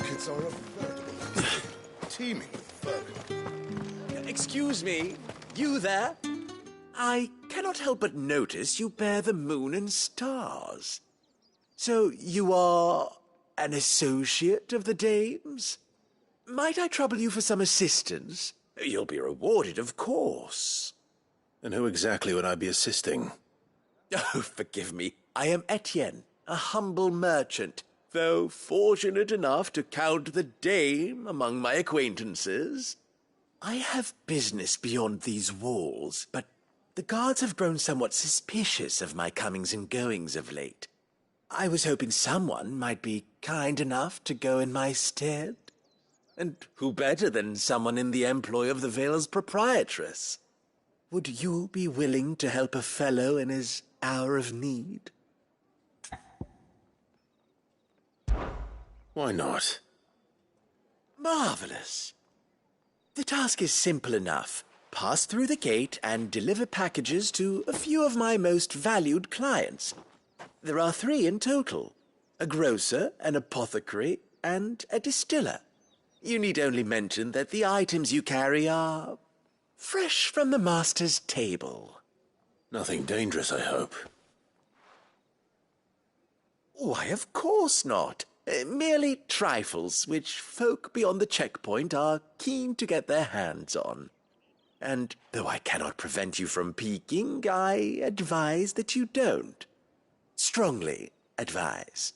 markets are a veritable teeming with vermin. Excuse me, you there? I cannot help but notice you bear the moon and stars. So you are an associate of the dames? Might I trouble you for some assistance? You'll be rewarded, of course. And who exactly would I be assisting? Oh, forgive me. I am Etienne, a humble merchant, though fortunate enough to count the dame among my acquaintances. I have business beyond these walls, but the guards have grown somewhat suspicious of my comings and goings of late. I was hoping someone might be kind enough to go in my stead. And who better than someone in the employ of the Vale's proprietress? Would you be willing to help a fellow in his hour of need? Why not? Marvelous. The task is simple enough. Pass through the gate and deliver packages to a few of my most valued clients. There are 3 in total: a grocer, an apothecary, and a distiller. You need only mention that the items you carry are fresh from the master's table. Nothing dangerous, I hope. Why, of course not. Merely trifles which folk beyond the checkpoint are keen to get their hands on. And though I cannot prevent you from peeking, I advise that you don't. Strongly advise.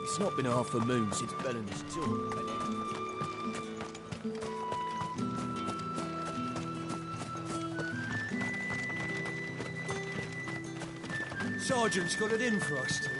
It's not been half a moon since Bellamy's tour. Sergeant's got it in for us two.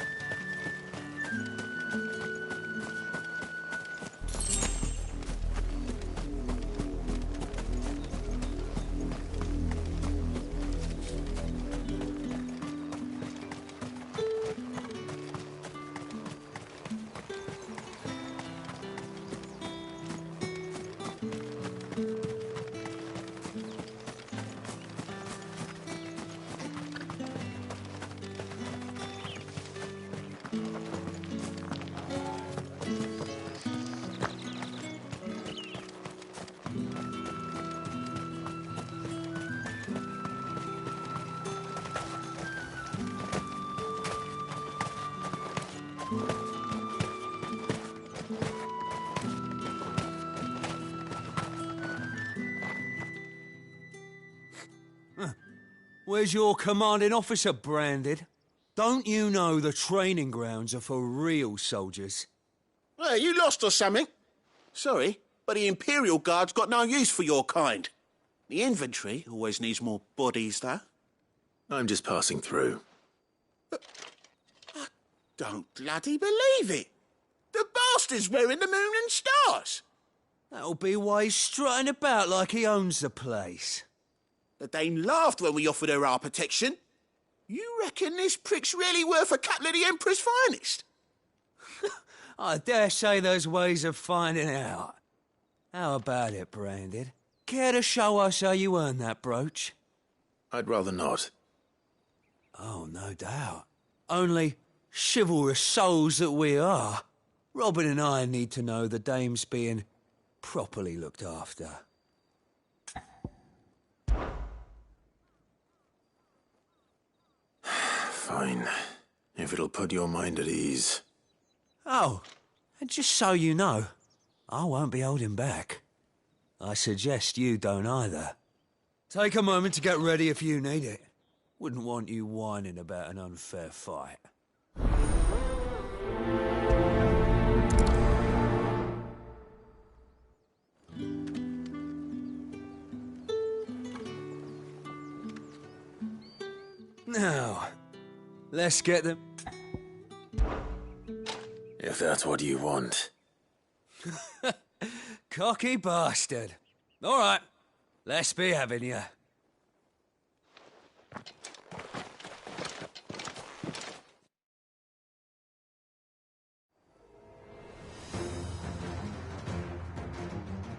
Where's your commanding officer branded? Don't you know the training grounds are for real soldiers? Hey, you lost or something? Sorry, but the Imperial Guard's got no use for your kind. The infantry always needs more bodies, though. I'm just passing through. I don't bloody believe it. The bastard's wearing the moon and stars. That'll be why he's strutting about like he owns the place. The Dane laughed when we offered her our protection. You reckon this prick's really worth a couple of the Emperor's finest? I dare say there's ways of finding out. How about it, Branded? Care to show us how you earned that brooch? I'd rather not. Oh, no doubt. Only chivalrous souls that we are, Robin and I need to know the dame's being properly looked after. Fine. If it'll put your mind at ease. Oh, and just so you know, I won't be holding back. I suggest you don't either. Take a moment to get ready if you need it. Wouldn't want you whining about an unfair fight. Now, let's get them. If that's what you want. Cocky bastard. All right, let's be having you.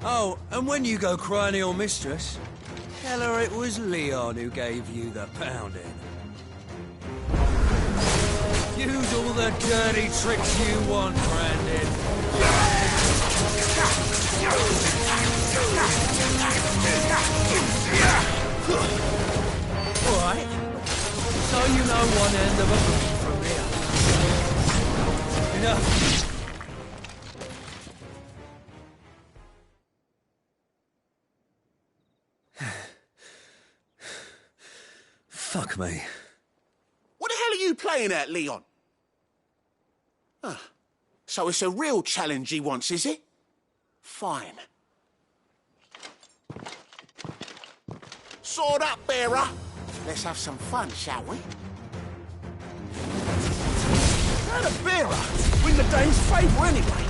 Oh, and when you go cry to your mistress, tell her it was Leon who gave you the pounding. Use all the dirty tricks you want, Brandon. All right. So you know one end of a book from the other. Enough. Fuck me. What the hell are you playing at, Leon? So it's a real challenge he wants, is it? Fine. Sword up, bearer. Let's have some fun, shall we? How the bearer win the dame's favour anyway?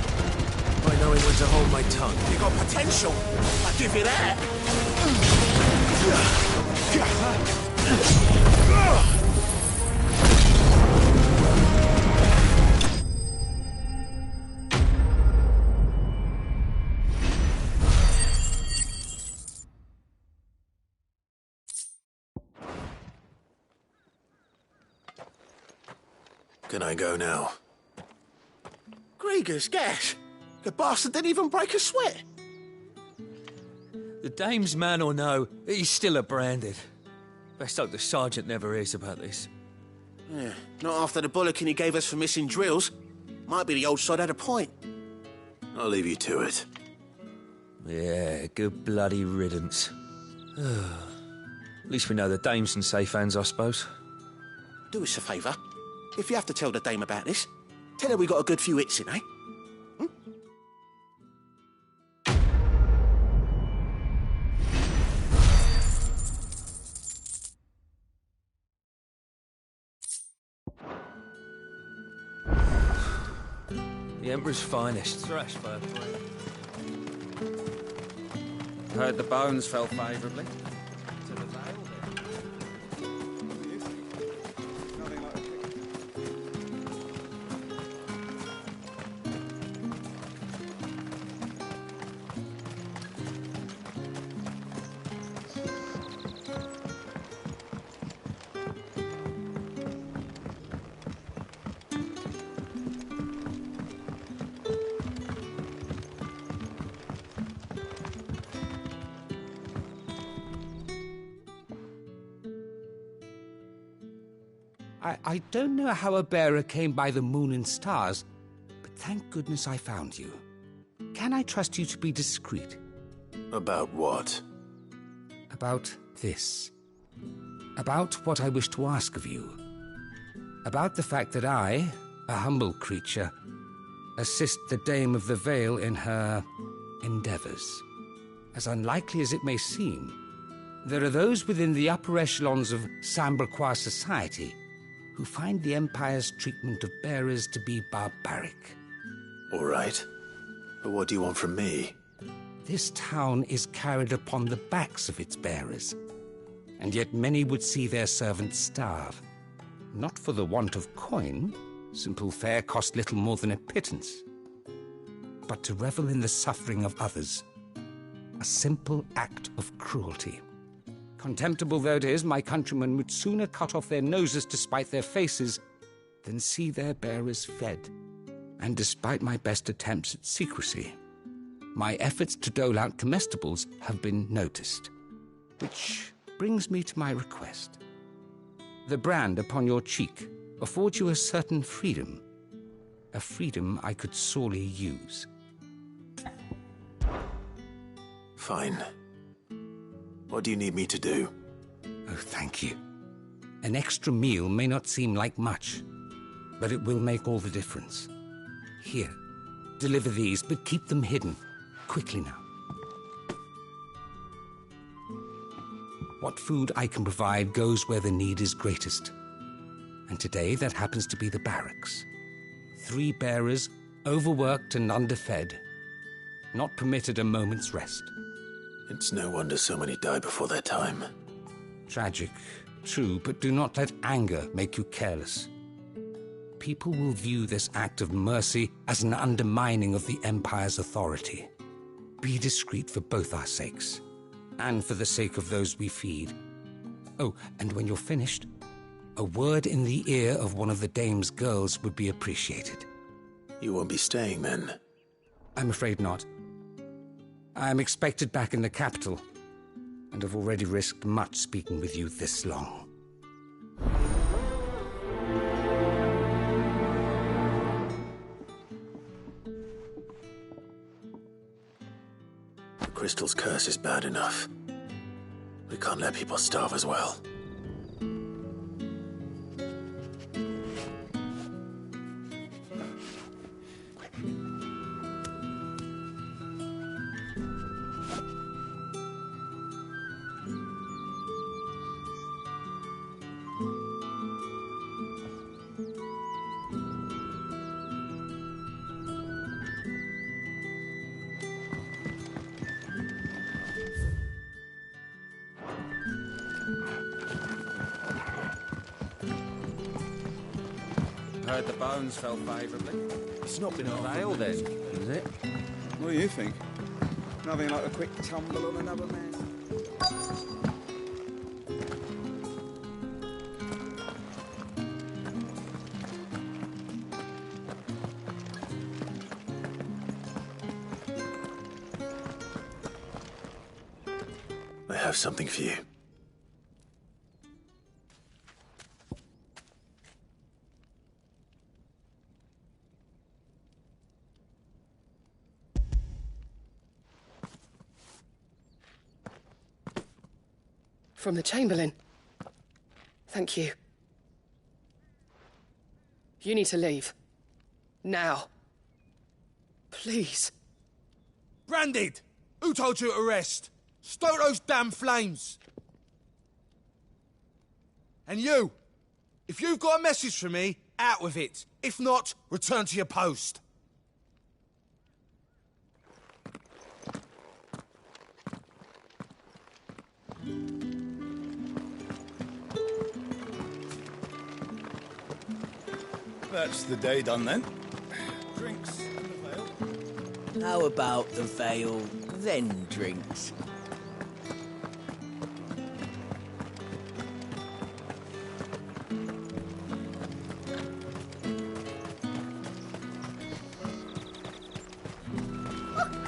By knowing when to hold my tongue. You got potential. I'll give you that. Can I go now? Grieger's gas. The bastard didn't even break a sweat. The dame's man or no, he's still a branded. Best hope the sergeant never hears about this. Yeah, not after the bollocking he gave us for missing drills. Might be the old sod had a point. I'll leave you to it. Yeah, good bloody riddance. At least we know the dame's in safe hands, I suppose. Do us a favour. If you have to tell the dame about this, tell her we got a good few hits in, eh? The Emperor's finest. Thrash fair play. Heard the bones fell favourably. To the veil, I don't know how a bearer came by the moon and stars, but thank goodness I found you. Can I trust you to be discreet? About what? About this. About what I wish to ask of you. About the fact that I, a humble creature, assist the Dame of the Vale in her endeavours. As unlikely as it may seem, there are those within the upper echelons of Samberquois society who find the Empire's treatment of bearers to be barbaric. All right. But what do you want from me? This town is carried upon the backs of its bearers, and yet many would see their servants starve. Not for the want of coin, simple fare cost little more than a pittance, but to revel in the suffering of others, a simple act of cruelty. Contemptible though it is, my countrymen would sooner cut off their noses to spite their faces than see their bearers fed. And despite my best attempts at secrecy, my efforts to dole out comestibles have been noticed. Which brings me to my request. The brand upon your cheek affords you a certain freedom, a freedom I could sorely use. Fine. What do you need me to do? Oh, thank you. An extra meal may not seem like much, but it will make all the difference. Here, deliver these, but keep them hidden. Quickly now. What food I can provide goes where the need is greatest. And today that happens to be the barracks. 3 bearers, overworked and underfed, not permitted a moment's rest. It's no wonder so many die before their time. Tragic, true, but do not let anger make you careless. People will view this act of mercy as an undermining of the Empire's authority. Be discreet for both our sakes, and for the sake of those we feed. Oh, and when you're finished, a word in the ear of one of the dame's girls would be appreciated. You won't be staying then? I'm afraid not. I'm expected back in the capital, and have already risked much speaking with you this long. The crystal's curse is bad enough. We can't let people starve as well. Heard the bones fell favourably. It's not been A veil then, is it? What do you think? Nothing like a quick tumble on another man. I have something for you. From the Chamberlain. Thank you. You need to leave. Now. Please. Branded! Who told you to rest? Stoke those damn flames! And you! If you've got a message for me, out with it. If not, return to your post. That's the day done then. Drinks in the veil. How about the veil, then drinks?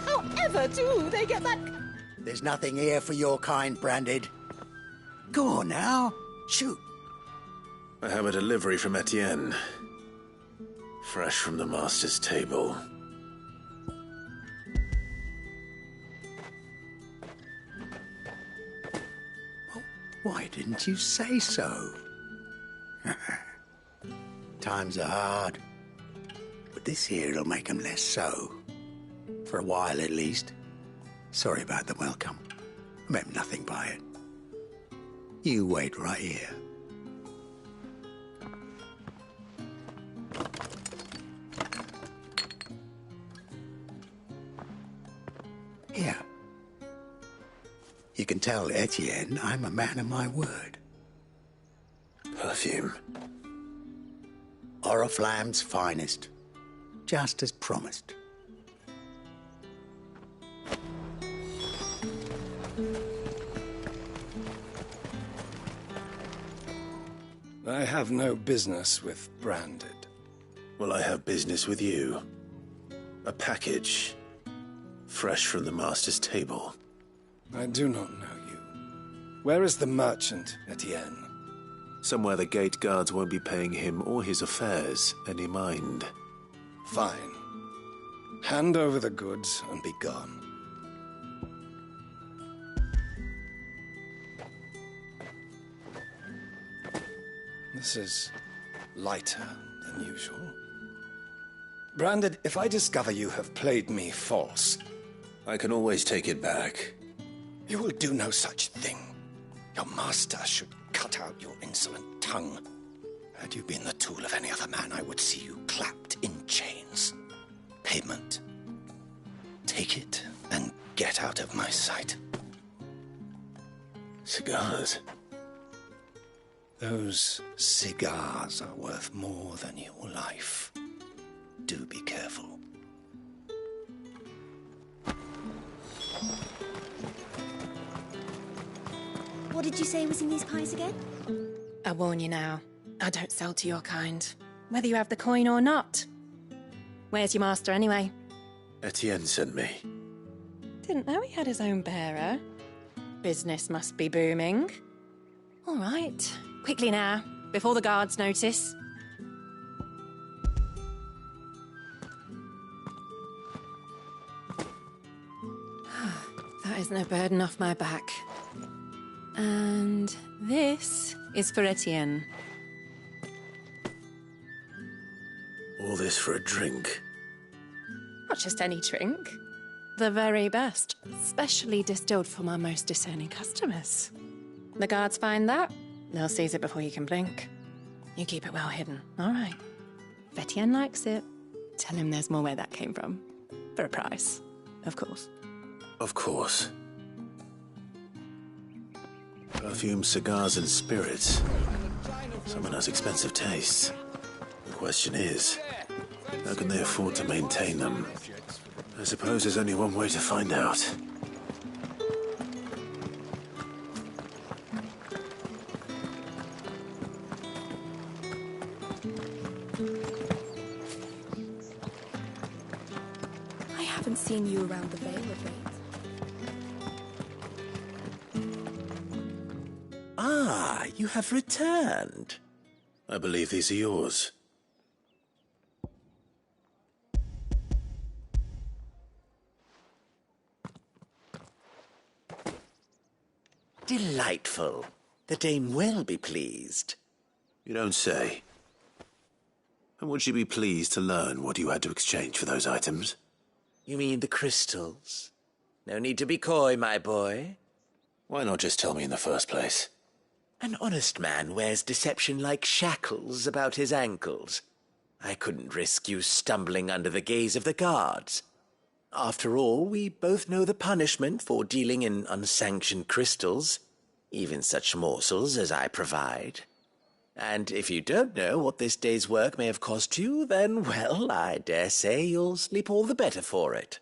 However do they get back? There's nothing here for your kind, Branded. Go on now. Shoot. I have a delivery from Etienne. Fresh from the master's table. Why didn't you say so? Times are hard. But this here'll make 'em less so. For a while, at least. Sorry about the welcome. I meant nothing by it. You wait right here. Here. You can tell Etienne I'm a man of my word. Perfume. Oriflamme's finest. Just as promised. I have no business with Branded. Well, I have business with you. A package. Fresh from the master's table. I do not know you. Where is the merchant, Etienne? Somewhere the gate guards won't be paying him or his affairs any mind. Fine. Hand over the goods and be gone. This is lighter than usual. Branded, if I discover you have played me false... I can always take it back. You will do no such thing. Your master should cut out your insolent tongue. Had you been the tool of any other man, I would see you clapped in chains. Payment. Take it and get out of my sight. Cigars? Those cigars are worth more than your life. Do be careful. What did you say was in these pies again? I warn you now, I don't sell to your kind, whether you have the coin or not. Where's your master anyway? Etienne sent me. Didn't know he had his own bearer. Business must be booming. All right, quickly now, before the guards notice. That is no burden off my back. And this is for Etienne. All this for a drink? Not just any drink. The very best, specially distilled for my most discerning customers. The guards find that, they'll seize it before you can blink. You keep it well hidden, all right? If Etienne likes it, tell him there's more where that came from. For a price, of course. Of course. Perfume, cigars, and spirits. Someone has expensive tastes. The question is, how can they afford to maintain them? I suppose there's only one way to find out. I haven't seen you around the Vale of late. Ah, you have returned. I believe these are yours. Delightful. The dame will be pleased. You don't say. And would she be pleased to learn what you had to exchange for those items? You mean the crystals? No need to be coy, my boy. Why not just tell me in the first place? An honest man wears deception like shackles about his ankles. I couldn't risk you stumbling under the gaze of the guards. After all, we both know the punishment for dealing in unsanctioned crystals, even such morsels as I provide. And if you don't know what this day's work may have cost you, then, well, I dare say you'll sleep all the better for it.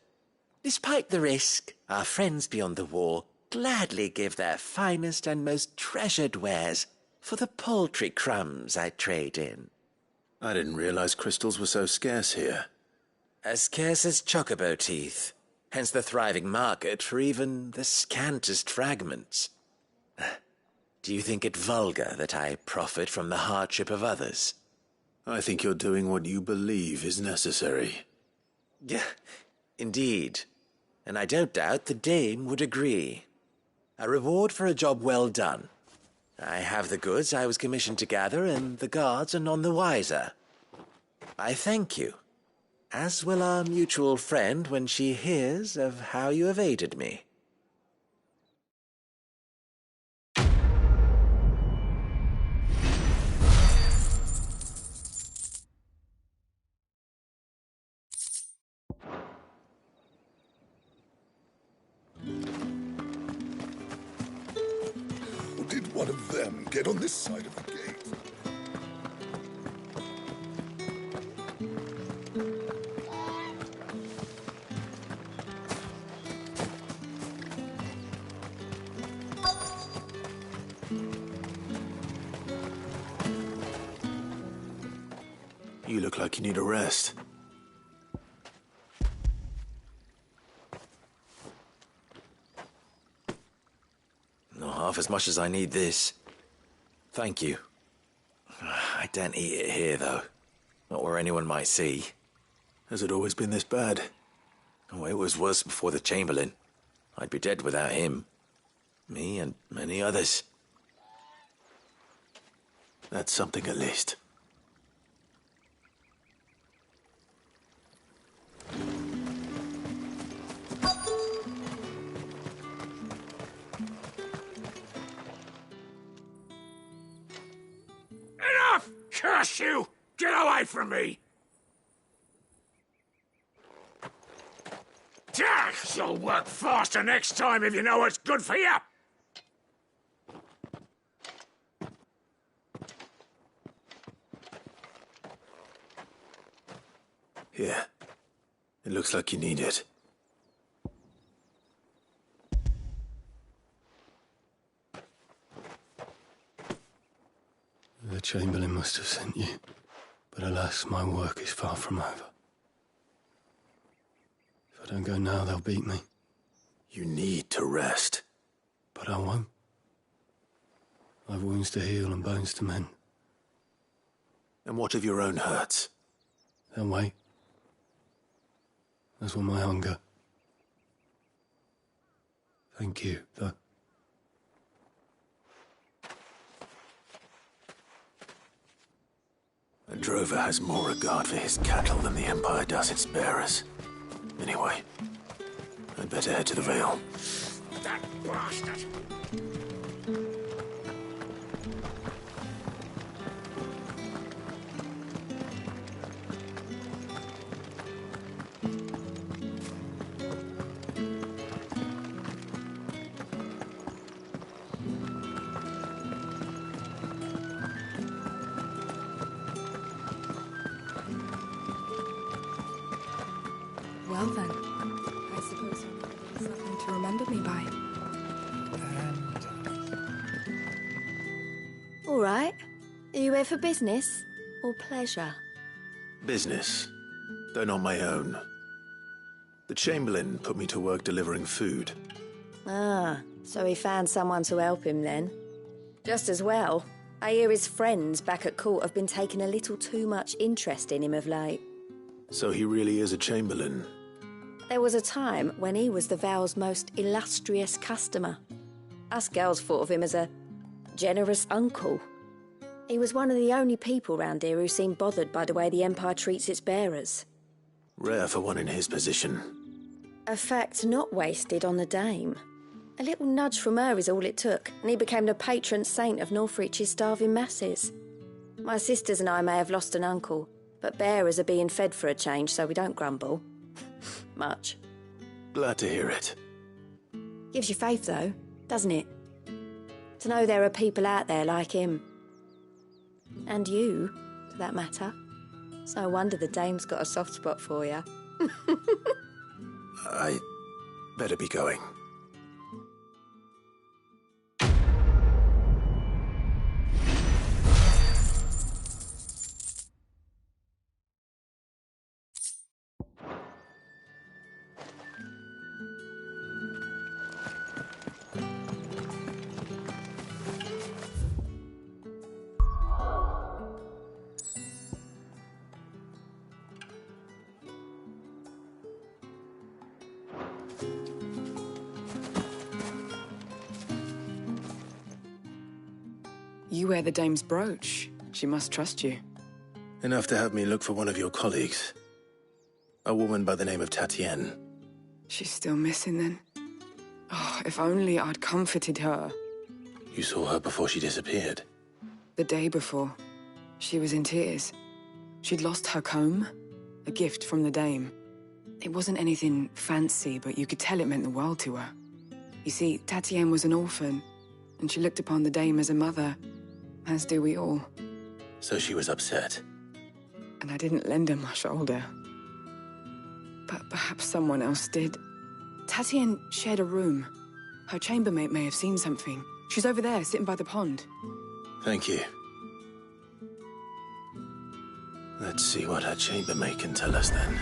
Despite the risk, our friends beyond the wall gladly give their finest and most treasured wares for the paltry crumbs I trade in. I didn't realize crystals were so scarce here. As scarce as chocobo teeth, hence the thriving market for even the scantest fragments. Do you think it vulgar that I profit from the hardship of others? I think you're doing what you believe is necessary. Yeah, indeed. And I don't doubt the dame would agree. A reward for a job well done. I have the goods I was commissioned to gather, and the guards are none the wiser. I thank you, as will our mutual friend when she hears of how you have aided me. Did one of them get on this side of the gate? You look like you need a rest. Not half as much as I need this. Thank you. I daren't eat it here, though. Not where anyone might see. Has it always been this bad? Oh, it was worse before the Chamberlain. I'd be dead without him. Me and many others. That's something at least. Enough! Curse you! Get away from me! You'll work faster next time if you know what's good for you! Here. It looks like you need it. The Chamberlain must have sent you, but alas, my work is far from over. If I don't go now, they'll beat me. You need to rest. But I won't. I've wounds to heal and bones to mend. And what of your own hurts? They'll wait. As will my hunger. Thank you, though. A drover has more regard for his cattle than the Empire does its bearers. Anyway, I'd better head to the Vale. That bastard! Well then, I suppose there's nothing to remember me by. All right. Are you here for business or pleasure? Business, though not my own. The Chamberlain put me to work delivering food. Ah, so he found someone to help him then. Just as well. I hear his friends back at court have been taking a little too much interest in him of late. So he really is a Chamberlain. There was a time when he was the Vale's most illustrious customer. Us girls thought of him as a generous uncle. He was one of the only people round here who seemed bothered by the way the Empire treats its bearers. Rare for one in his position. A fact not wasted on the dame. A little nudge from her is all it took, and he became the patron saint of Northreach's starving masses. My sisters and I may have lost an uncle, but bearers are being fed for a change, so we don't grumble. Much. Glad to hear it. Gives you faith, though, doesn't it? To know there are people out there like him. And you, for that matter. It's no wonder the dame's got a soft spot for you. I better be going. You wear the dame's brooch. She must trust you. Enough to have me look for one of your colleagues. A woman by the name of Tatienne. She's still missing then. Oh, if only I'd comforted her. You saw her before she disappeared? The day before. She was in tears. She'd lost her comb, a gift from the dame. It wasn't anything fancy, but you could tell it meant the world to her. You see, Tatienne was an orphan, and she looked upon the dame as a mother, as do we all. So she was upset. And I didn't lend her my shoulder. But perhaps someone else did. Tatienne shared a room. Her chambermaid may have seen something. She's over there, sitting by the pond. Thank you. Let's see what her chambermaid can tell us then.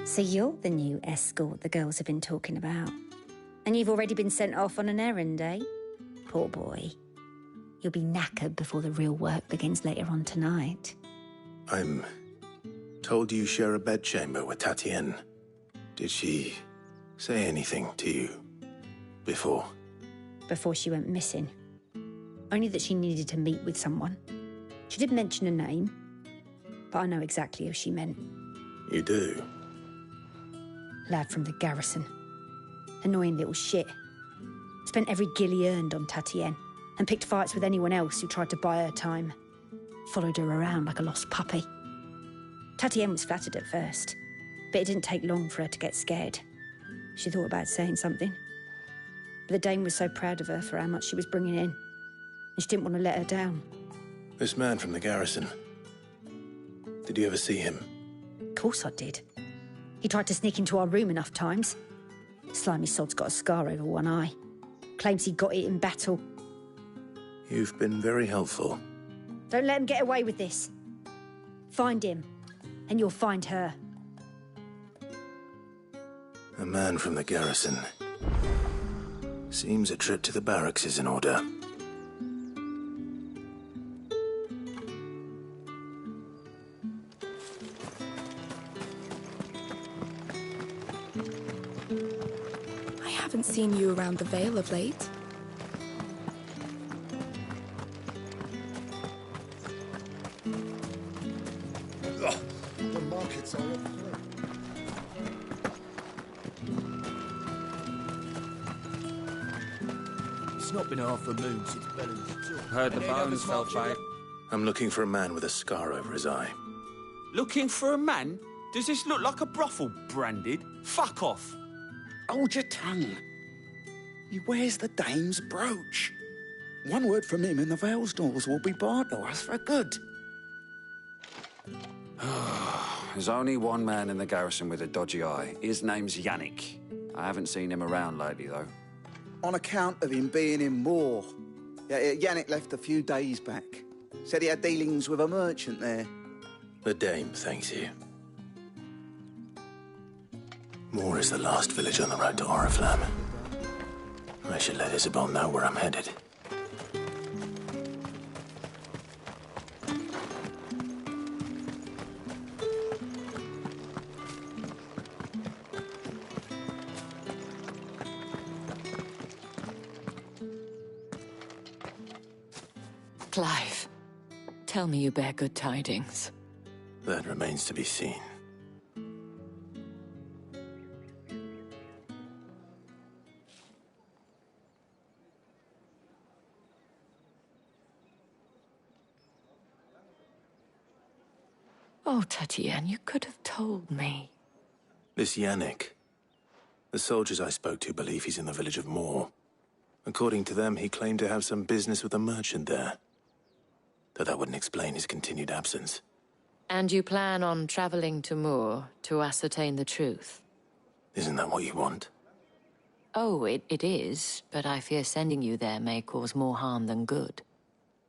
So you're the new escort the girls have been talking about. And you've already been sent off on an errand, eh? Poor boy. You'll be knackered before the real work begins later on tonight. I'm told you share a bedchamber with Tatienne. Did she say anything to you before? Before she went missing. Only that she needed to meet with someone. She didn't mention a name, but I know exactly who she meant. You do? Lad from the garrison. Annoying little shit. Spent every guil he earned on Tatienne, and picked fights with anyone else who tried to buy her time. Followed her around like a lost puppy. Tatienne was flattered at first, but it didn't take long for her to get scared. She thought about saying something. But the dame was so proud of her for how much she was bringing in, and she didn't want to let her down. This man from the garrison. Did you ever see him? Of course I did. He tried to sneak into our room enough times. Slimy sod's got a scar over one eye. Claims he got it in battle. You've been very helpful. Don't let him get away with this. Find him, and you'll find her. A man from the garrison. Seems a trip to the barracks is in order. I haven't seen you around the Vale of late. The markets are up. It's not been half a moon since Bellen's took. Heard the bones fell favourably. I'm looking for a man with a scar over his eye. Looking for a man? Does this look like a brothel branded? Fuck off. Hold your tongue. He wears the dame's brooch. One word from him and the Vale's doors will be barred to us for good. There's only one man in the garrison with a dodgy eye. His name's Yannick. I haven't seen him around lately, though. On account of him being in war. Yannick left a few days back. Said he had dealings with a merchant there. The dame thanks you. Moor is the last village on the road to Oriflamme. I should let Isabel know where I'm headed. Clive, tell me you bear good tidings. That remains to be seen. Oh, Tatienne, you could have told me. This Yannick. The soldiers I spoke to believe he's in the village of Moor. According to them, he claimed to have some business with a merchant there. Though that wouldn't explain his continued absence. And you plan on traveling to Moor to ascertain the truth? Isn't that what you want? Oh, it is, but I fear sending you there may cause more harm than good.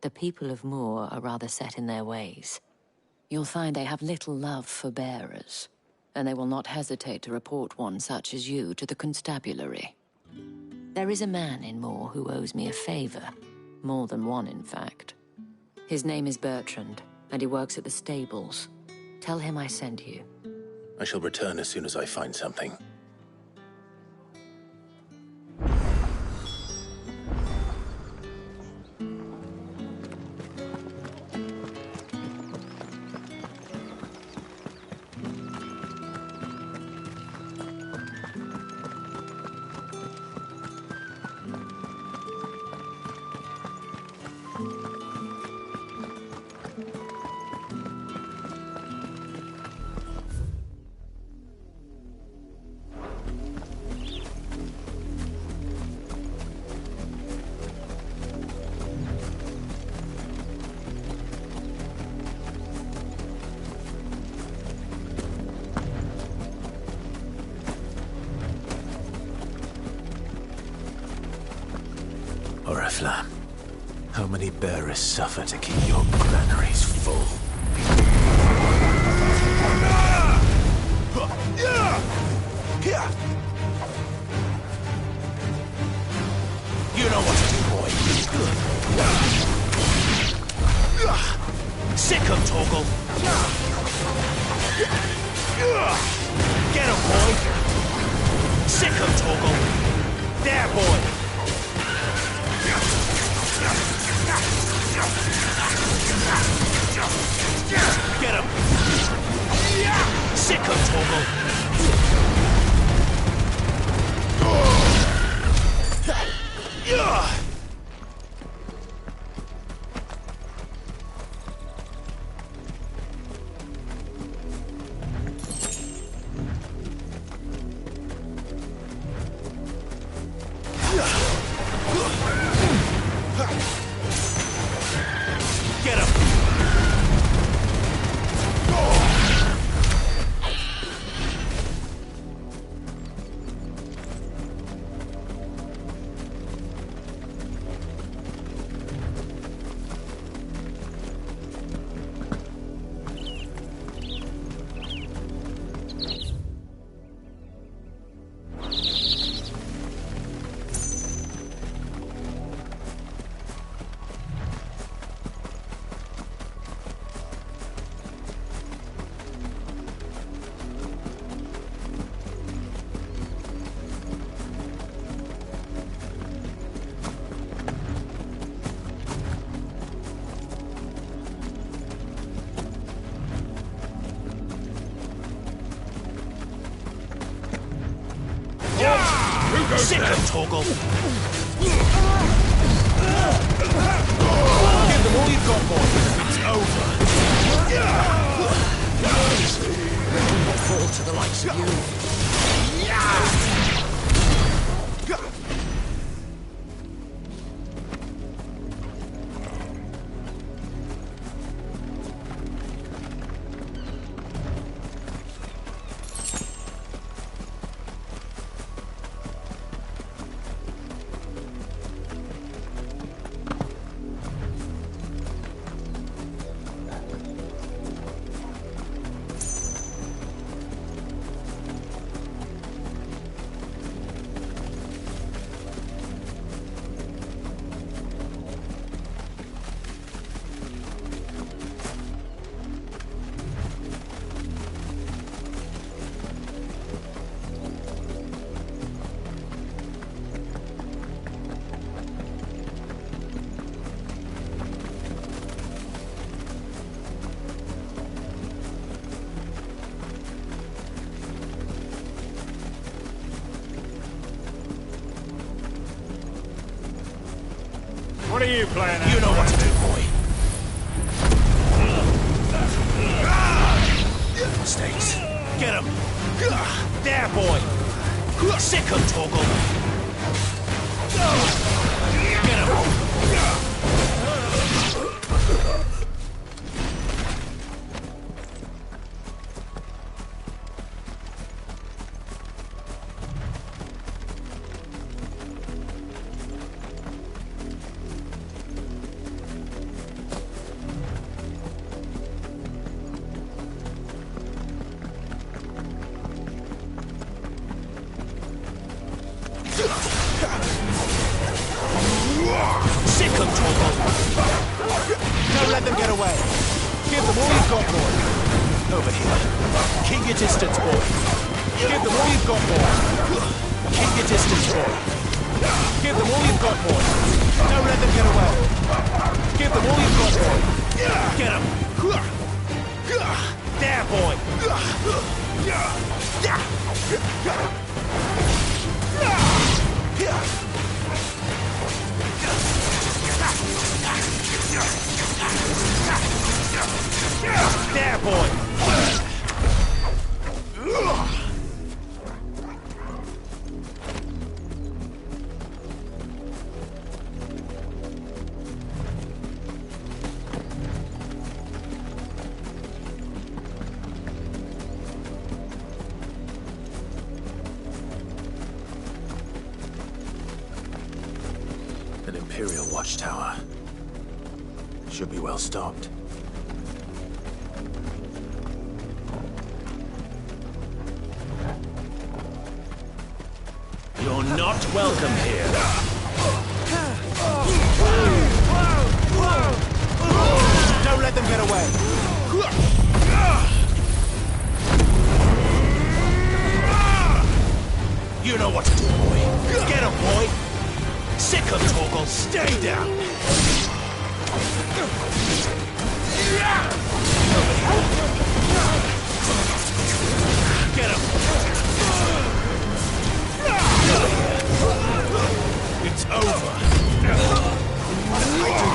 The people of Moor are rather set in their ways. You'll find they have little love for bearers, and they will not hesitate to report one such as you to the constabulary. There is a man in Moor who owes me a favor. More than one, in fact. His name is Bertrand, and he works at the stables. Tell him I sent you. I shall return as soon as I find something. Oriflamme, how many bearers suffer to keep your granaries full? You know what to do, boy. Sick him, Torgal. Get him, boy. Sick him, Torgal. There, boy. Get him. Sick him, Torgal. Get him! Sick him, Torgal. Give them all you've got, boy. It's over. Not fall to the likes of you. What are you playing at? You know what to do, boy. Mistakes. Get him. There, boy. Sick him, Torgal. Get him. Sick him, Torgal. Don't let them get away. Give them all you've got, boy. Over here. Keep your distance, boy. Give them all you've got, boy. Keep your distance, boy. Give them all you've got, boy. Don't let them get away. Give them all you've got, boy. Get him. There, boy. There, boy. An Imperial watchtower. Should be well stocked. You're not welcome here. Sick of Torgal. Stay down. Get him. It's over.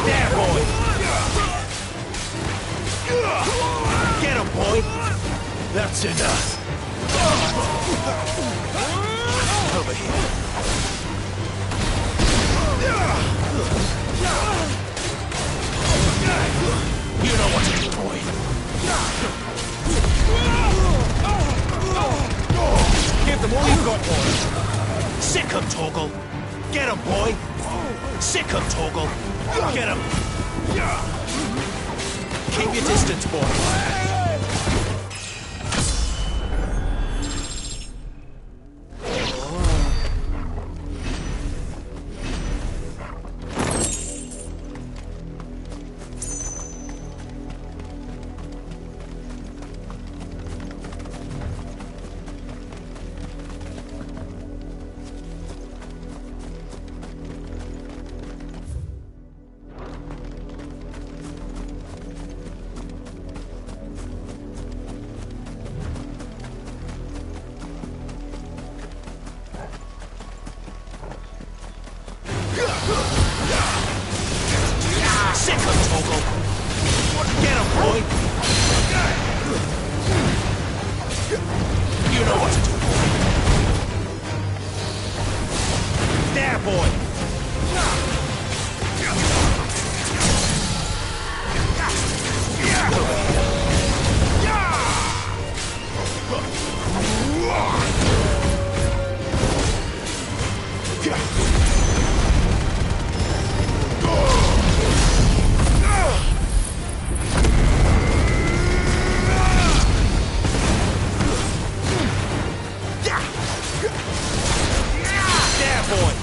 There, boy. Get him, boy. That's enough. Over here. You know what to do, boy. Give them all you got, boy. Sick him, Torgal. Get him, boy. Sick him, Torgal. Get him. Keep your distance, boy. Sick of Torgal. Get him, boy. You know what to do, boy. There, boy. There, boy.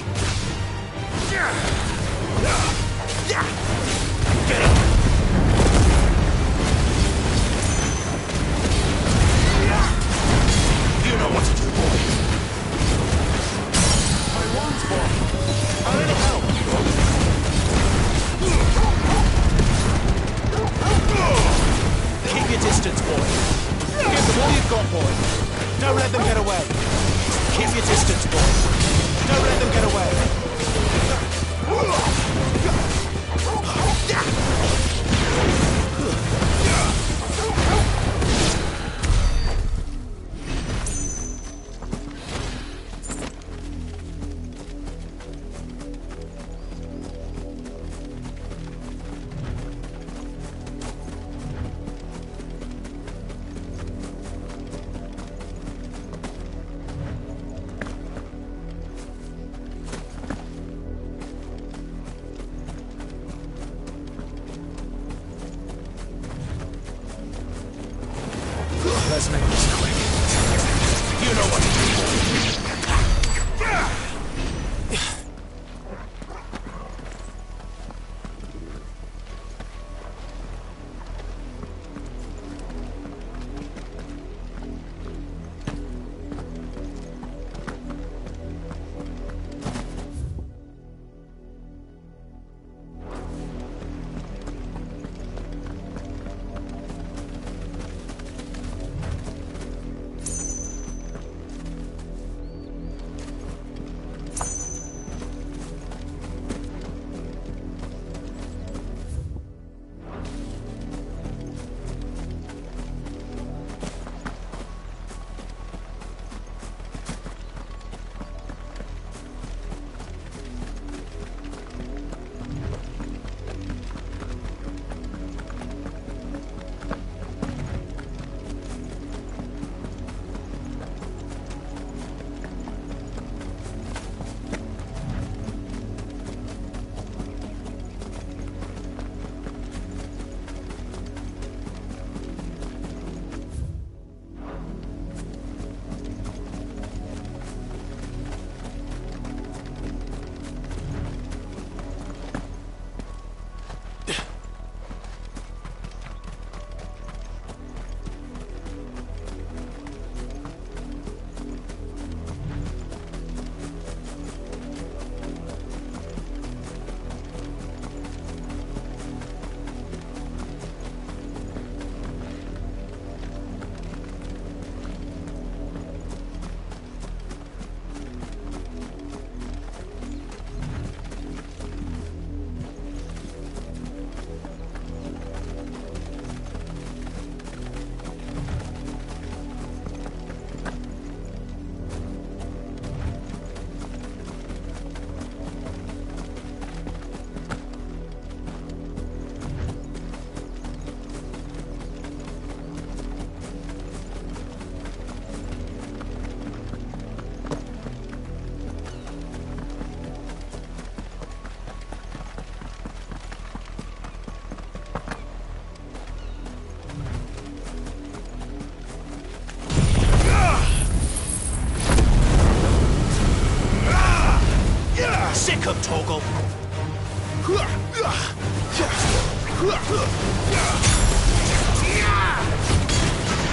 Sick of Torgal.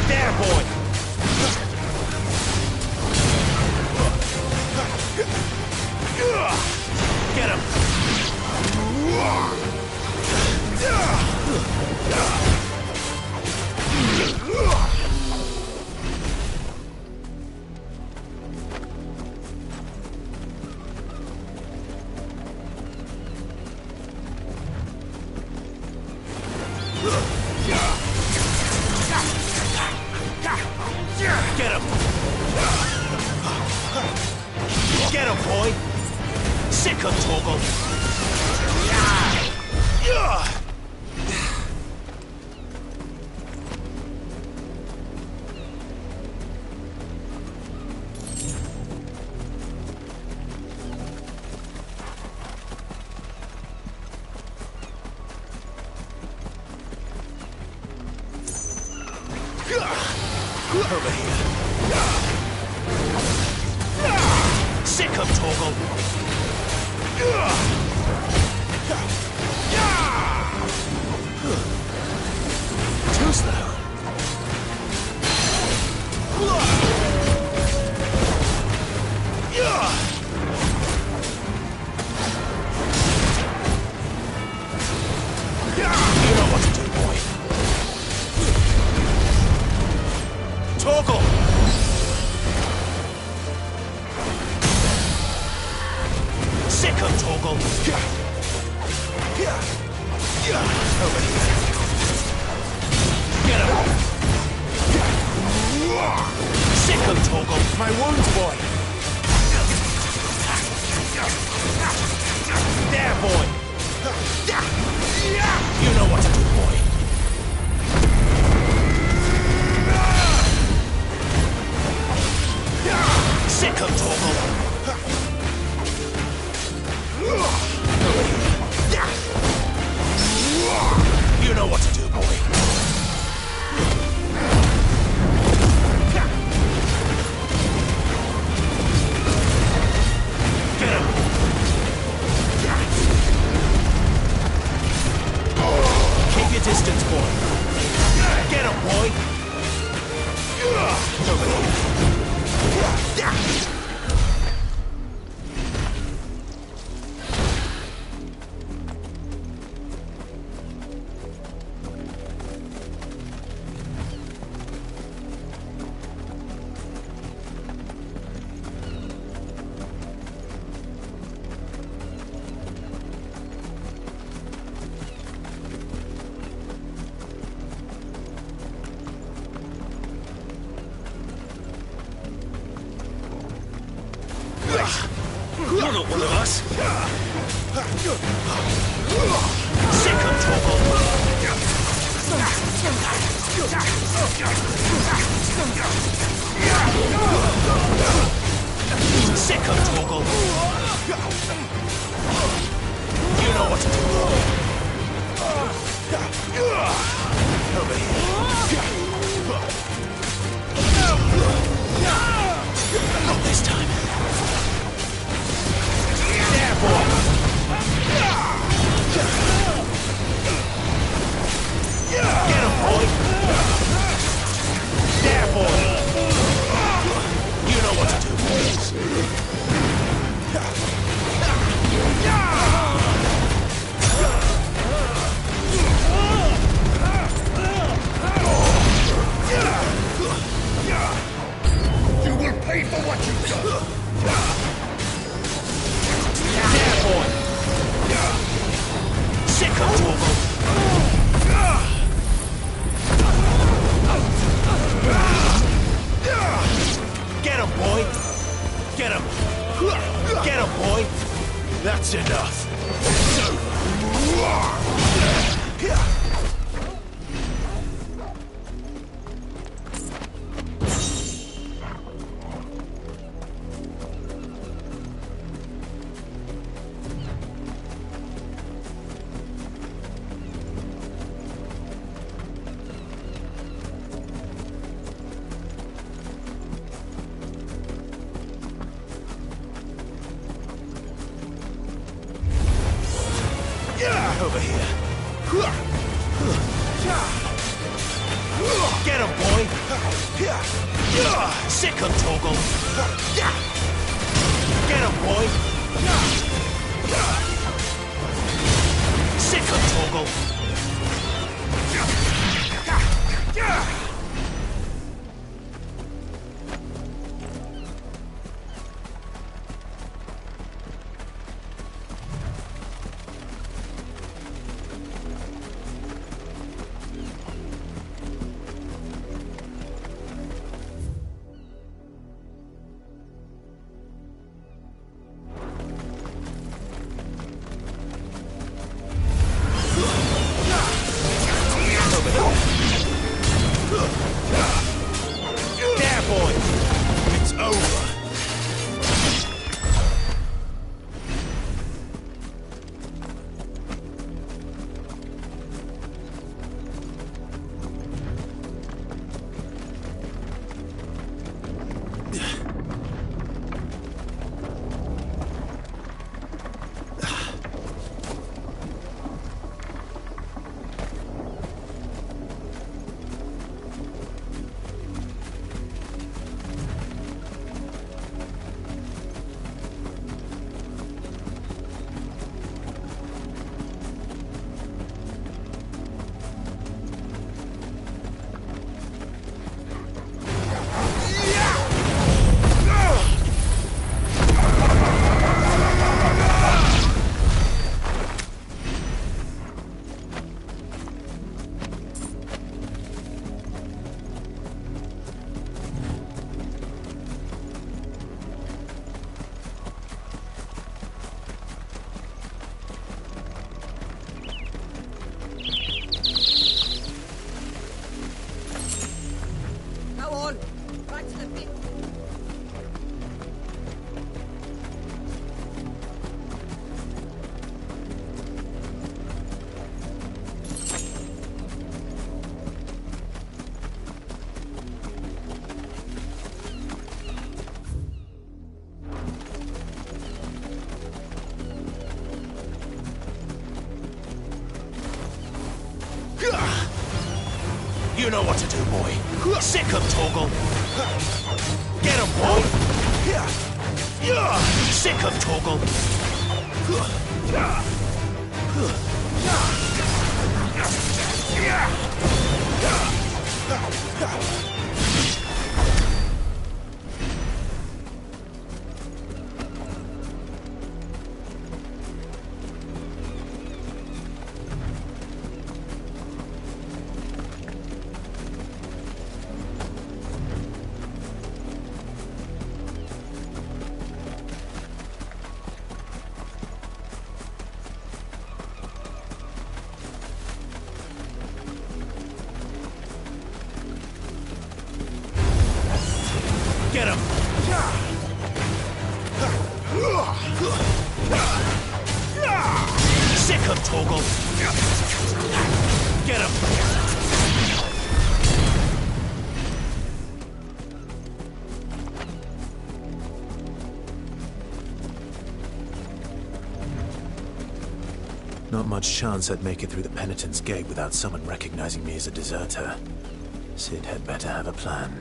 There, boy. Get him. Get him! Get him, boy! Sick of Torgal! Over here. Sick of Torgal. Too slow. You know what to do, boy. Torgal! Sick of Torgal! Over here. Get him! Sick of Torgal! My wounds, boy! There, boy! You know what to do, boy. Sick of Torgal! You know what to do, boy. Get him! Keep your distance, boy. Get him, boy! Over here. You're not one of us. Sick of Torgal. Sick of Torgal. You know what to do. Over here. Not this time. There, boy! Get him, boy! There, boy! You know what to do, boys. You will pay for what you've done! There, boy! Sick of Torgal! Get him, boy! Get him! Get him, boy! That's enough! Over here. Get him, boy! Sick him, Torgal! Get him, boy! Sick him, Torgal! You know what to do, boy. Sick him, Torgal. Get him, boy. Sick him, Torgal. Get him! Sick him, Torgal! Get him! Not much chance I'd make it through the Penitent's Gate without someone recognizing me as a deserter. Sid had better have a plan.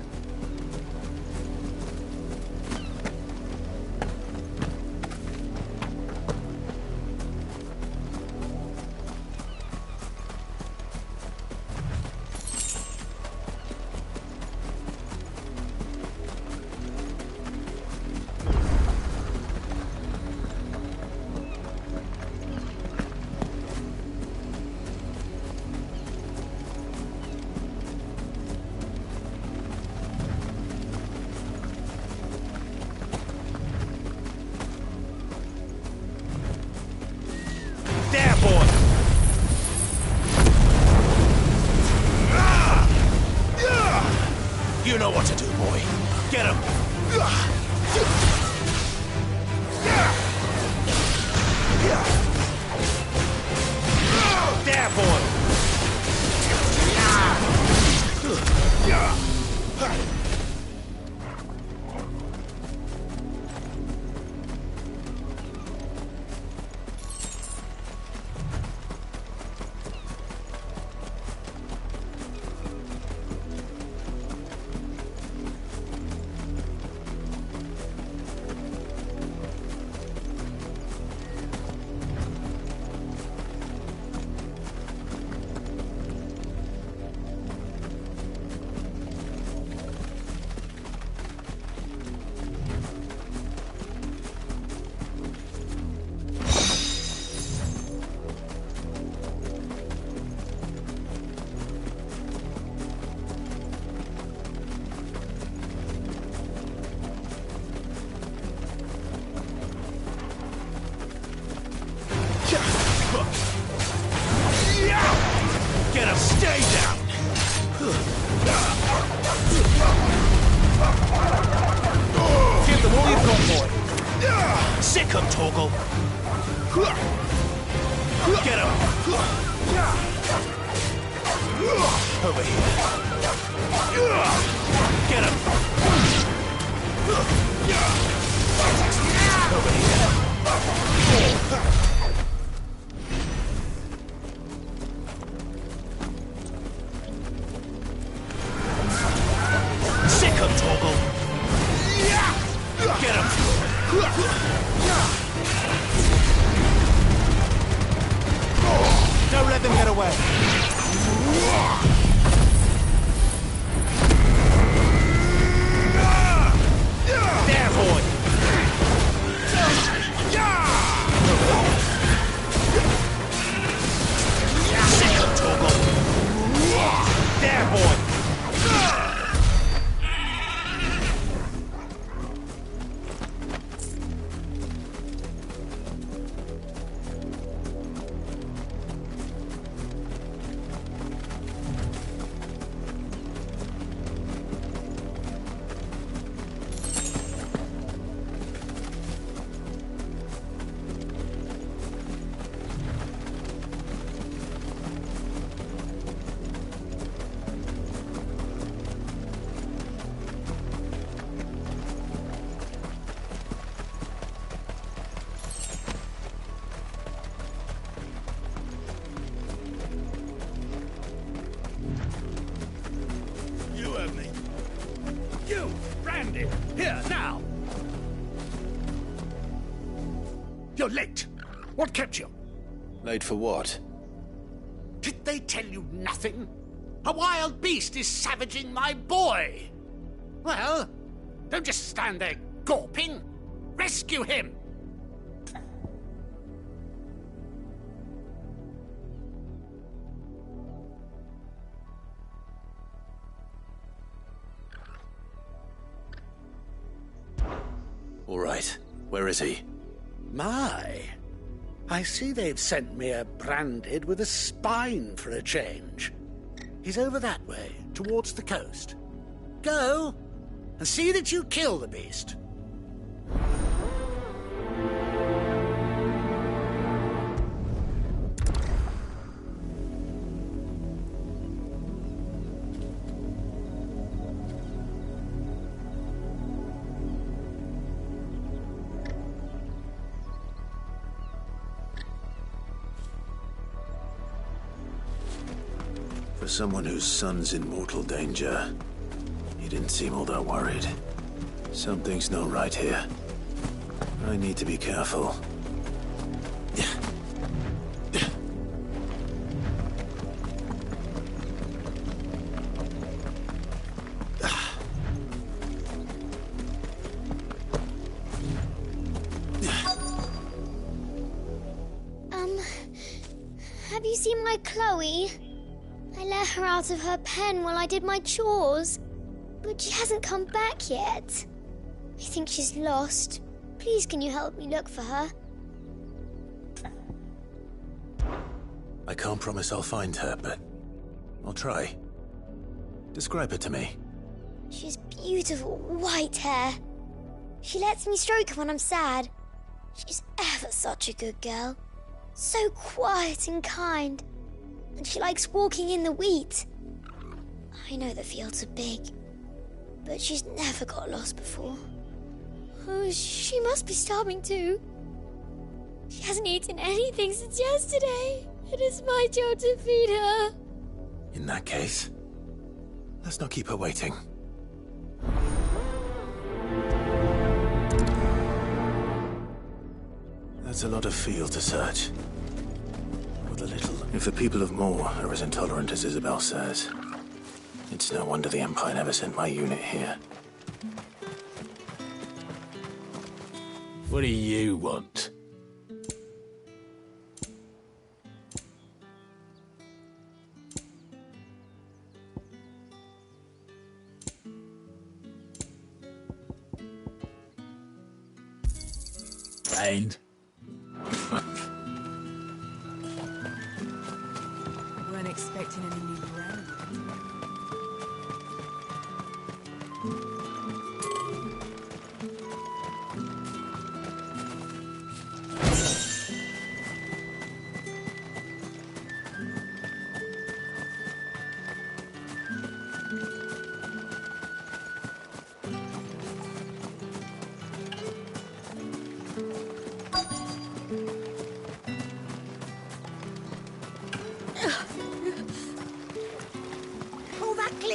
Torgal. Get him! Over here. Get him! Over here. Sick him, Torgal! Get him! Don't let them get away! There, boy! Sick him, Torgal! There, boy! Here, now! You're late. What kept you? Late for what? Did they tell you nothing? A wild beast is savaging my boy! Well, don't just stand there gawping. Rescue him! All right. Where is he? My. I see they've sent me a branded with a spine for a change. He's over that way, towards the coast. Go, and see that you kill the beast. For someone whose son's in mortal danger, he didn't seem all that worried. Something's not right here. I need to be careful. Have you seen my Chloe? I let her out of her pen while I did my chores, but she hasn't come back yet. I think she's lost. Please, can you help me look for her? I can't promise I'll find her, but I'll try. Describe her to me. She has beautiful white hair. She lets me stroke her when I'm sad. She's ever such a good girl. So quiet and kind. And she likes walking in the wheat. I know the fields are big, but she's never got lost before. Oh, she must be starving too. She hasn't eaten anything since yesterday. It is my job to feed her. In that case, let's not keep her waiting. That's a lot of field to search. With a little. If the people of Moor are as intolerant as Isabel says, it's no wonder the Empire never sent my unit here. What do you want? Ain't. Weren't expecting any new brand.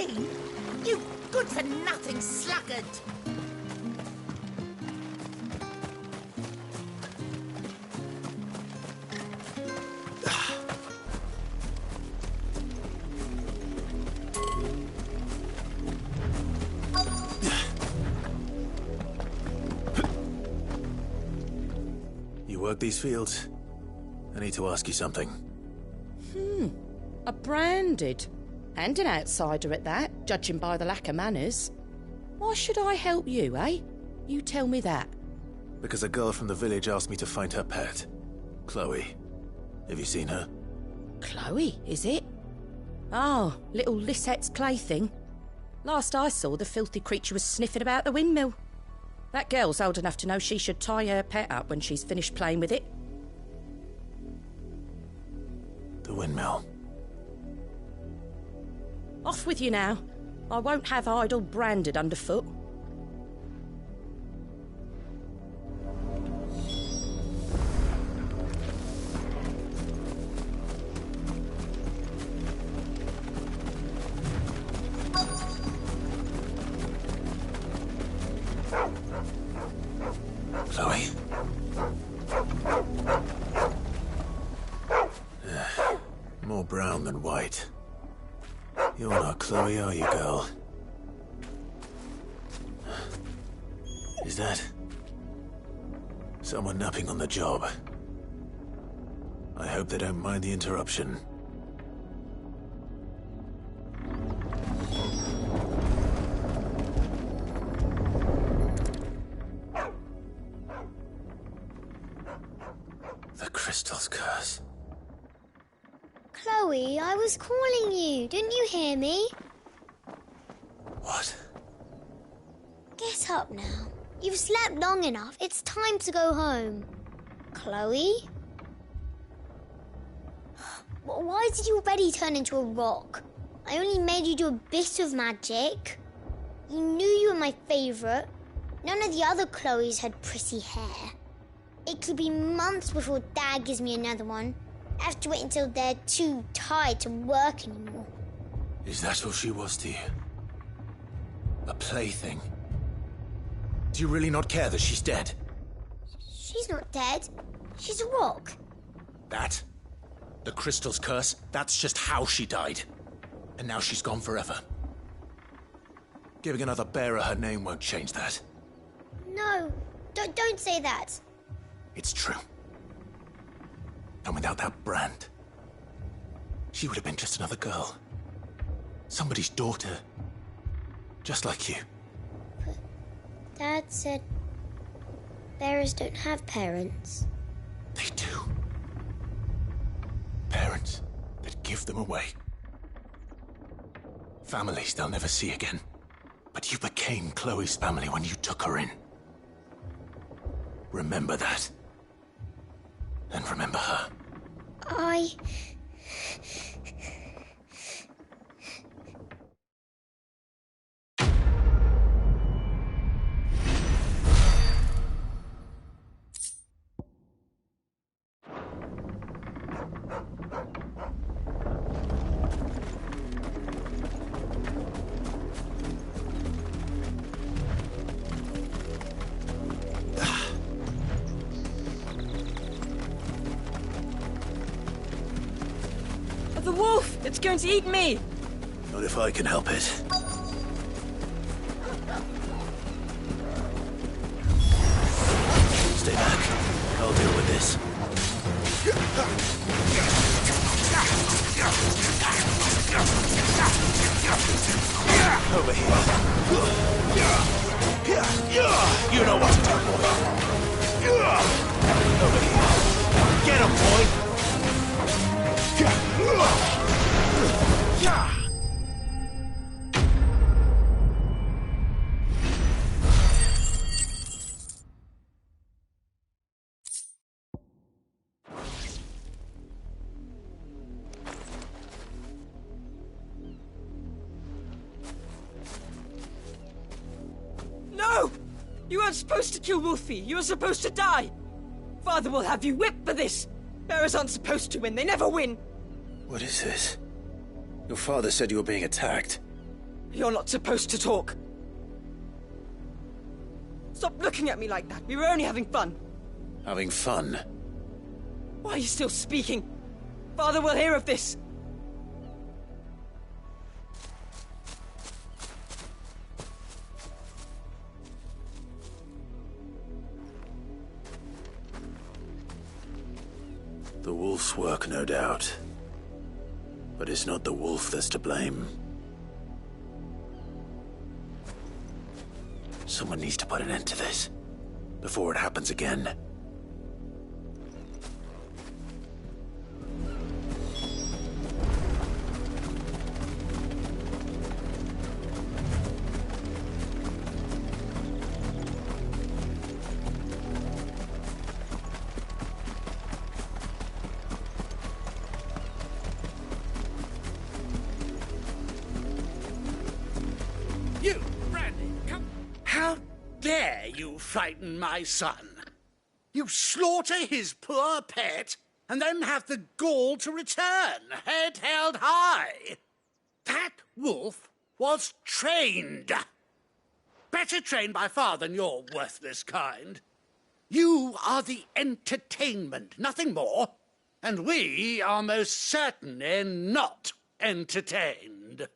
clean? You good-for-nothing sluggard! You work these fields? I need to ask you something. A branded. And an outsider at that, judging by the lack of manners. Why should I help you, eh? You tell me that. Because a girl from the village asked me to find her pet. Chloe. Have you seen her? Chloe, is it? Oh, little Lisette's plaything. Last I saw, the filthy creature was sniffing about the windmill. That girl's old enough to know she should tie her pet up when she's finished playing with it. The windmill. Off with you now. I won't have idle branded underfoot. Chloe? More brown than white. You're not Chloe, are you, girl? Is that someone napping on the job? I hope they don't mind the interruption. The crystal's curse. Chloe, I was calling you. Didn't you hear me? What? Get up now. You've slept long enough. It's time to go home. Chloe? Why did you already turn into a rock? I only made you do a bit of magic. You knew you were my favourite. None of the other Chloes had pretty hair. It could be months before Dad gives me another one. I have to wait until they're too tired to work anymore. Is that all she was to you? A plaything? Do you really not care that she's dead? She's not dead. She's a rock. That? The crystal's curse? That's just how she died. And now she's gone forever. Giving another bearer her name won't change that. No, don't say that. It's true. And without that brand, she would have been just another girl. Somebody's daughter. Just like you. But Dad said bearers don't have parents. They do. Parents that give them away. Families they'll never see again. But you became Chloe's family when you took her in. Remember that. And remember her. The wolf! It's going to eat me! Not if I can help it. Stay back. I'll deal with this. Over here. You know what to do, boy. Over here. Get him, boy. No! You weren't supposed to kill Wolfie. You were supposed to die. Father will have you whipped for this. Bearers aren't supposed to win. They never win. What is this? Your father said you were being attacked. You're not supposed to talk. Stop looking at me like that. We were only having fun. Having fun? Why are you still speaking? Father will hear of this. The wolf's work, no doubt. But it's not the wolf that's to blame. Someone needs to put an end to this, before it happens again. You, Brandy, come. How dare you frighten my son? You slaughter his poor pet and then have the gall to return, head held high. That wolf was trained. Better trained by far than your worthless kind. You are the entertainment, nothing more. And we are most certainly not entertained.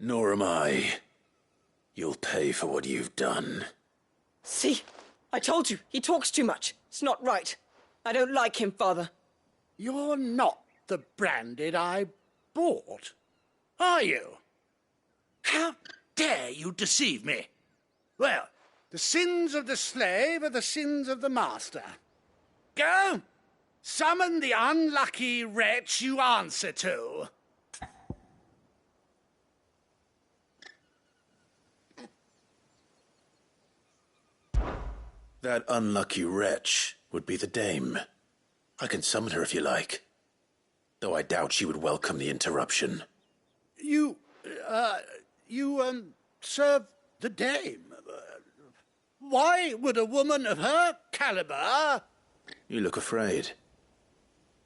Nor am I. You'll pay for what you've done. See? I told you, he talks too much. It's not right. I don't like him, Father. You're not the Branded I bought, are you? How dare you deceive me? Well, the sins of the slave are the sins of the master. Go! Summon the unlucky wretch you answer to. That unlucky wretch would be the dame. I can summon her if you like. Though I doubt she would welcome the interruption. You serve the dame. Why would a woman of her caliber... You look afraid.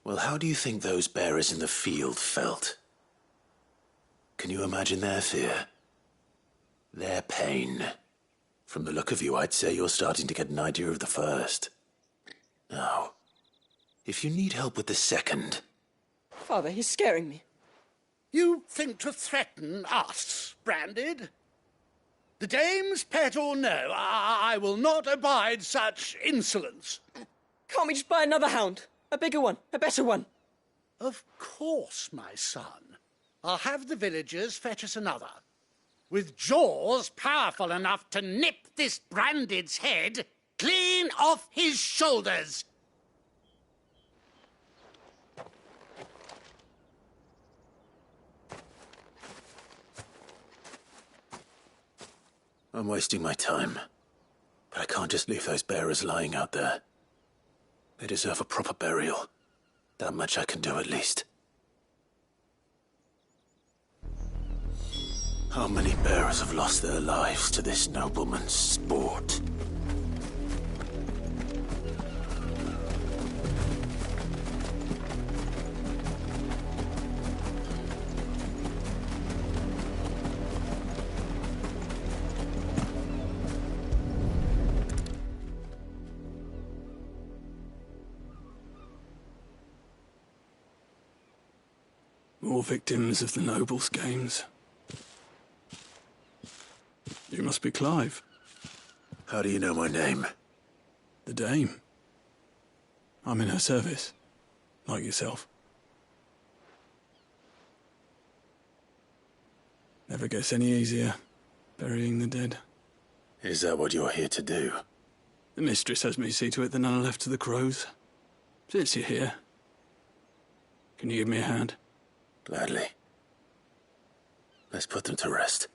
Well, how do you think those bearers in the field felt? Can you imagine their fear? Their pain? From the look of you, I'd say you're starting to get an idea of the first. Now, if you need help with the second... Father, he's scaring me. You think to threaten us, Branded? The dame's pet or no, I will not abide such insolence. Can't we just buy another hound? A bigger one, a better one. Of course, my son. I'll have the villagers fetch us another. With jaws powerful enough to nip this Branded's head clean off his shoulders. I'm wasting my time. But I can't just leave those bearers lying out there. They deserve a proper burial. That much I can do at least. How many bearers have lost their lives to this nobleman's sport? More victims of the nobles' games. You must be Clive. How do you know my name? The Dame. I'm in her service, like yourself. Never gets any easier, burying the dead. Is that what you're here to do? The mistress has me see to it that none are left to the crows. Since you're here, can you give me a hand? Gladly. Let's put them to rest.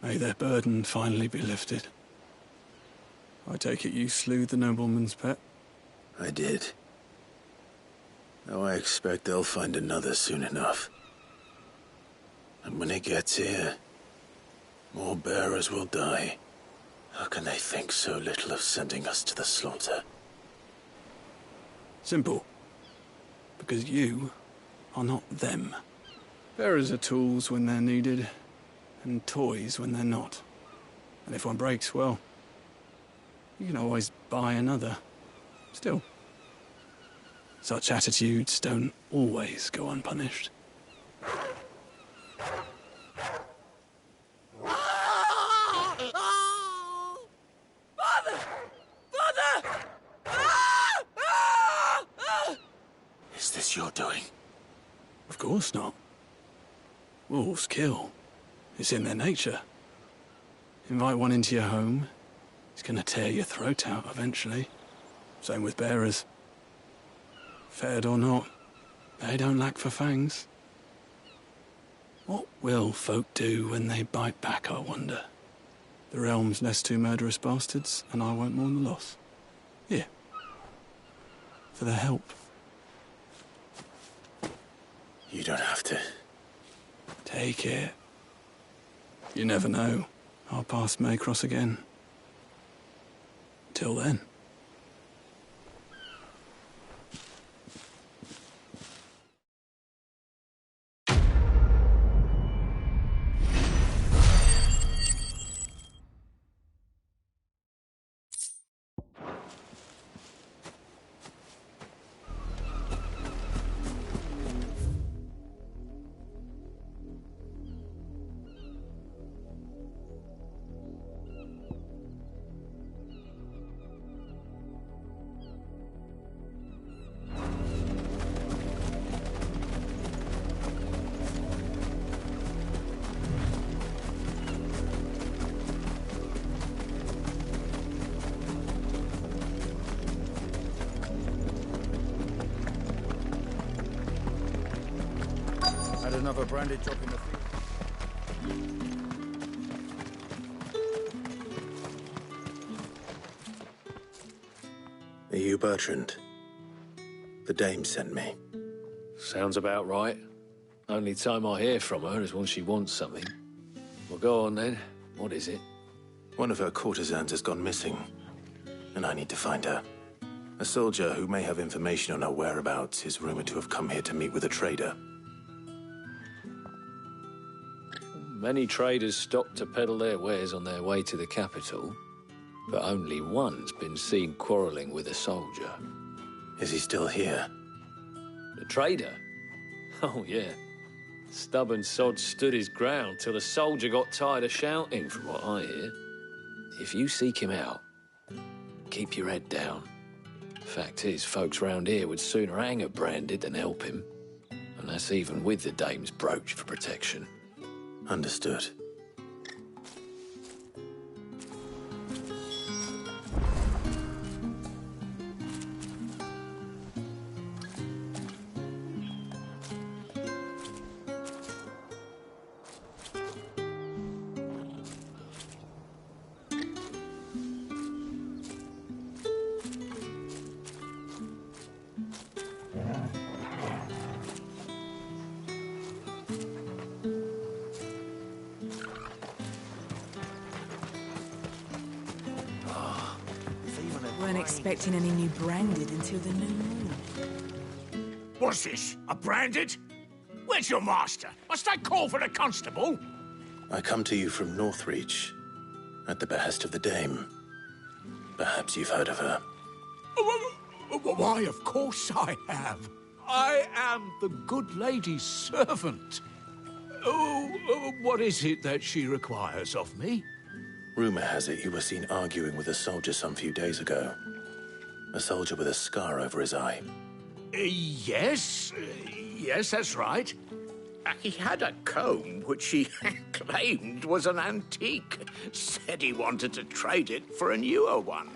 May their burden finally be lifted. I take it you slew the nobleman's pet? I did. Now I expect they'll find another soon enough. And when it gets here, more bearers will die. How can they think so little of sending us to the slaughter? Simple. Because you are not them. Bearers are tools when they're needed, and toys when they're not. And if one breaks, well, you can always buy another. Still, such attitudes don't always go unpunished. Father! Father! Is this your doing? Of course not. Wolves kill. It's in their nature. Invite one into your home, he's gonna tear your throat out eventually. Same with bearers. Fed or not, they don't lack for fangs. What will folk do when they bite back, I wonder? The realm's less two murderous bastards, and I won't mourn the loss. Here. For their help. You don't have to. Take it. You never know. Our paths may cross again. Till then. Had another branded job in the field. Are you Bertrand? The dame sent me. Sounds about right. Only time I hear from her is when she wants something. Well, go on then. What is it? One of her courtesans has gone missing, and I need to find her. A soldier who may have information on her whereabouts is rumored to have come here to meet with a trader. Many traders stop to peddle their wares on their way to the capital, but only one's been seen quarrelling with a soldier. Is he still here? The trader? Oh, yeah. Stubborn sod stood his ground till the soldier got tired of shouting, from what I hear. If you seek him out, keep your head down. Fact is, folks round here would sooner hang a branded than help him. And that's even with the dame's brooch for protection. Understood. Weren't expecting any new branded until the new moon. What's this? A branded? Where's your master? Must I call for the constable? I come to you from Northreach, at the behest of the dame. Perhaps you've heard of her. Why, of course I have. I am the good lady's servant. What is it that she requires of me? Rumor has it you were seen arguing with a soldier some few days ago. A soldier with a scar over his eye. Yes, that's right. He had a comb which he claimed was an antique. Said he wanted to trade it for a newer one.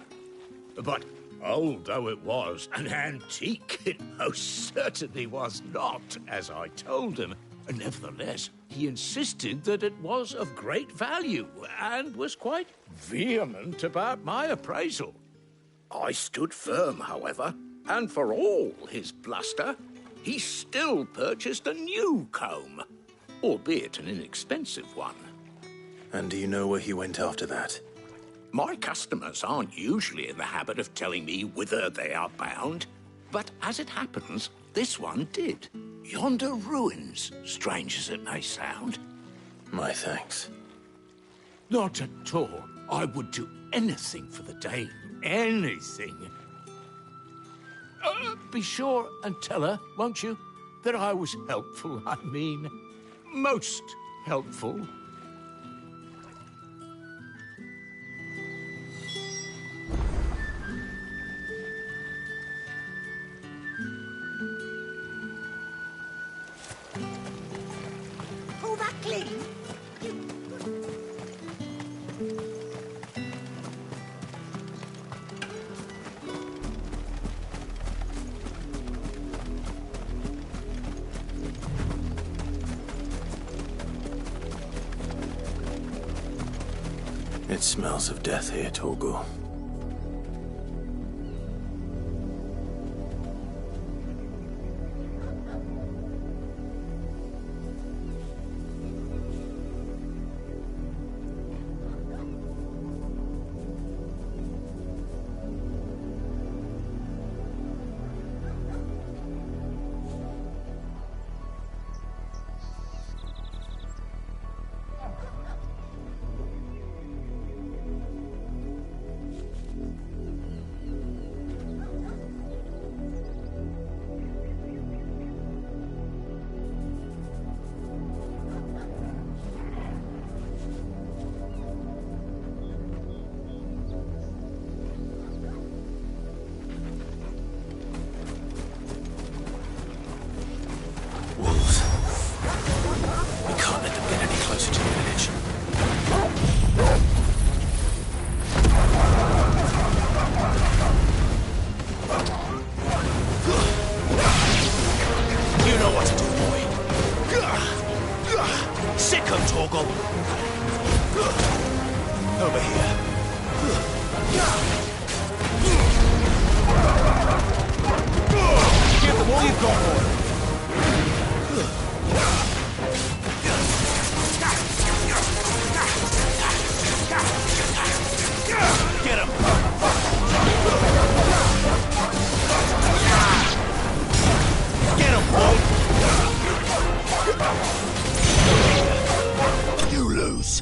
But old though it was, an antique it most certainly was not, as I told him. Nevertheless, he insisted that it was of great value and was quite vehement about my appraisal. I stood firm, however, and for all his bluster, he still purchased a new comb, albeit an inexpensive one. And do you know where he went after that? My customers aren't usually in the habit of telling me whither they are bound, but as it happens, this one did. Yonder ruins, strange as it may sound. My thanks. Not at all. I would do anything for the Dame. Anything. Be sure and tell her, won't you, that I was helpful, I mean, most helpful. Pull that clean. It smells of death here, Torgal. Over here. Give them all you've got for them. Get him! Get him, boy! You lose.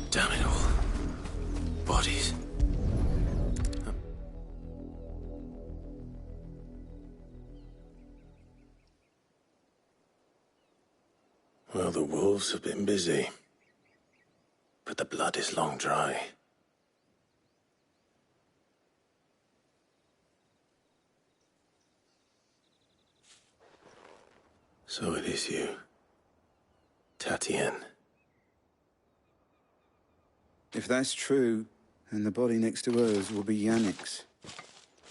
Damn it all. Bodies. Well, the wolves have been busy. But the blood is long dry. So it is you, Tatienne. If that's true, then the body next to hers will be Yannick's.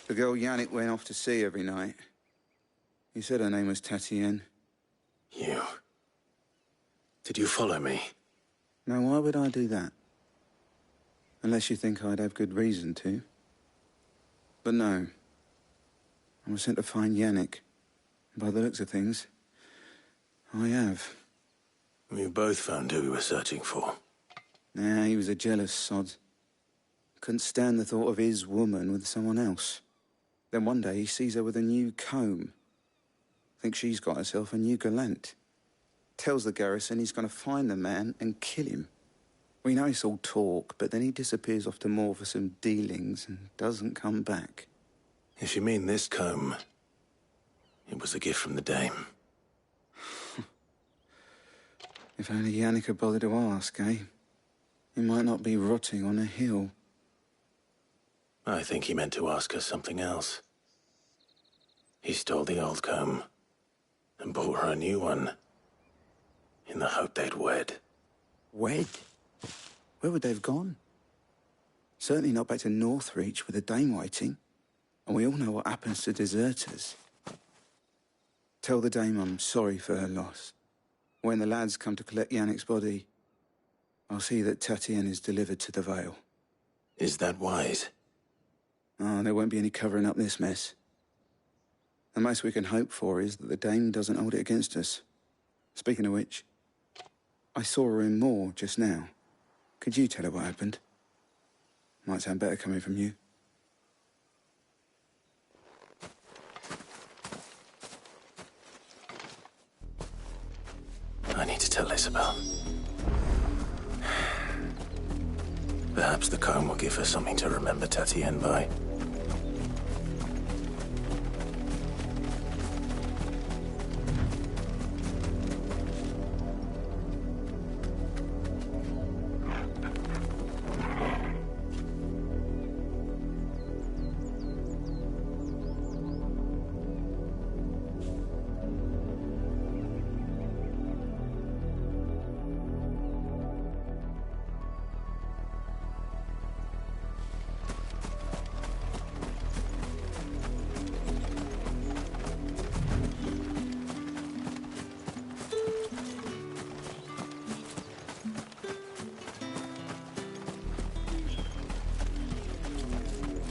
The girl Yannick went off to see every night. He said her name was Tatienne. You? Did you follow me? Now, why would I do that? Unless you think I'd have good reason to. But no. I was sent to find Yannick. By the looks of things, I have. We both found who we were searching for. Nah, he was a jealous sod. Couldn't stand the thought of his woman with someone else. Then one day he sees her with a new comb. Thinks she's got herself a new gallant. Tells the garrison he's going to find the man and kill him. We know it's all talk, but then he disappears off to Moor for some dealings and doesn't come back. If you mean this comb, it was a gift from the Dame. If only Yannick had bothered to ask, eh? He might not be rotting on a hill. I think he meant to ask her something else. He stole the old comb and bought her a new one in the hope they'd wed. Wed? Where would they have gone? Certainly not back to Northreach with the Dame waiting. And we all know what happens to deserters. Tell the Dame I'm sorry for her loss. When the lads come to collect Yannick's body, I'll see that Tatienne is delivered to the Vale. Is that wise? Oh, there won't be any covering up this mess. The most we can hope for is that the Dame doesn't hold it against us. Speaking of which, I saw her in Moor just now. Could you tell her what happened? Might sound better coming from you. I need to tell Isabel. Perhaps the comb will give her something to remember Tatienne by.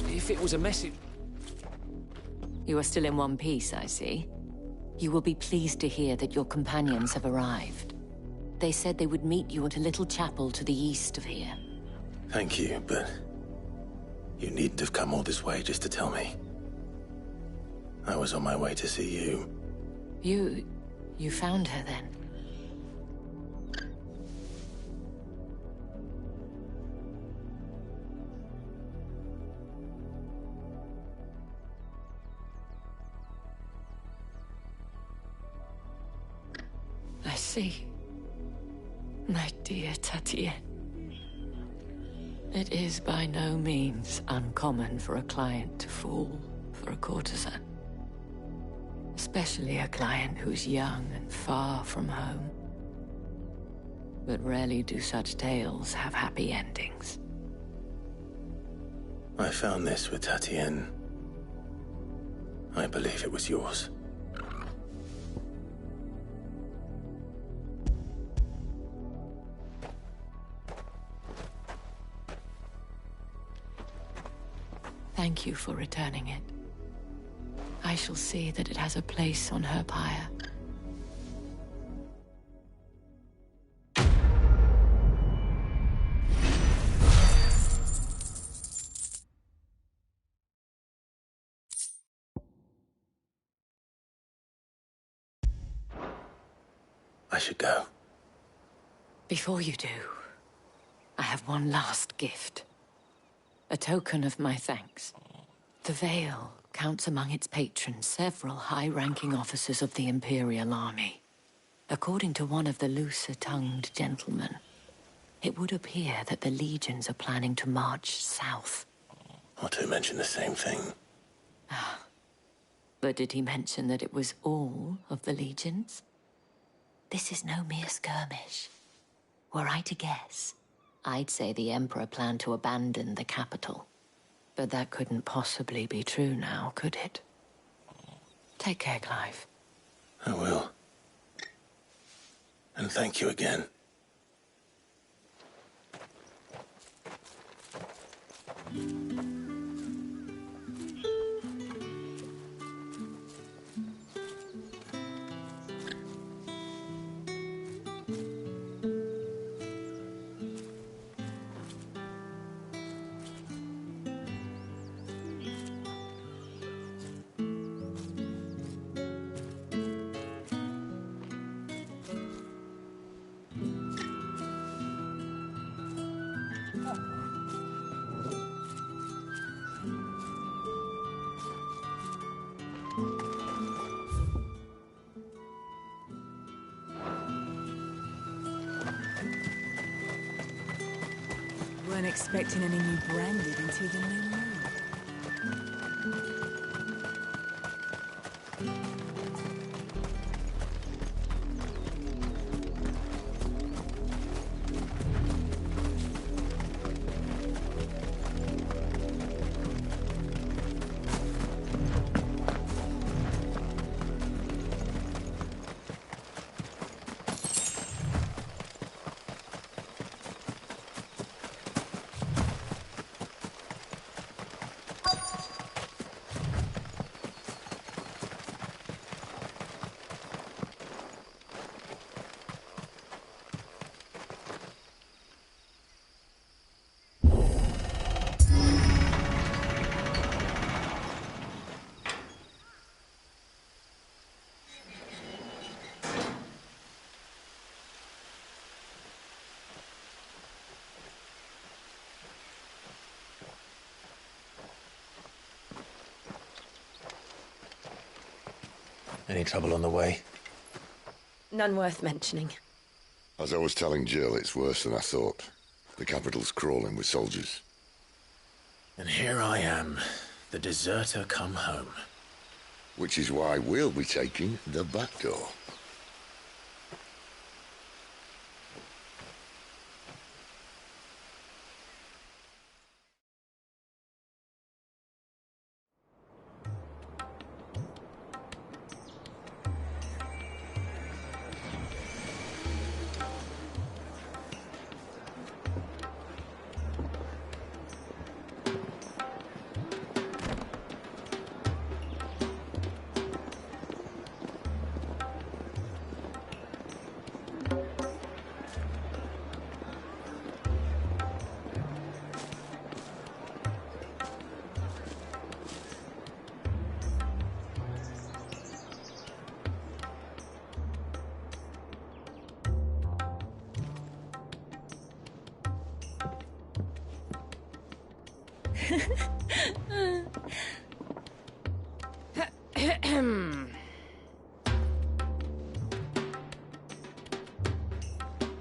If it was a message... You are still in one piece, I see. You will be pleased to hear that your companions have arrived. They said they would meet you at a little chapel to the east of here. Thank you, but you needn't have come all this way just to tell me. I was on my way to see you. You found her then? I see. My dear Tatienne. It is by no means uncommon for a client to fall for a courtesan. Especially a client who's young and far from home. But rarely do such tales have happy endings. I found this with Tatienne. I believe it was yours. Thank you for returning it. I shall see that it has a place on her pyre. I should go. Before you do, I have one last gift. A token of my thanks. The Vale counts among its patrons several high-ranking officers of the Imperial Army. According to one of the looser-tongued gentlemen, it would appear that the legions are planning to march south. Or to mention the same thing. But did he mention that it was all of the legions? This is no mere skirmish. Were I to guess, I'd say the Emperor planned to abandon the capital. But that couldn't possibly be true now, could it? Take care, Clive. I will. And thank you again. Weren't expecting any new branded until the new moon. Any trouble on the way? None worth mentioning. As I was telling Jill, it's worse than I thought. The capital's crawling with soldiers. And here I am, the deserter come home. Which is why we'll be taking the back door.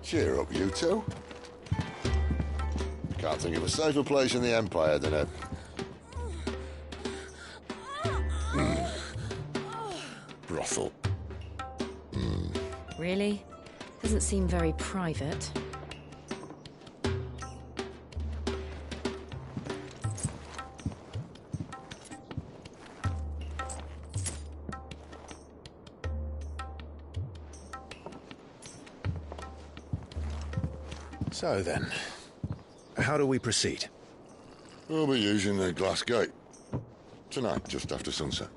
Cheer up, you two. Can't think of a safer place in the Empire than a... brothel. Really? Doesn't seem very private. So then, how do we proceed? We'll be using the glass gate. Tonight, just after sunset.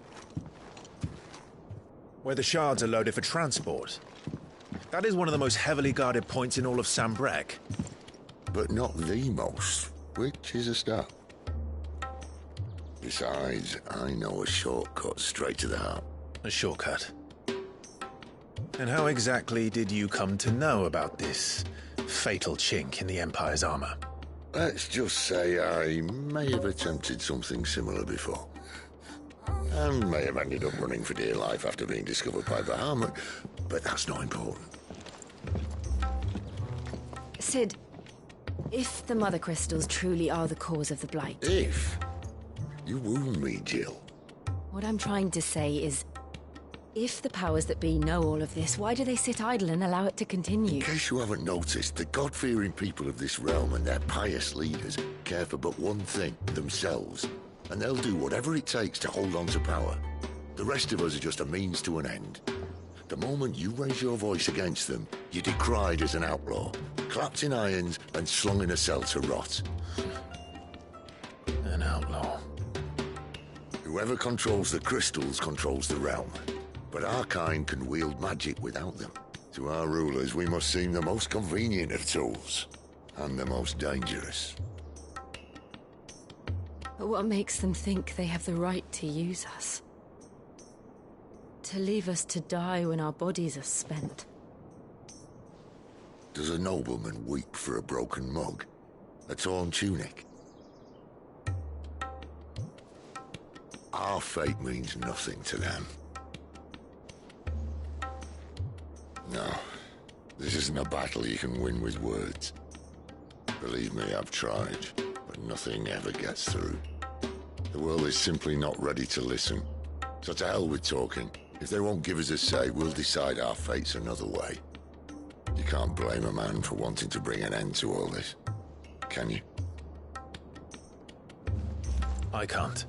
Where the shards are loaded for transport. That is one of the most heavily guarded points in all of Sambrek. But not the most, which is a start. Besides, I know a shortcut straight to the heart. A shortcut? And how exactly did you come to know about this fatal chink in the Empire's armor? Let's just say I may have attempted something similar before. And may have ended up running for dear life after being discovered by Bahamut, but that's not important. Sid, if the Mother Crystals truly are the cause of the Blight... If? You wound me, Jill. What I'm trying to say is, if the powers that be know all of this, why do they sit idle and allow it to continue? In case you haven't noticed, the God-fearing people of this realm and their pious leaders care for but one thing, themselves. And they'll do whatever it takes to hold on to power. The rest of us are just a means to an end. The moment you raise your voice against them, you're decried as an outlaw, clapped in irons and slung in a cell to rot. An outlaw. Whoever controls the crystals controls the realm. But our kind can wield magic without them. To our rulers, we must seem the most convenient of tools. And the most dangerous. But what makes them think they have the right to use us? To leave us to die when our bodies are spent? Does a nobleman weep for a broken mug? A torn tunic? Our fate means nothing to them. No, this isn't a battle you can win with words. Believe me, I've tried, but nothing ever gets through. The world is simply not ready to listen. So to hell with talking. If they won't give us a say, we'll decide our fates another way. You can't blame a man for wanting to bring an end to all this, can you? I can't.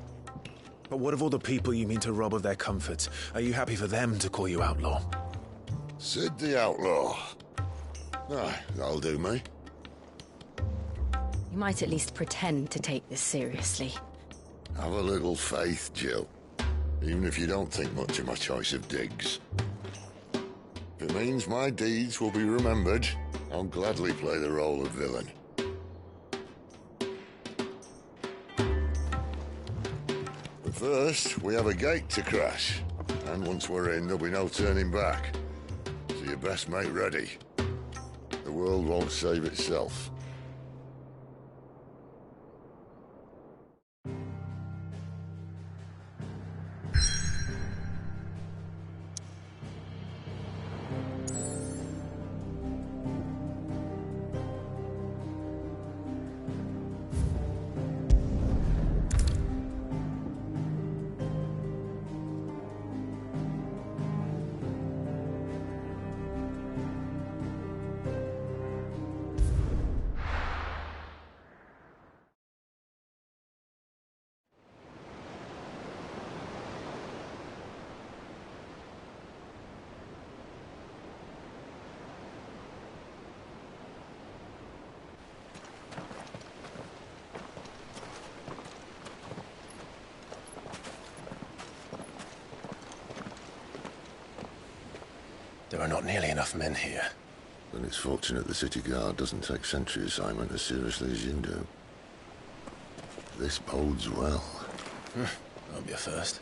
But what of all the people you mean to rob of their comforts? Are you happy for them to call you outlaw? Sid the Outlaw. Ah, that'll do me. You might at least pretend to take this seriously. Have a little faith, Jill. Even if you don't think much of my choice of digs. If it means my deeds will be remembered, I'll gladly play the role of villain. But first, we have a gate to crash. And once we're in, there'll be no turning back. So you best make ready. The world won't save itself. There are not nearly enough men here. Then it's fortunate the city guard doesn't take sentry assignment as seriously as you do. This bodes well. Won't be a first.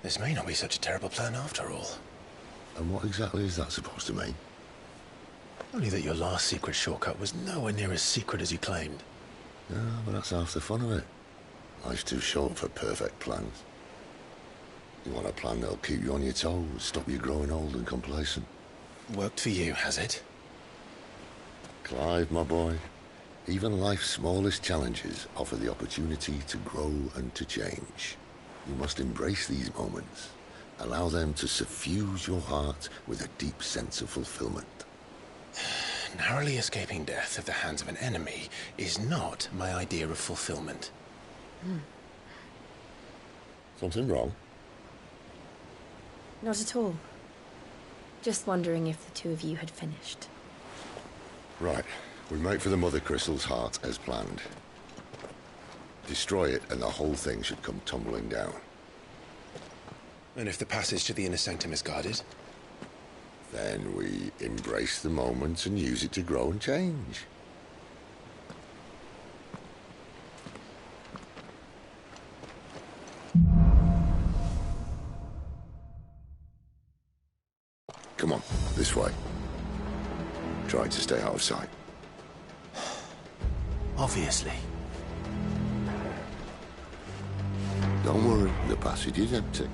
This may not be such a terrible plan after all. And what exactly is that supposed to mean? Only that your last secret shortcut was nowhere near as secret as you claimed. Yeah, but that's half the fun of it. Life's too short for perfect plans. You want a plan that'll keep you on your toes, stop you growing old and complacent. Worked for you, has it? Clive, my boy, even life's smallest challenges offer the opportunity to grow and to change. You must embrace these moments. Allow them to suffuse your heart with a deep sense of fulfillment. Narrowly escaping death at the hands of an enemy is not my idea of fulfillment. Something wrong? Not at all. Just wondering if the two of you had finished. Right. We make for the Mother Crystal's heart as planned. Destroy it and the whole thing should come tumbling down. And if the passage to the inner sanctum is guarded? Then we embrace the moment and use it to grow and change. Come on, this way. Trying to stay out of sight. Obviously. Don't worry, the passage is empty.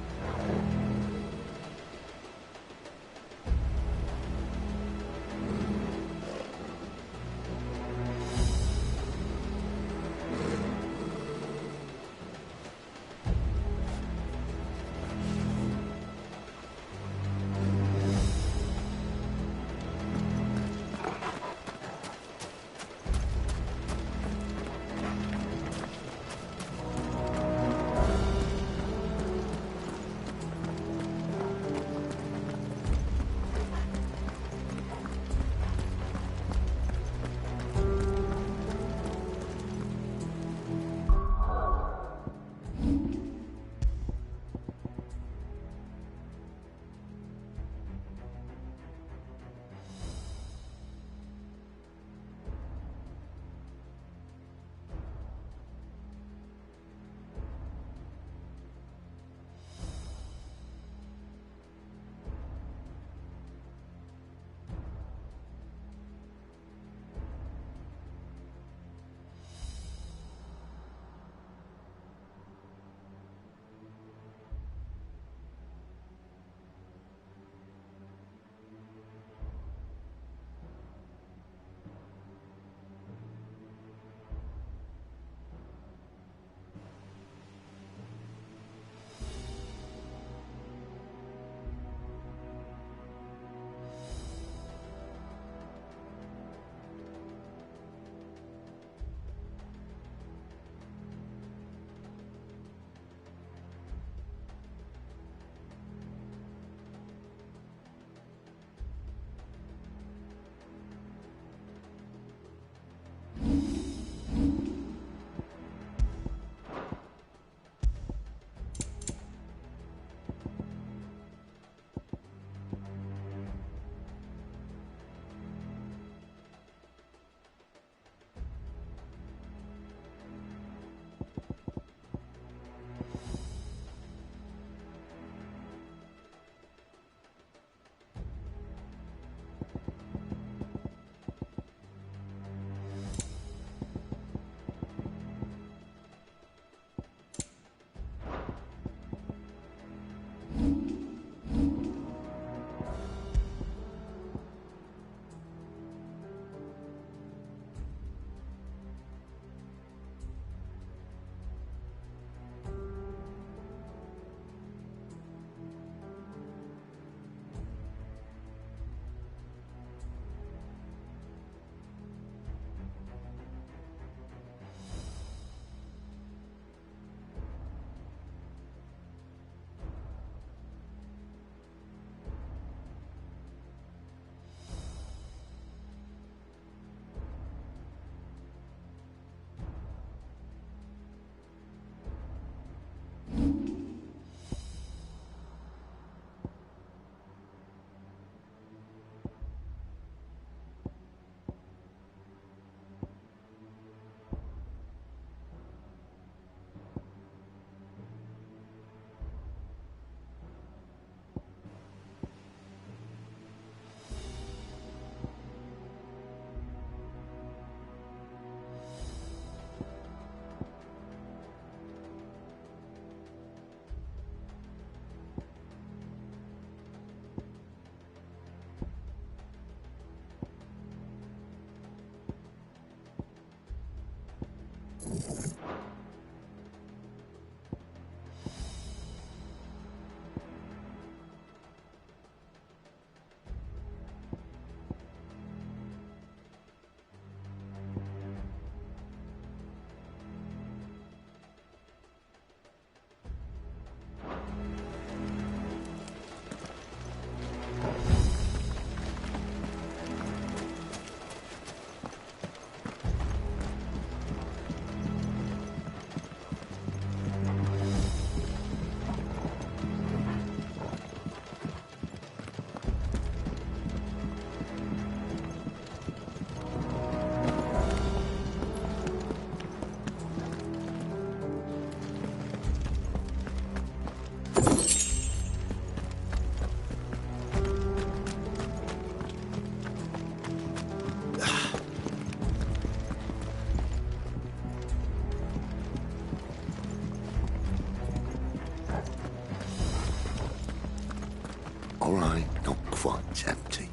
All right, not quite empty.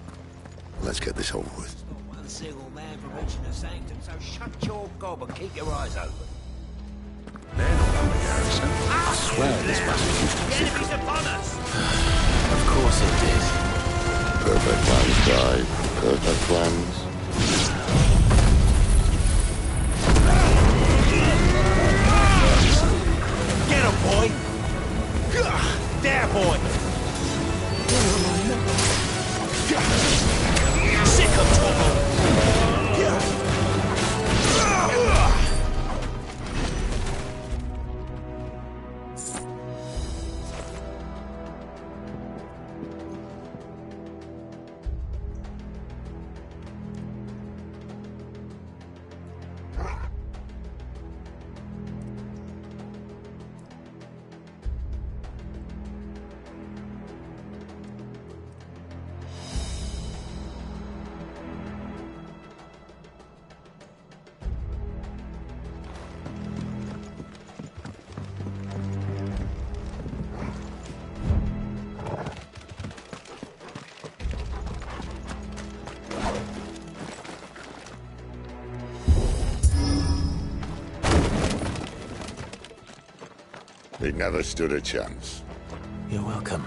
Let's get this over with. One single man for reaching the sanctum, so shut your gob and keep your eyes open. They're not on the garrison. I swear this passage used to be secret. Enemies upon us! Of course it did. Perfect plans, guy. Perfect plans. Get him, boy! There, boy! Sick of trouble! He never stood a chance. You're welcome.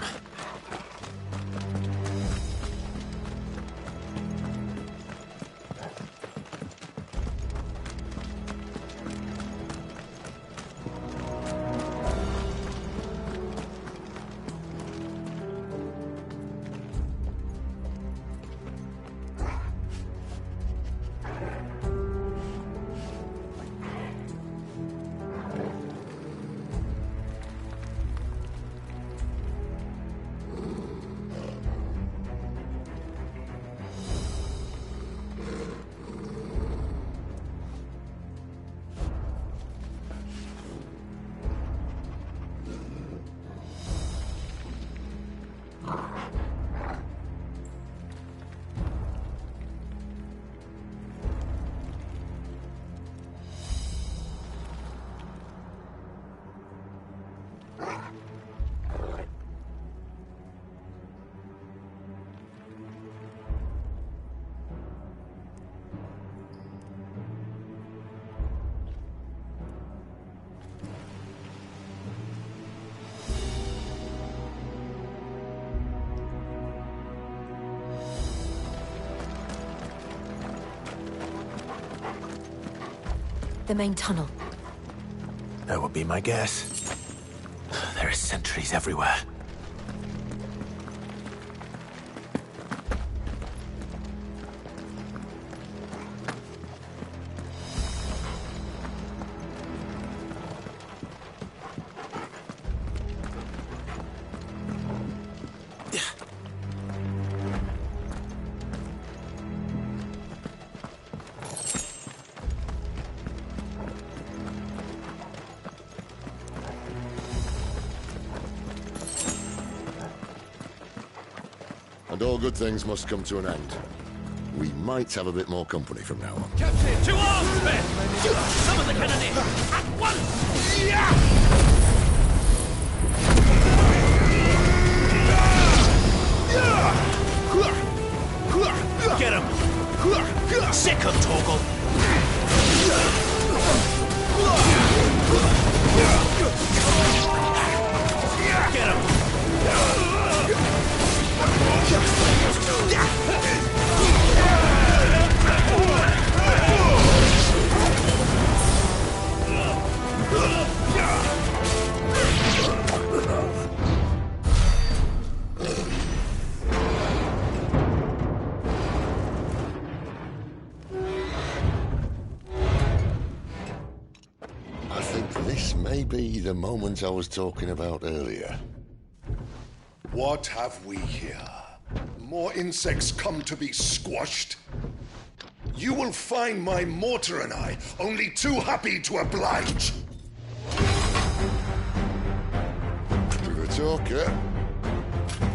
The main tunnel. That would be my guess. There are sentries everywhere. And all good things must come to an end. We might have a bit more company from now on. Captain! To arms, men! Summon the cannoneer! At once! Yeah! Get him! Sick of Torgal! Get him! I think this may be the moment I was talking about earlier. What have we here? More insects come to be squashed? You will find my mortar and I only too happy to oblige. With a talker.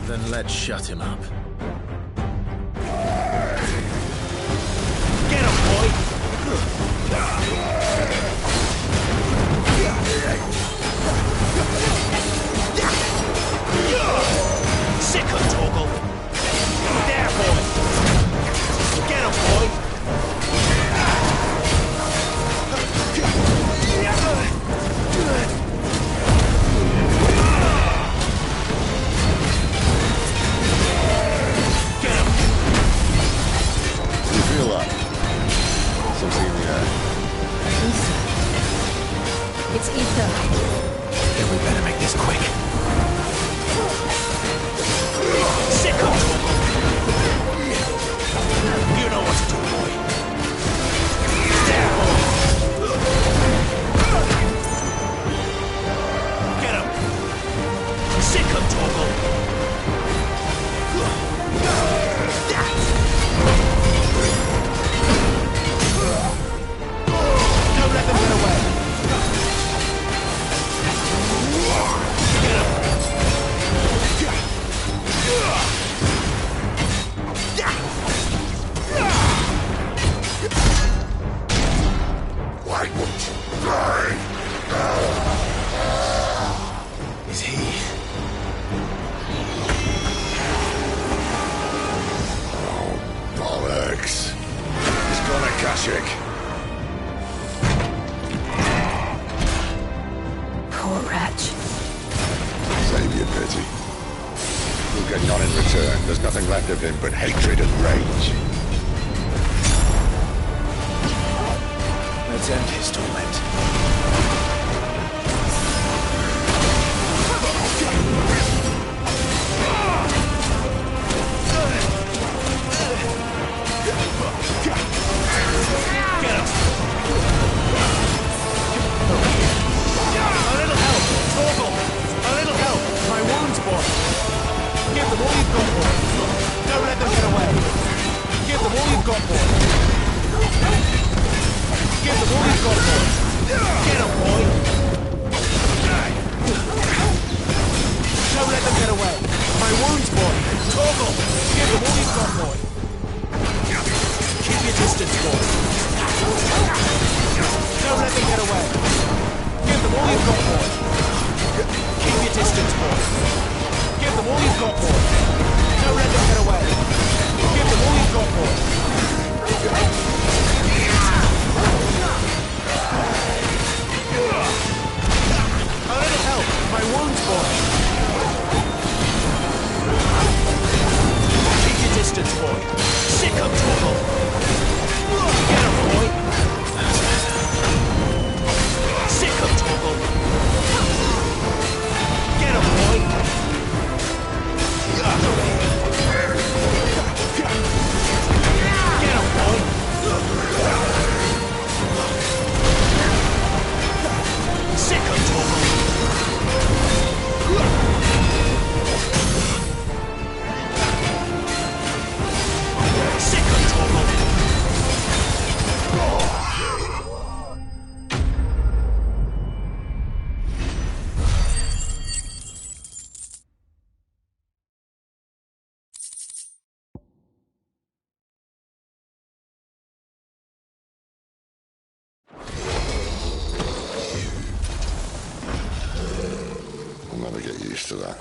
Then let's shut him up. Get him, boy! Sick of Torgal! 'em, Torgal! Don't let them get away! Why won't you die? Is he? Oh, bollocks. He's gone, Akashic. Poor wretch. Save your pity. You'll get none in return. There's nothing left of him but hatred and rage. Let's end his torment. I'll never get used to that.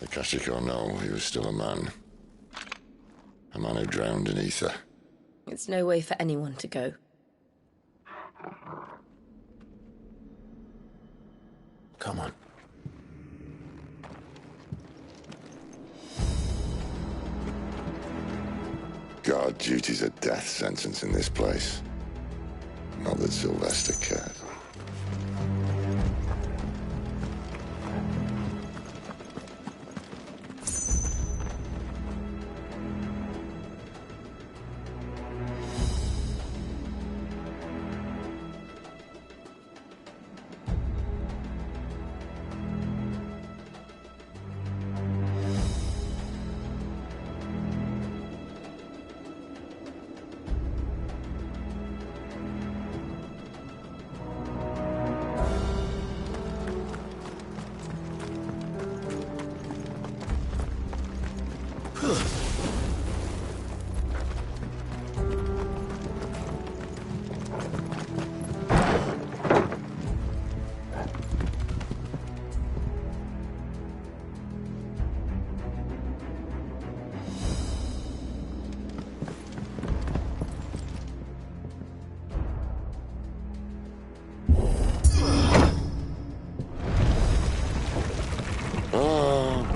Akashic or no, he was still a man. A man who drowned in ether. It's no way for anyone to go. Come on. God, duty's a death sentence in this place. Not that Sylvester cared.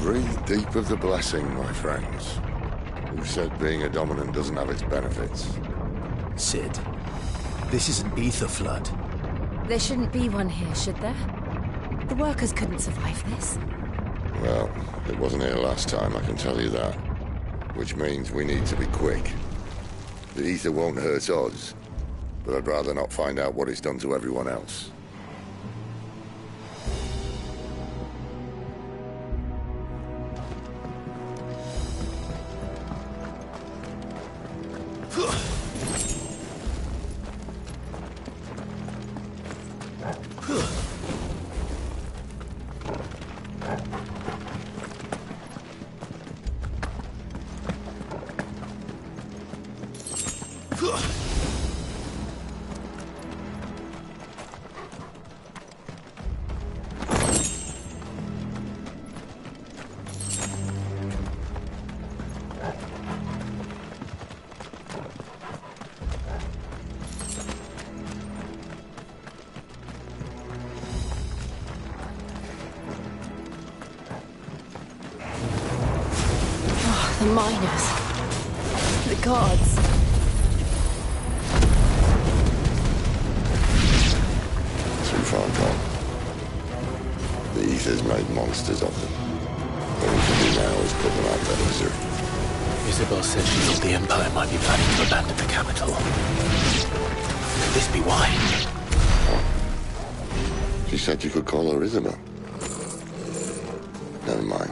Breathe deep of the blessing, my friends. Who said being a dominant doesn't have its benefits? Sid, this is an ether flood. There shouldn't be one here, should there? The workers couldn't survive this. Well, it wasn't here last time, I can tell you that. Which means we need to be quick. The ether won't hurt us, but I'd rather not find out what it's done to everyone else. The miners. The guards. Too far gone. The ether's made monsters of them. All we can do now is put them out of their misery. Isabel said she thought the Empire might be planning to abandon the capital. Could this be why? She said you could call her Isabel. Never mind.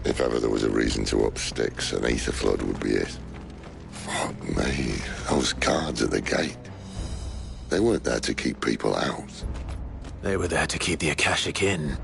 If ever there was a reason to up sticks, an ether flood would be it. Fuck me. Those guards at the gate. They weren't there to keep people out. They were there to keep the Akashic in.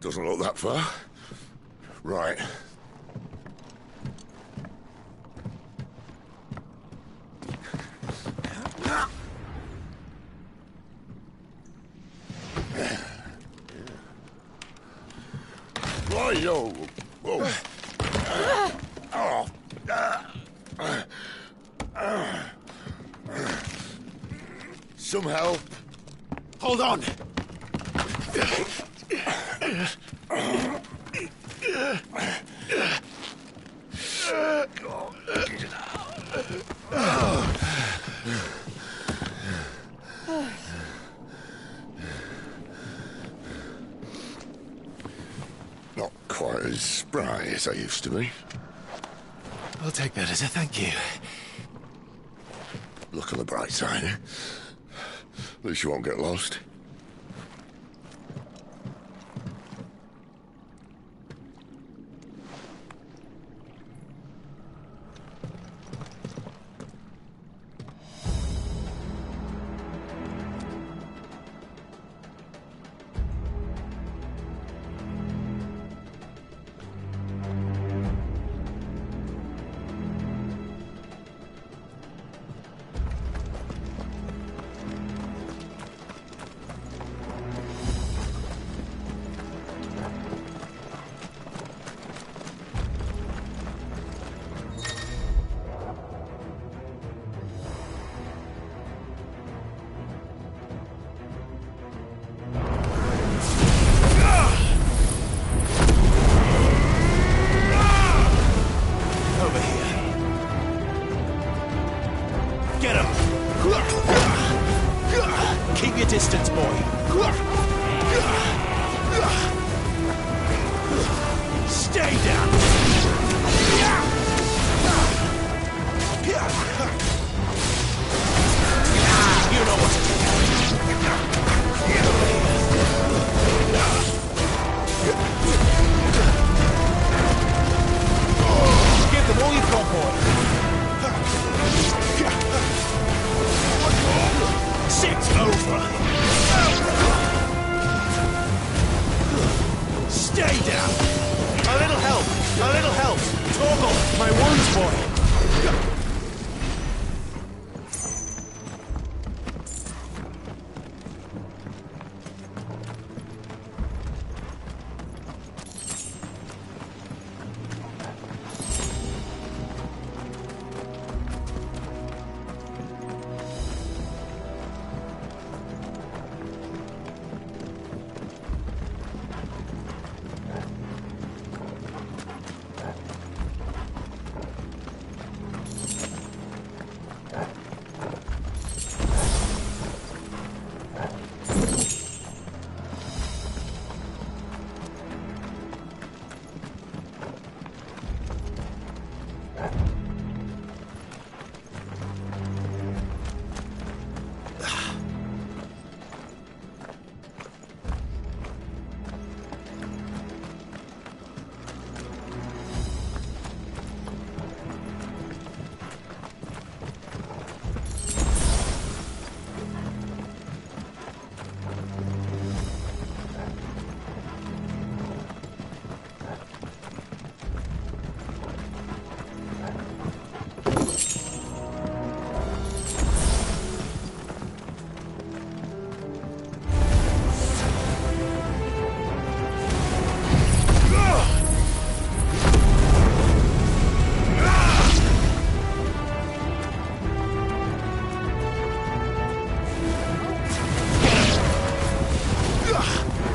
Doesn't look that far. Right. Right-yo. Whoa. Some help. Hold on! Not quite as spry as I used to be. I'll take that as a thank you. Look on the bright side, eh? At least you won't get lost.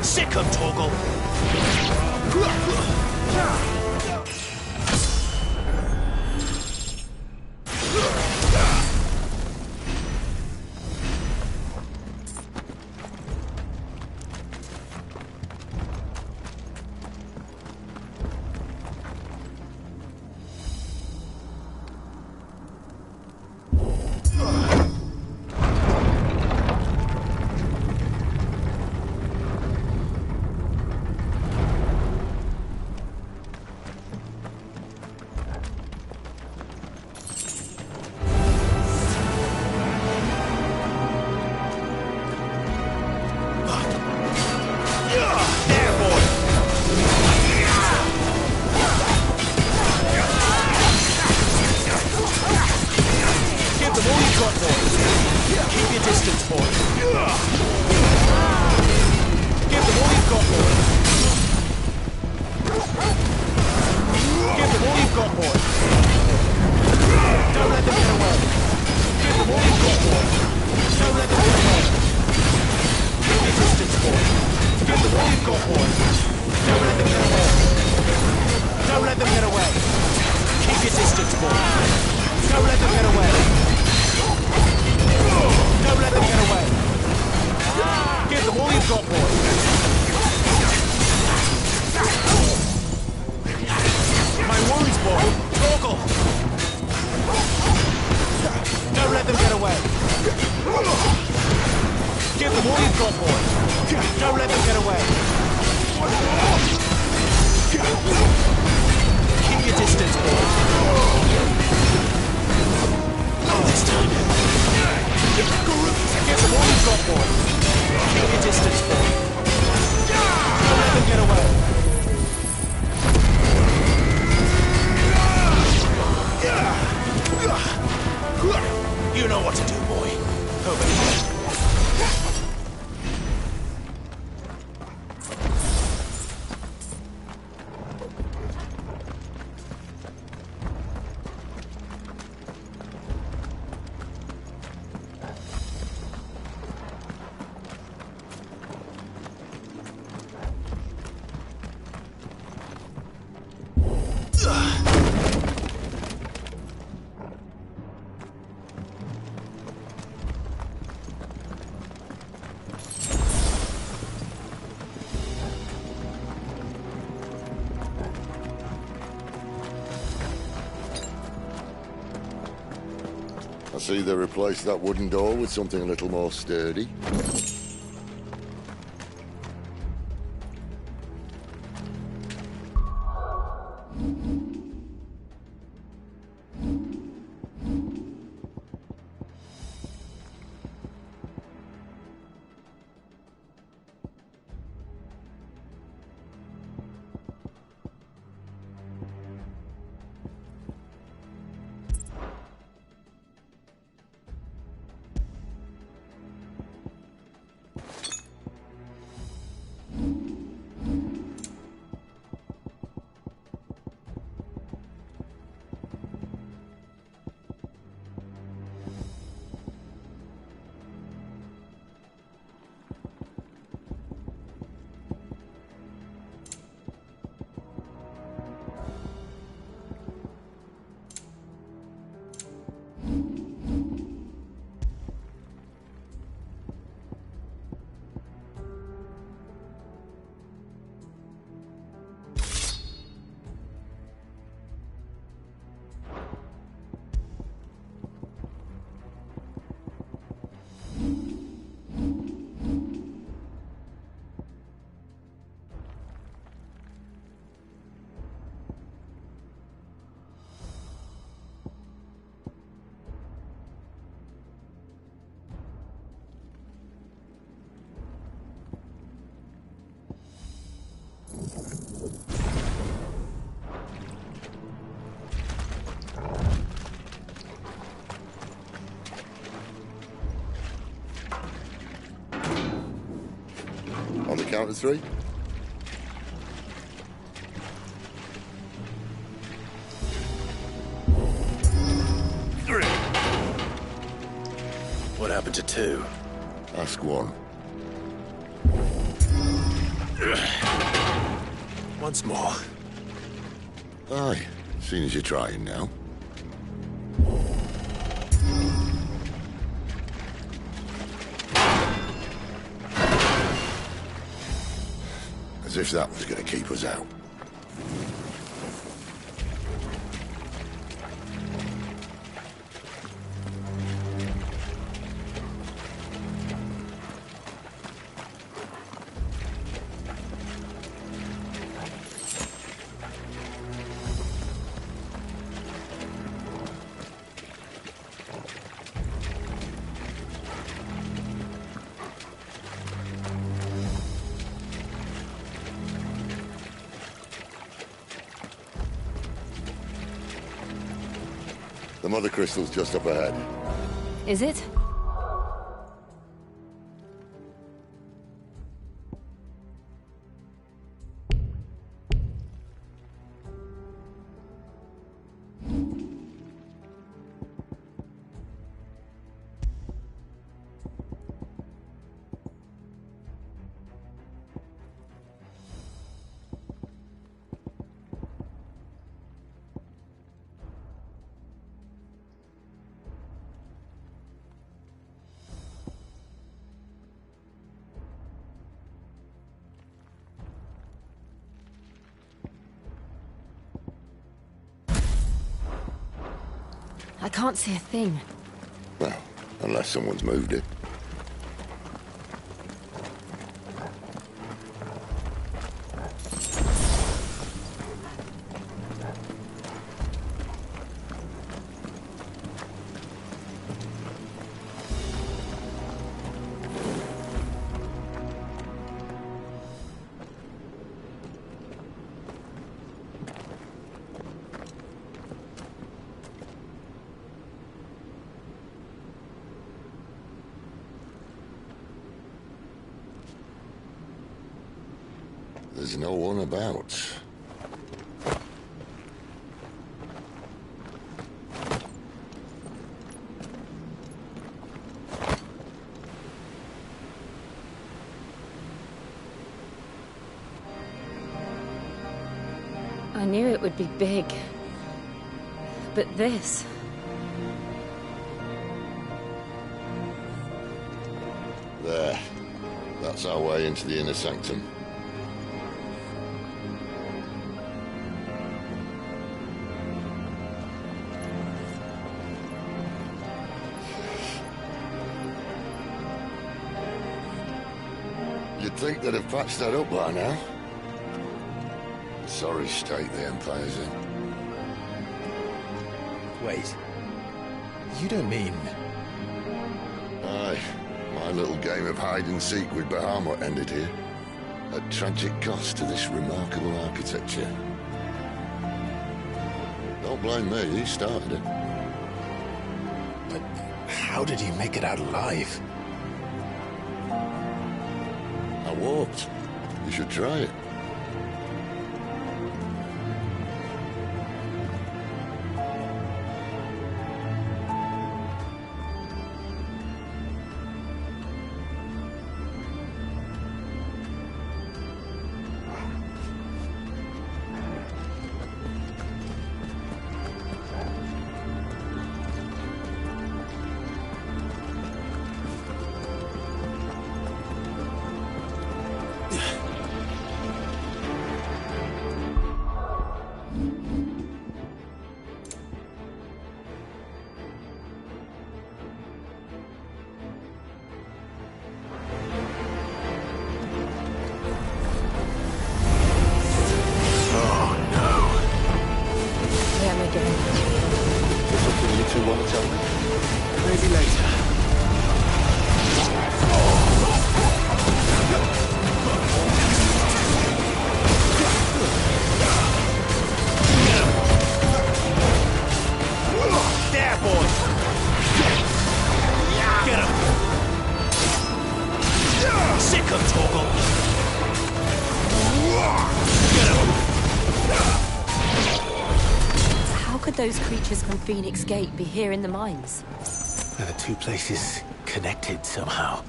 Sick 'em, Torgal! I see they replaced that wooden door with something a little more sturdy. On the count of three. What happened to two? Ask one. Once more. Aye, seeing as you're trying now. As if that was going to keep us out. The mother crystal's just up ahead. Is it? I can't see a thing. Well, unless someone's moved it. There's no one about. I knew it would be big. But this... There. That's our way into the inner sanctum. You'd think they'd have patched that up by now. Sorry state the Empire's in. Wait. You don't mean... Aye. My little game of hide-and-seek with Bahamut ended here. At tragic cost to this remarkable architecture. Don't blame me, he started it. But how did he make it out alive? I walked. You should try it. Maybe later. There, boys! Get him! Sick of Torgal! Get him! How could those creatures from Phoenix Gate be here in the mines? Are the two places connected somehow?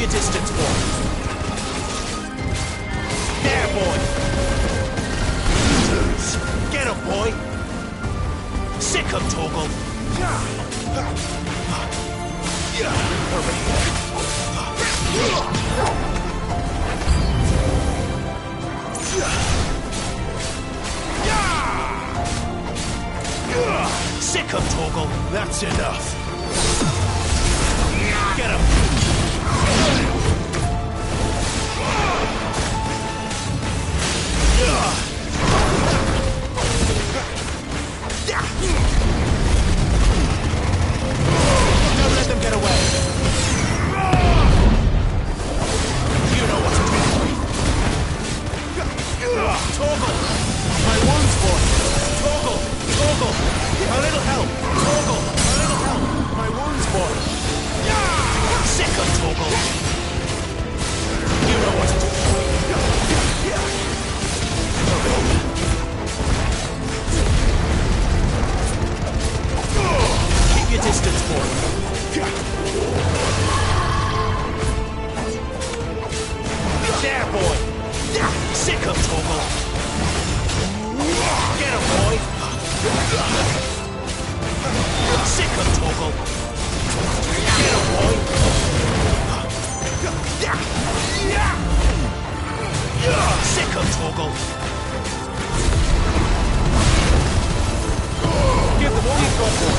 your distance, boy. There, boy. Get him, boy. Sick him, Torgal. Over here. Sick him, Torgal. That's enough. Get him. Don't let them get away. You know what to do. Torgal, my wounds, boy. Torgal, Torgal, a little help. Torgal, a little help. My wounds, boy. Sick of Torgal. You know what to do. Keep your distance, boy. There, boy. Sick of Torgal. Get him, boy. Sick of Torgal. Get him, boy. Sick of Torgal. Give them all you've got, boy.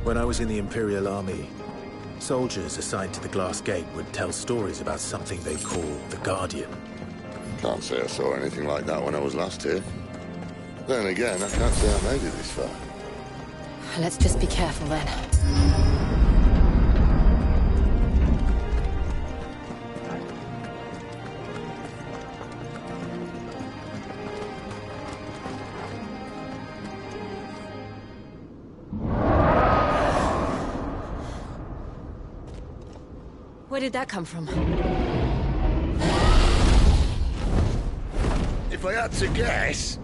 When I was in the Imperial Army, soldiers assigned to the Glass Gate would tell stories about something they called the Guardian. Can't say I saw anything like that when I was last here. Then again, I can't say I made it this far. Let's just be careful then. Where did that come from? If I had to guess...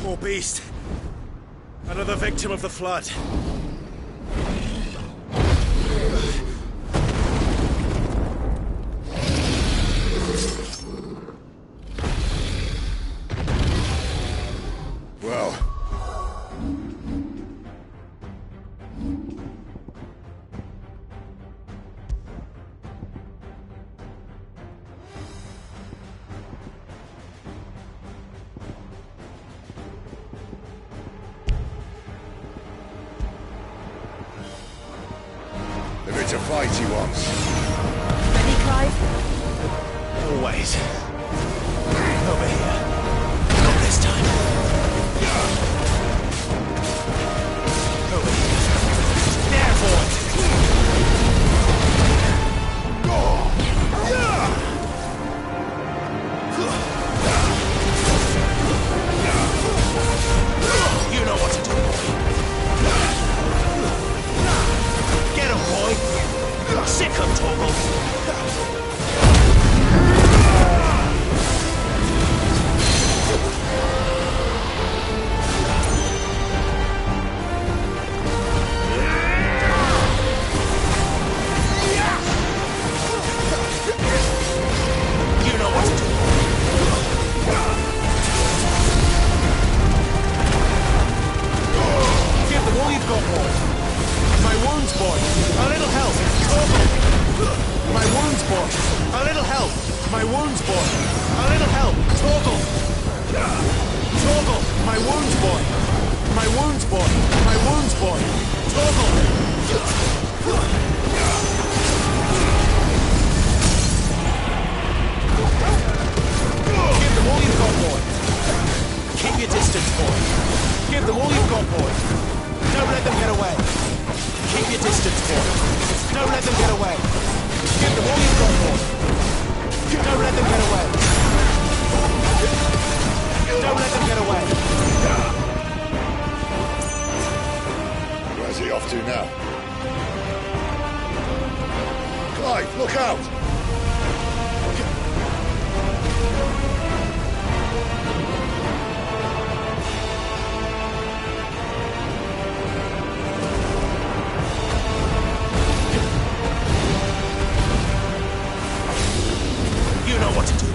Poor beast. Another victim of the Flood. Well... If it's a fight he wants. Ready, Clive? Always. Over here. Not this time. Over here. There, boy. You know what to do, boy. Get him, boy. Sick of Torgal. You know what to do. Give them all you've got, boy. My wounds, boy. A little help. Torgal. My wounds, boy. A little help. My wounds, boy. A little help. Torgal. Torgal. My wounds, boy. My wounds, boy. My wounds, boy. Torgal. let them get away. Give them all you've got, boy. Don't let them get away. Don't let them get away. Where's he off to now? Clive, look out! You know what to do.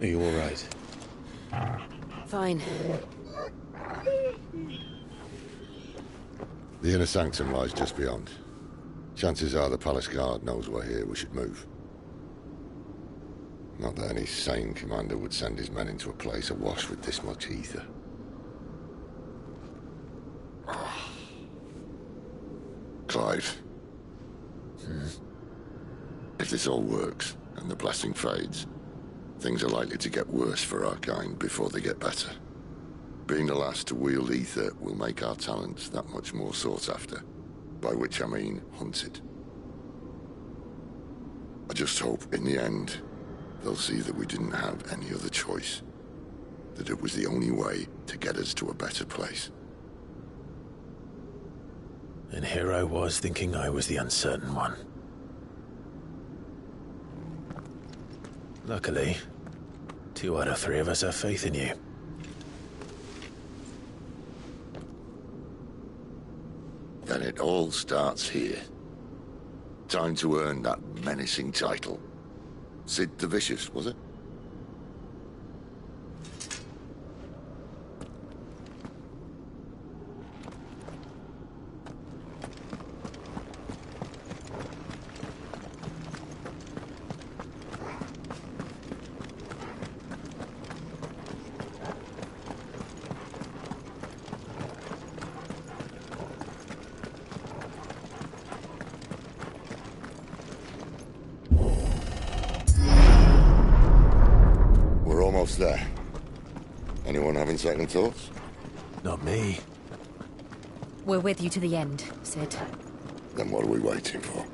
Are you all right? Fine. The inner sanctum lies just beyond. Chances are the palace guard knows we're here. We should move. Not that any sane commander would send his men into a place awash with this much ether. Clive. If this all works, and the blessing fades, things are likely to get worse for our kind before they get better. Being the last to wield ether will make our talents that much more sought after, by which I mean hunted. I just hope, in the end, they'll see that we didn't have any other choice. That it was the only way to get us to a better place. And here I was thinking I was the uncertain one. Luckily, 2 out of 3 of us have faith in you. Then it all starts here. Time to earn that menacing title. Sid the Vicious, was it? There. Anyone having second thoughts? Not me. We're with you to the end, Sid. Then what are we waiting for?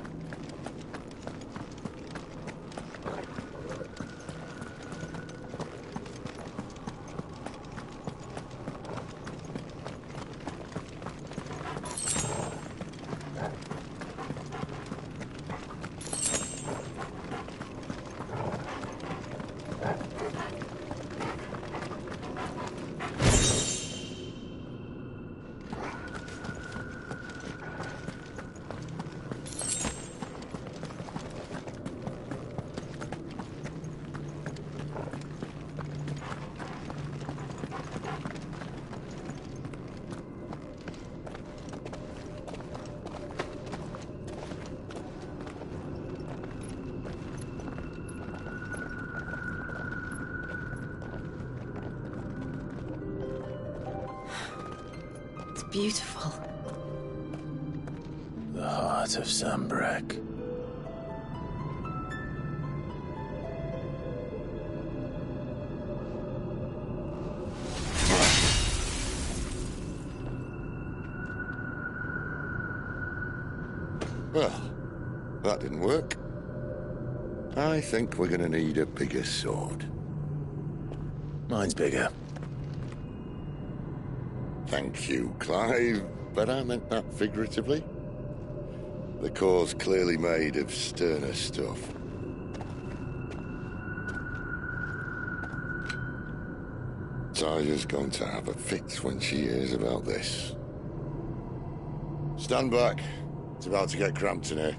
Beautiful. The heart of Sambrek. Well, that didn't work. I think we're gonna need a bigger sword. Mine's bigger. Thank you, Clive, but I meant that figuratively. The core's clearly made of sterner stuff. Tyler's going to have a fit when she hears about this. Stand back. It's about to get cramped in here.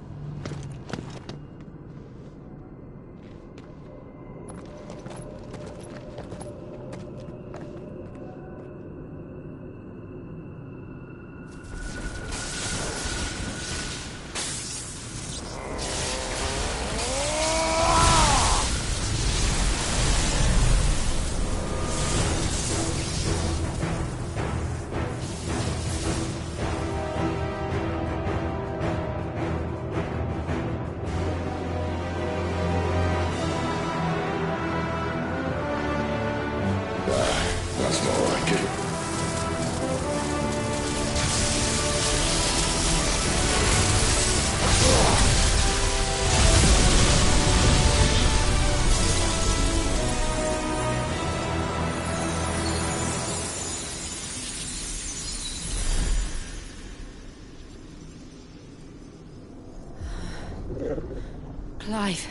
Clive,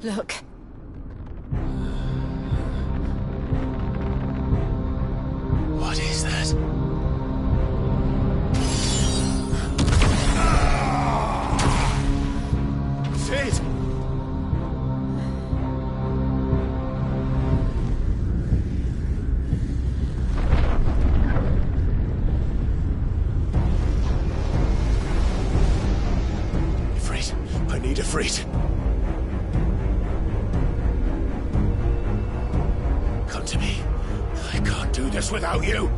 look. What is that? Sid! Ifrit, I need Ifrit. Come to me. I can't do this without you.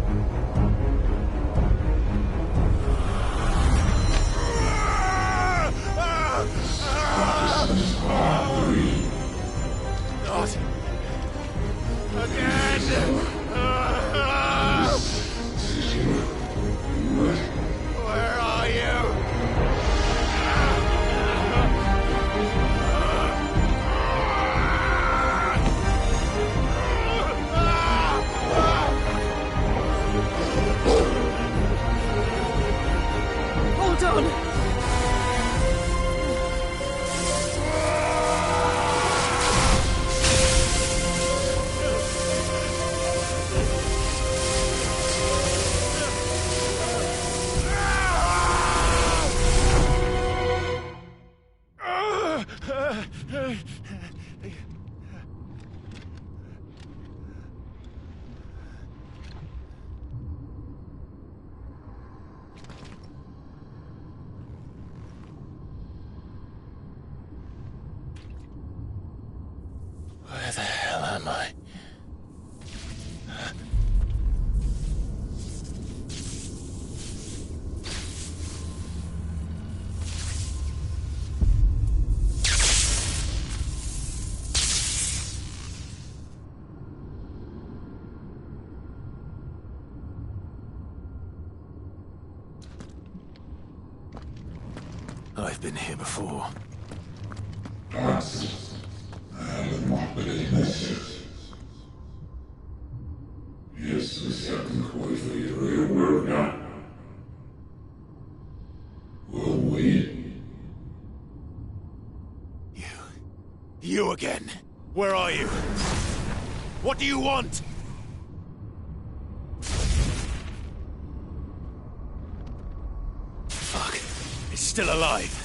on! Where the hell am I? I've been here before. Если всякий кое-что и вырвя. Will we? You again. Where are you? What do you want? Fuck. It's still alive.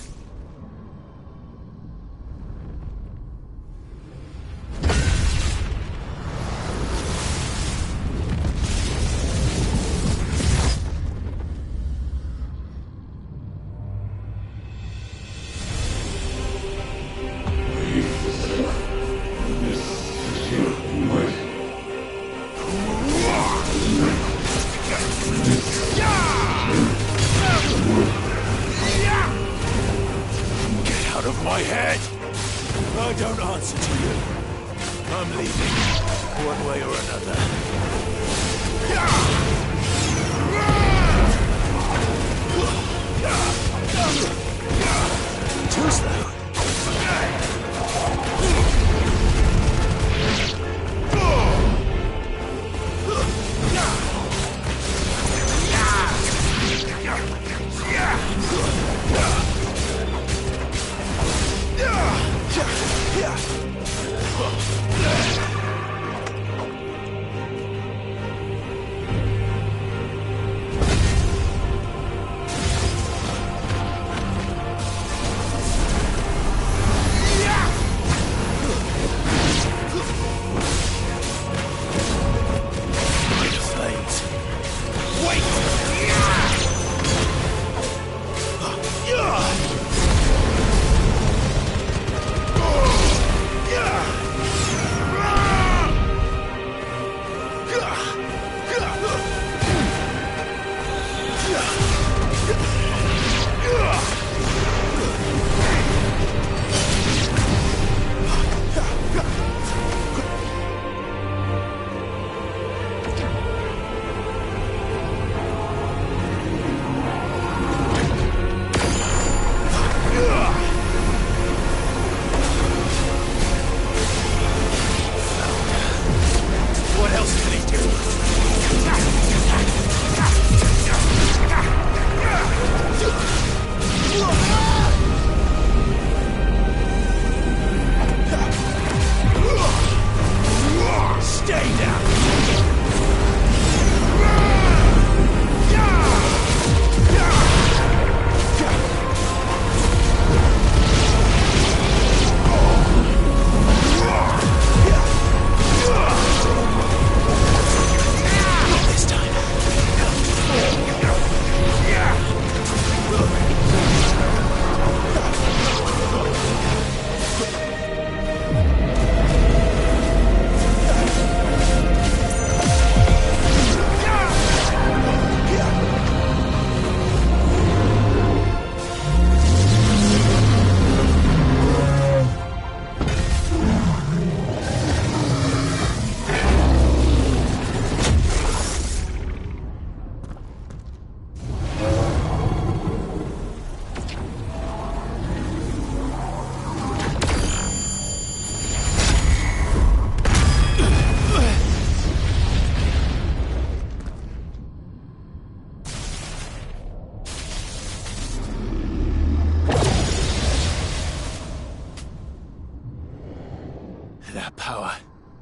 Out of my head! I don't answer to you. I'm leaving, one way or another. Too slow.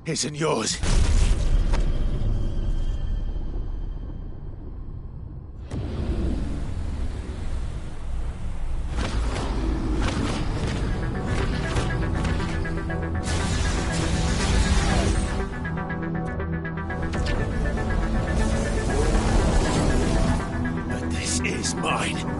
isn't yours. But this is mine.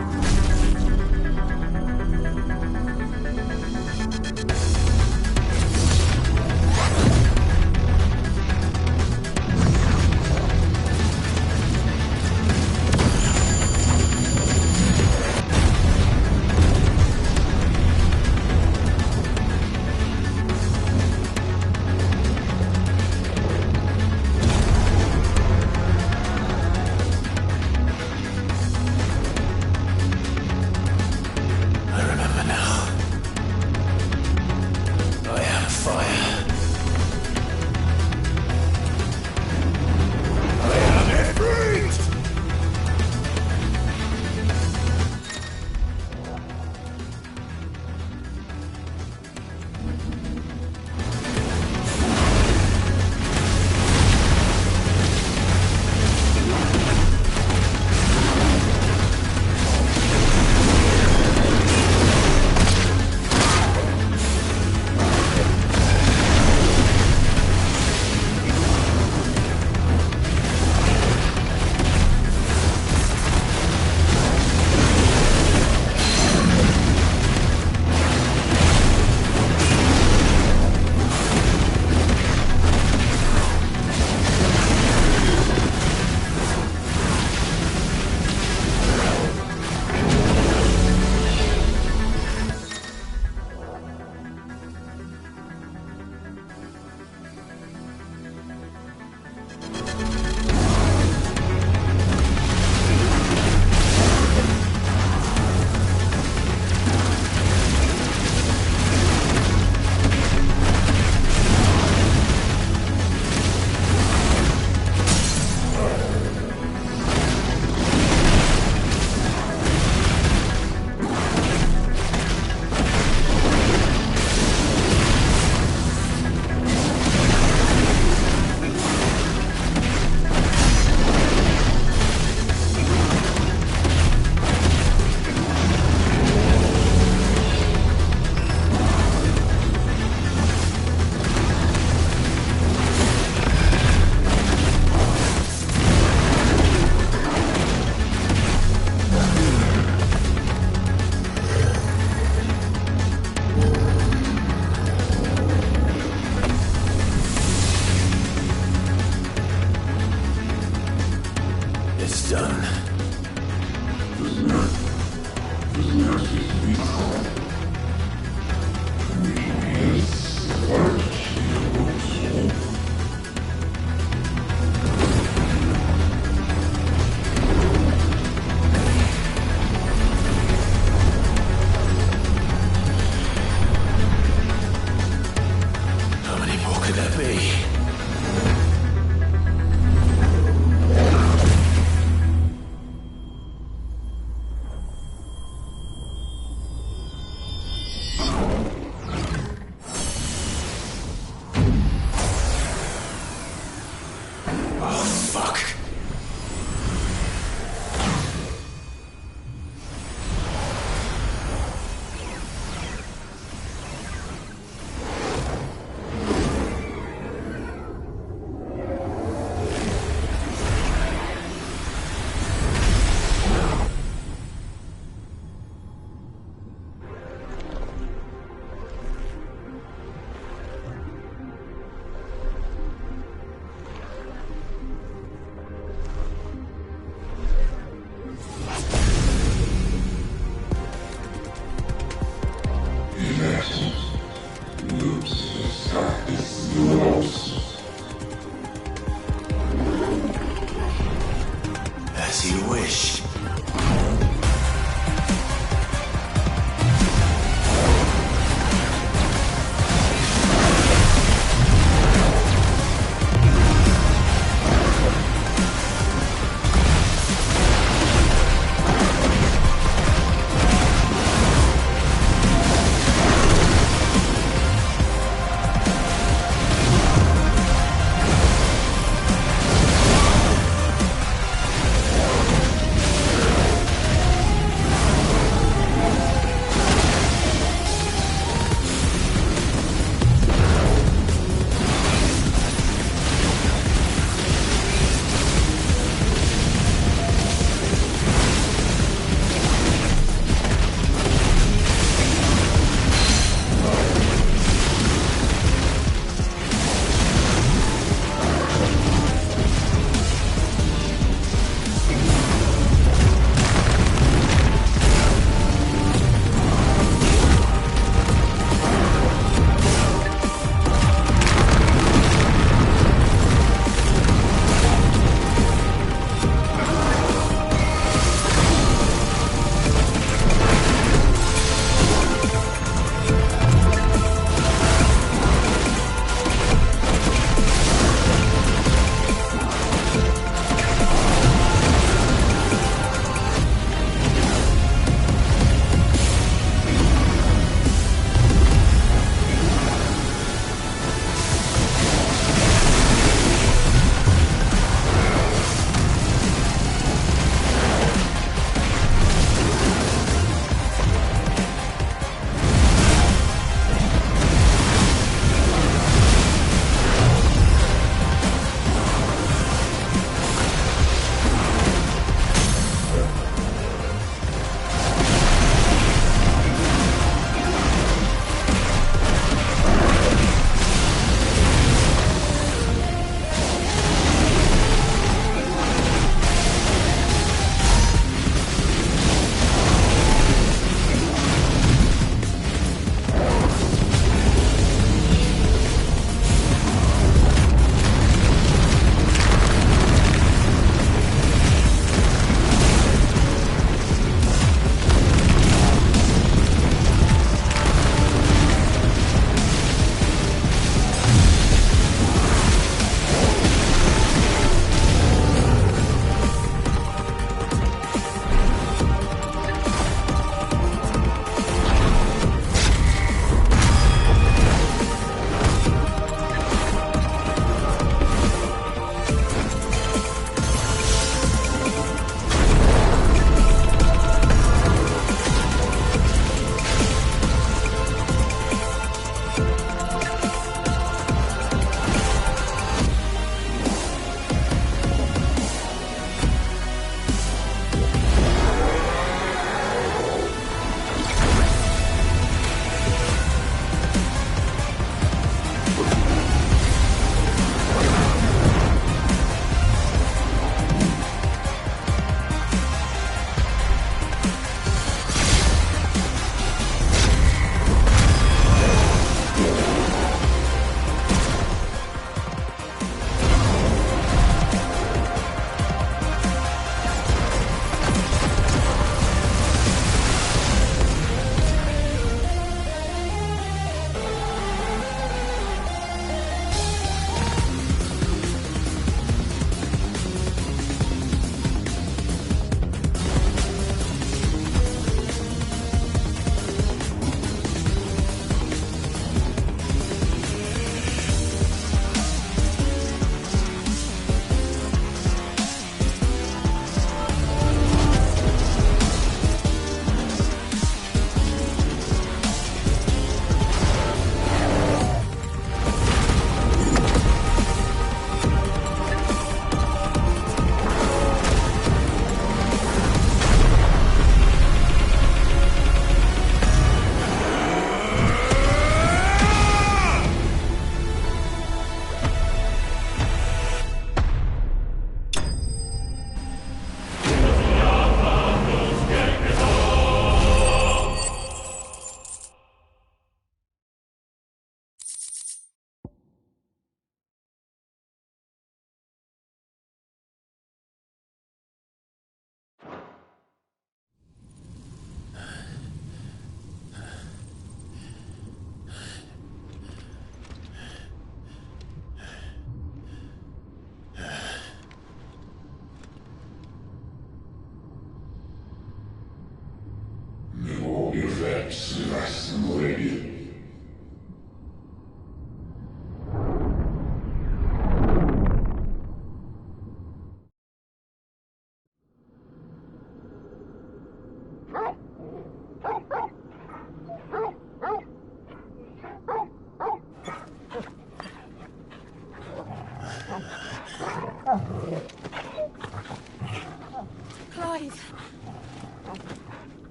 Clive.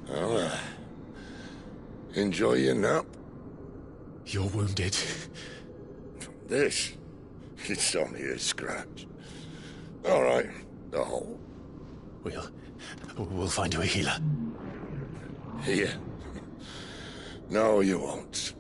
Well, enjoy your nap. You're wounded. This? It's only a scratch. All right, the hole. We'll find you a healer. Here? No, you won't.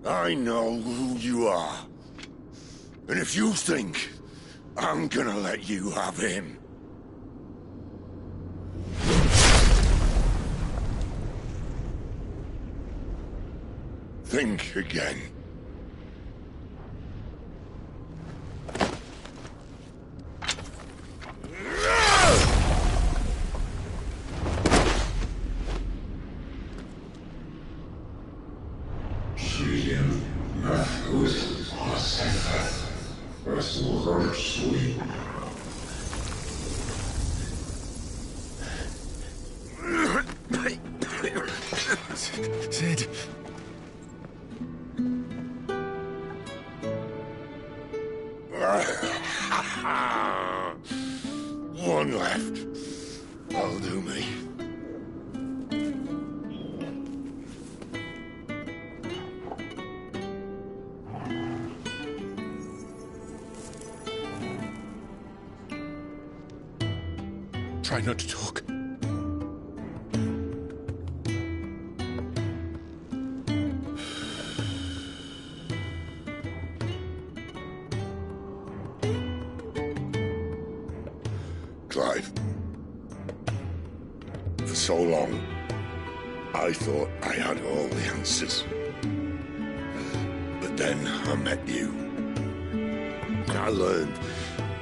I know who you are. And if you think I'm gonna let you have him... think again. Sid. One left. That'll do me. Try not to talk. Clive. For so long, I thought I had all the answers. But then I met you. And I learned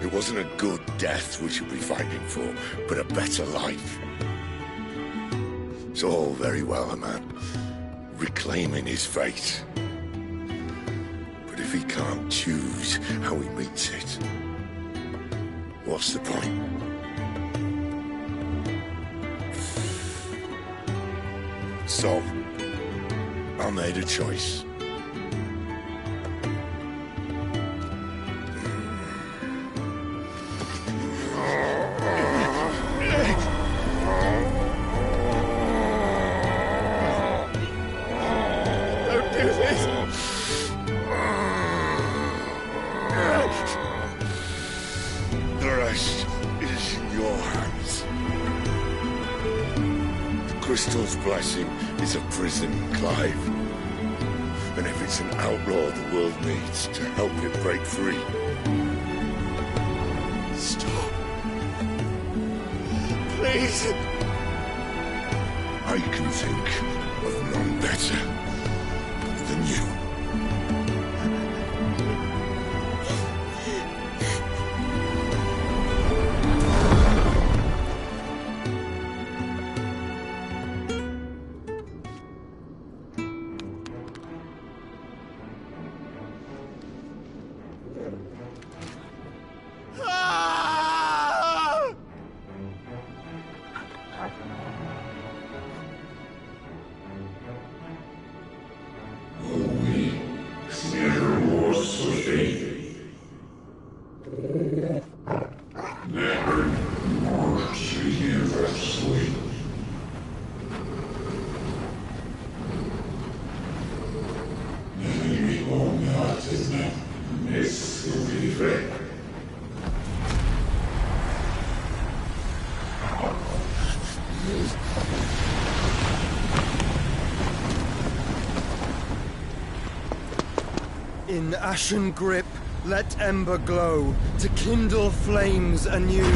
it wasn't a good death we should be fighting for, but a better life. It's all very well a man reclaiming his fate. But if he can't choose how he meets it, what's the point? So, I made a choice. Don't do this! The rest is in your hands. The crystal's blessing is a prison, Clive. And if it's an outlaw the world needs to help it break free... Stop. Please! I can think of none better than you. In ashen grip, let ember glow, to kindle flames anew.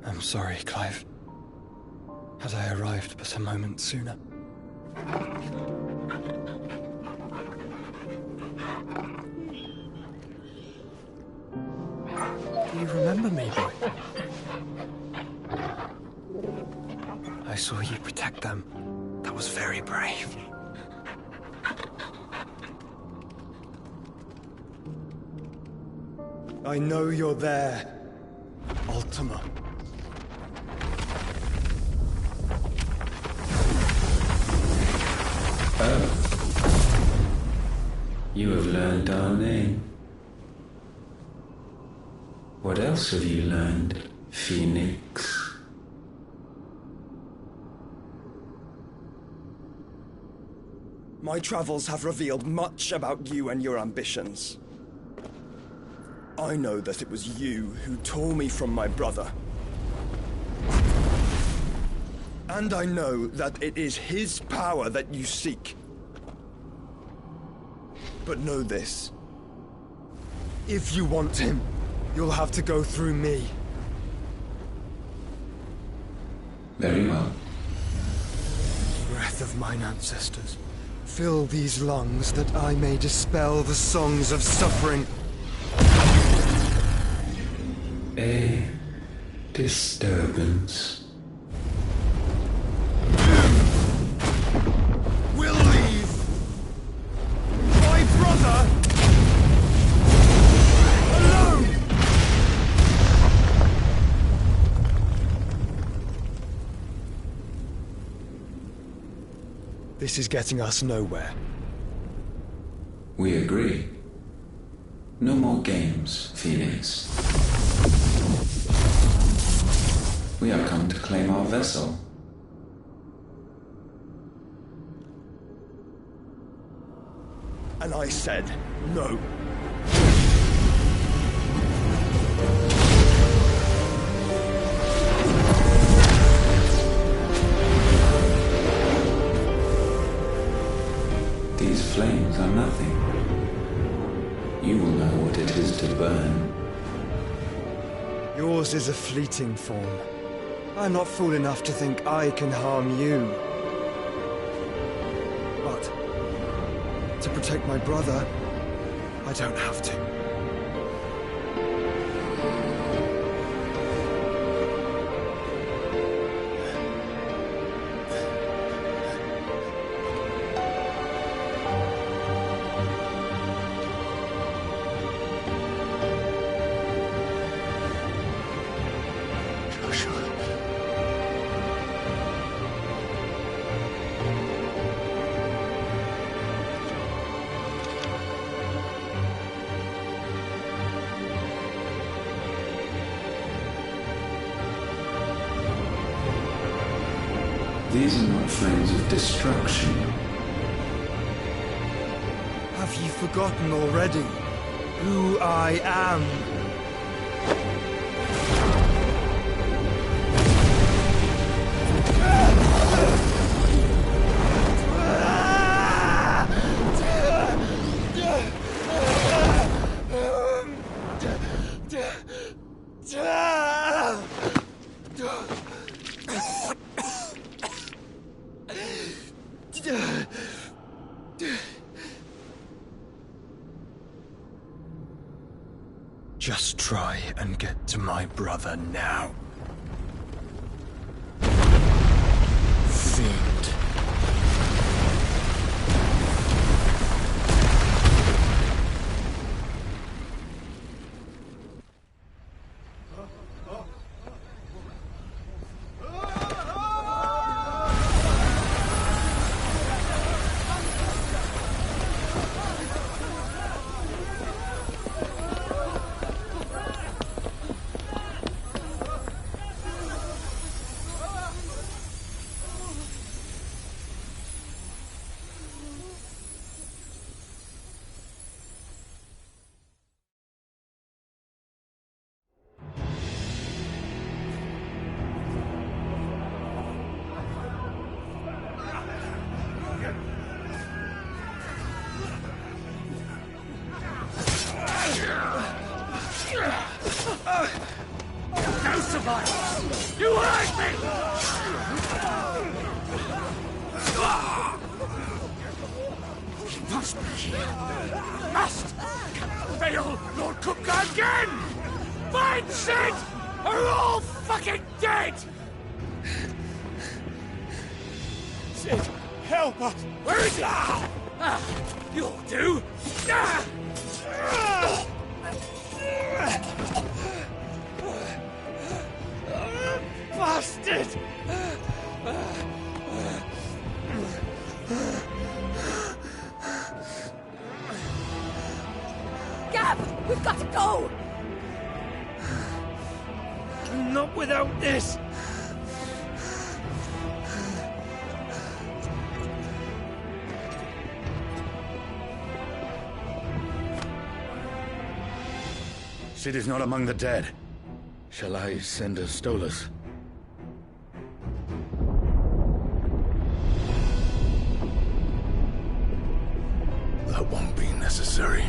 I'm sorry, Clive. Had I arrived but a moment sooner. Do you remember me, boy? I saw you protect them. That was very brave. I know you're there, Ultima. Oh. You have learned our name. What else have you learned, Phoenix? My travels have revealed much about you and your ambitions. I know that it was you who tore me from my brother. And I know that it is his power that you seek. But know this. If you want him, you'll have to go through me. Very well. Breath of mine ancestors, fill these lungs that I may dispel the songs of suffering. A disturbance. We'll leave. My brother alone. This is getting us nowhere. We agree. No more games, Phoenix. We have come to claim our vessel. And I said no. These flames are nothing. You will know what it is to burn. Yours is a fleeting form. I'm not fool enough to think I can harm you. But to protect my brother, I don't have to. These are not flames of destruction. Have you forgotten already who I am? Just try and get to my brother now. Fiend. violence. You hurt me! He must be here. Must! Can fail Lord Kupka again! Find Sid! Or we're all fucking dead! Sid, help us! Where is he? You'll do! Bastard! Gav, we've got to go! Not without this! Sid is not among the dead. Shall I send a Stolas? That won't be necessary.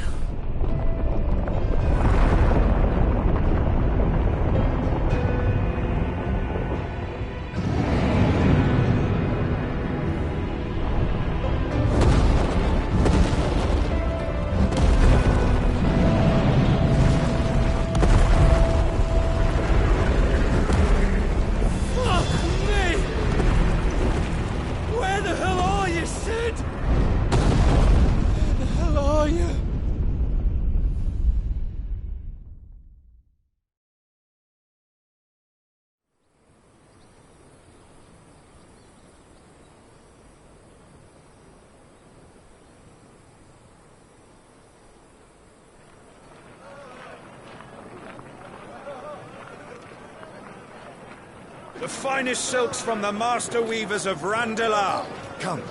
The finest silks from the master weavers of Randelar. Come,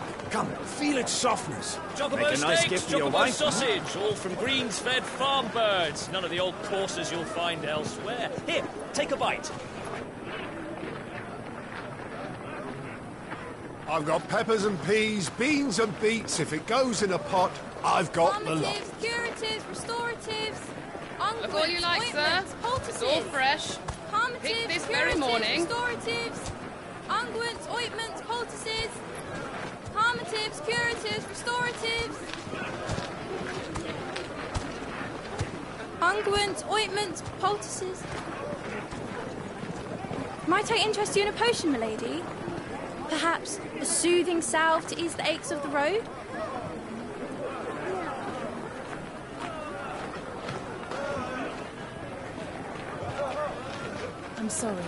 feel its softness. Chocobo Make a nice steaks, gift for your chocobo wife. sausage, all from greens-fed farm birds. None of the old courses you'll find elsewhere. Here, take a bite. I've got peppers and peas, beans and beets. If it goes in a pot, I've got the lot. Calmatives, curatives, restoratives, unguents, Look all you like, sir. poultices. It's all fresh. Calmatives, Picked this very curatives, morning. restoratives, unguents, ointments, poultices. Calmatives, curatives, restoratives. Unguents, ointments, poultices. Might I interest you in a potion, milady? Perhaps a soothing salve to ease the aches of the road? I'm sorry.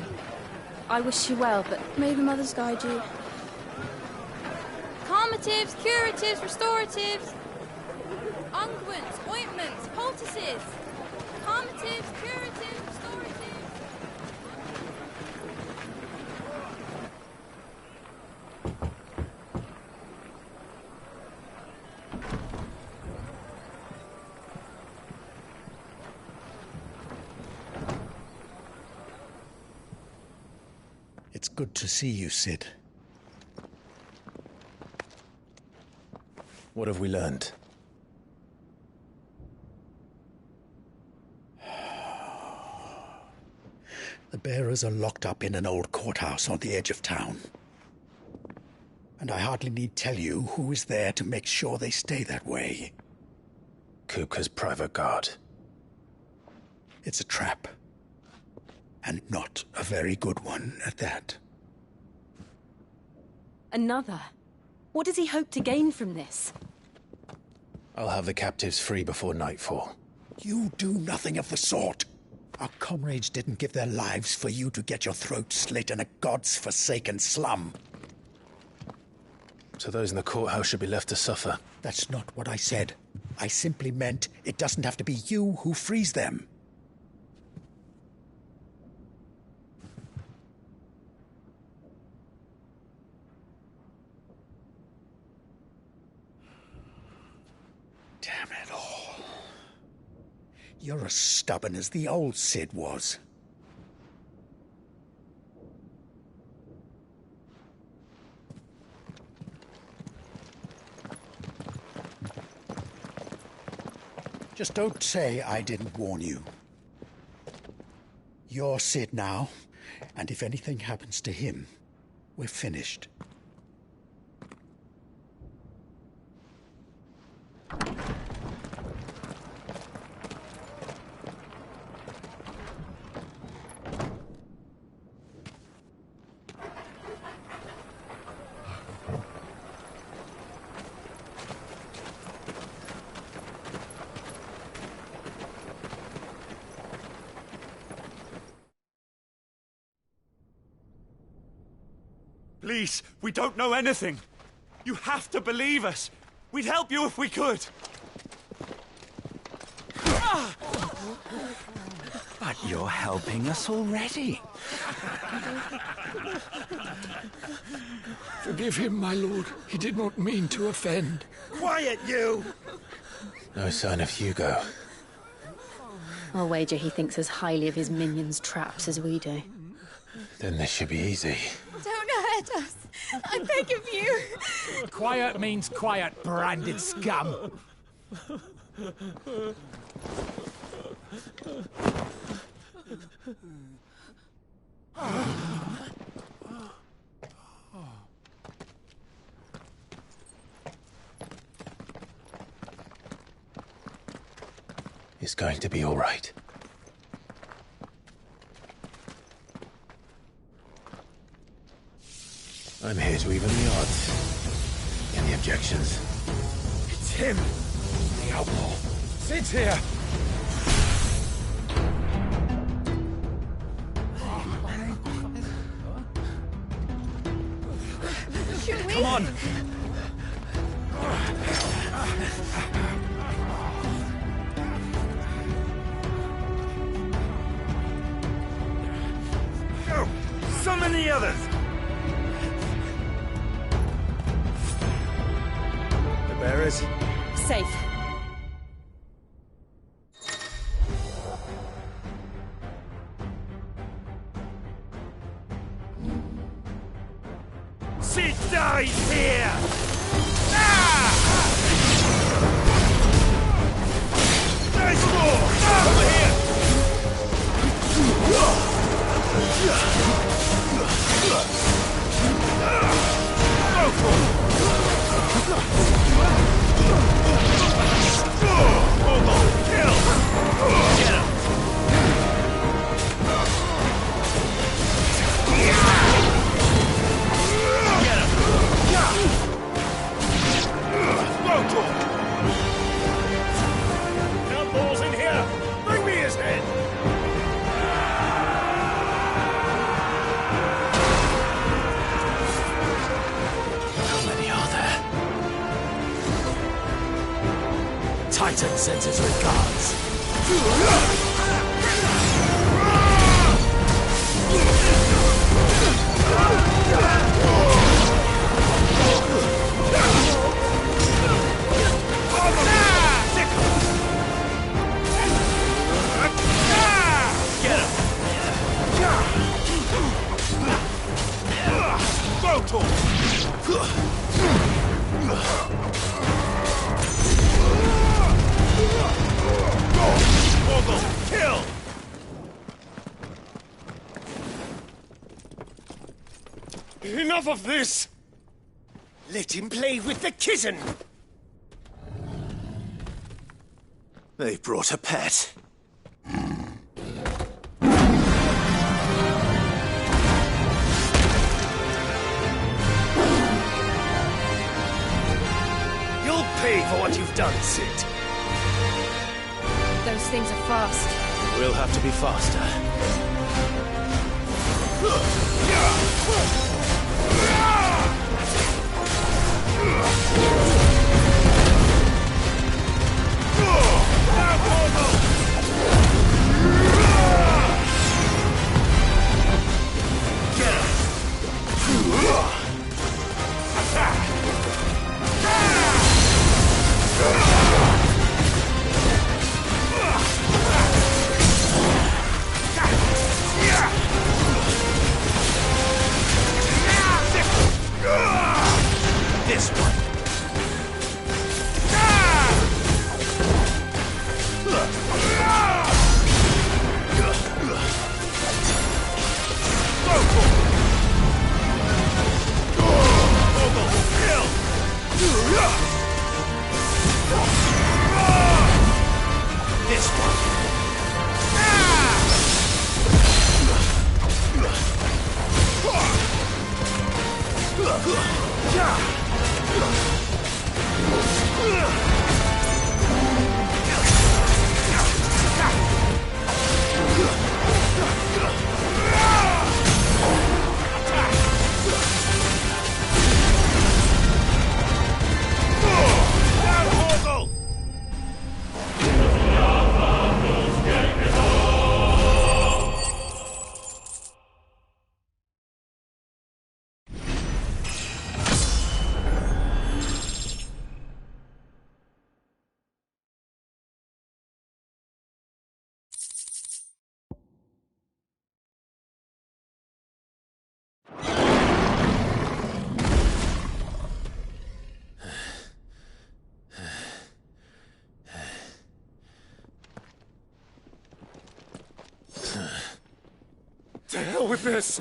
I wish you well, but may the mothers guide you. Calmatives, curatives, restoratives. Unguents, ointments, poultices. Calmatives, curatives, restoratives. It's good to see you, Sid. What have we learned? The bearers are locked up in an old courthouse on the edge of town. And I hardly need tell you who is there to make sure they stay that way. Kupka's private guard. It's a trap. And not a very good one at that. Another? What does he hope to gain from this? I'll have the captives free before nightfall. You do nothing of the sort. Our comrades didn't give their lives for you to get your throat slit in a god's-forsaken slum. So those in the courthouse should be left to suffer. That's not what I said. I simply meant it doesn't have to be you who frees them. Damn it all. You're as stubborn as the old Sid was. Just don't say I didn't warn you. You're Sid now, And if anything happens to him, we're finished. Please, we don't know anything. You have to believe us. We'd help you if we could. But you're helping us already. Forgive him, my lord. He did not mean to offend. Quiet, you! No sign of Hugo. I'll wager he thinks as highly of his minions' traps as we do. Then this should be easy. Don't hurt us. I beg of you. Quiet means quiet, branded scum. It's going to be all right. I'm here to even the odds. Any objections? It's him, the outlaw. Sit here. Should we? Come on. Go! Summon the others! The bearers? Safe. She dies here! Nice ball! Over here! Go for it! Hold on! Kill! Get him! Balls in here. Bring me his head. How many are there? Titan sends his regards. Kill! Enough of this! Let him play with the kitten! They've brought a pet. You'll pay for what you've done, Sid. Those things are fast. We'll have to be faster. This one. hell with this!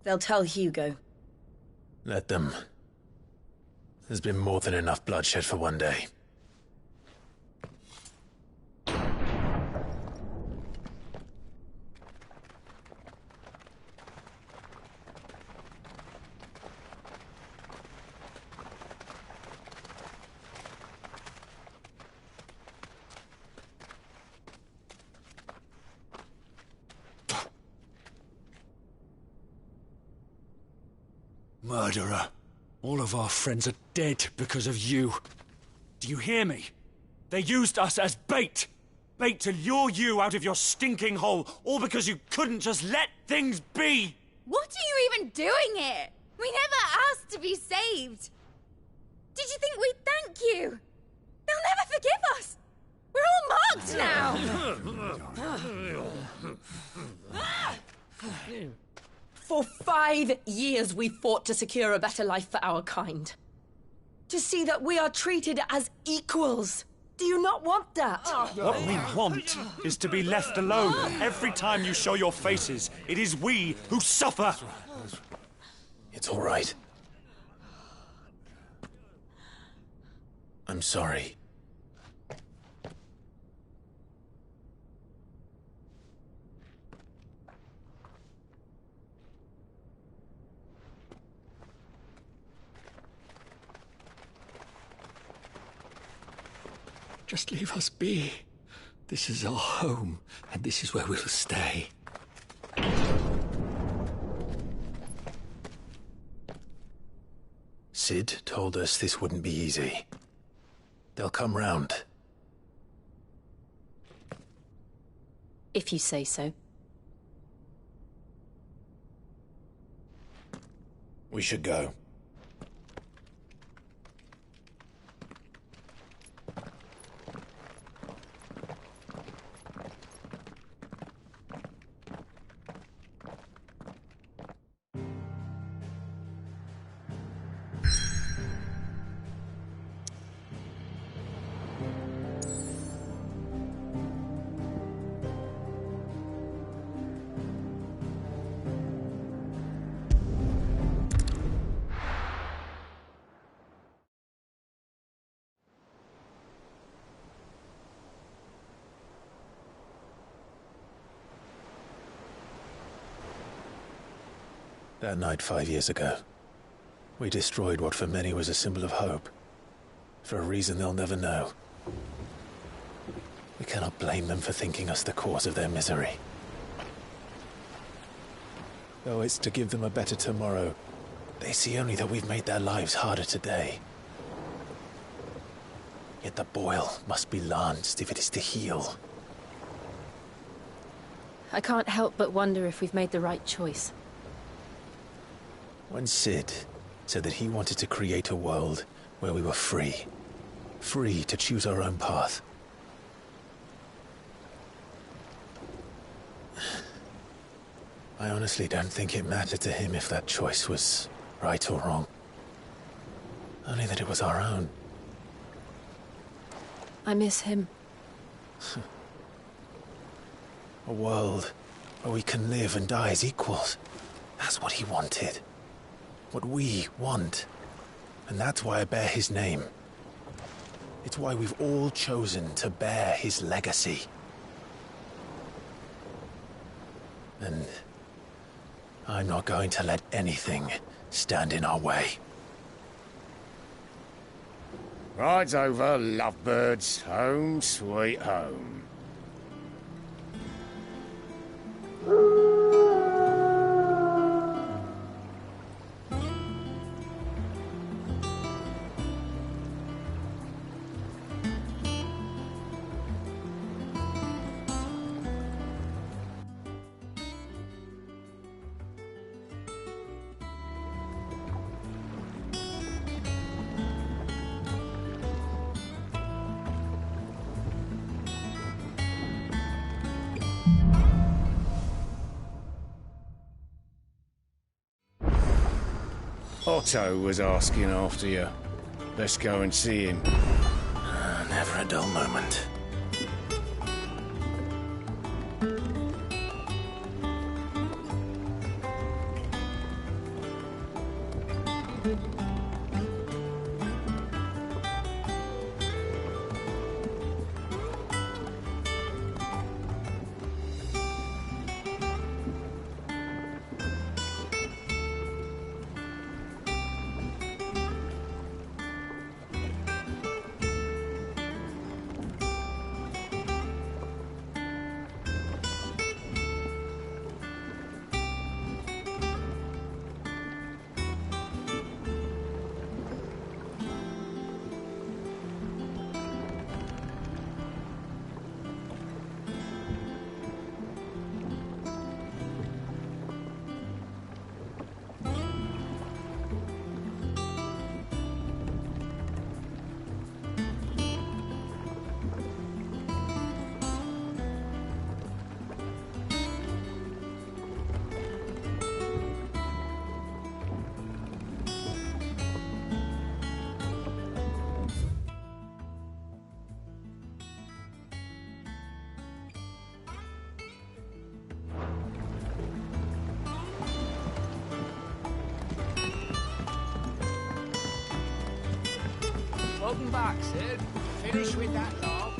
They'll tell Hugo. Let them. There's been more than enough bloodshed for one day. Murderer. All of our friends are dead because of you. Do you hear me? They used us as bait. Bait to lure you out of your stinking hole, all because you couldn't just let things be. What are you even doing here? We never asked to be saved. Did you think we'd thank you? They'll never forgive us. We're all marked now. For 5 years we fought to secure a better life for our kind. To see that we are treated as equals. Do you not want that? What we want is to be left alone. Every time you show your faces, it is we who suffer. It's all right. I'm sorry. Just leave us be. This is our home, and this is where we'll stay. Sid told us this wouldn't be easy. They'll come round. If you say so. We should go. That night 5 years ago, we destroyed what for many was a symbol of hope. For a reason they'll never know. We cannot blame them for thinking us the cause of their misery. Though it's to give them a better tomorrow, they see only that we've made their lives harder today. Yet the boil must be lanced if it is to heal. I can't help but wonder if we've made the right choice. When Sid said that he wanted to create a world where we were free. Free to choose our own path. I honestly don't think it mattered to him if that choice was right or wrong. Only that it was our own. I miss him. A world where we can live and die as equals. That's what he wanted. What we want. And that's why I bear his name. It's why we've all chosen to bear his legacy. And I'm not going to let anything stand in our way. Ride's over, lovebirds. Home sweet home. Otto was asking after you. Let's go and see him. Never a dull moment. Welcome back, Sid. Finish with that log.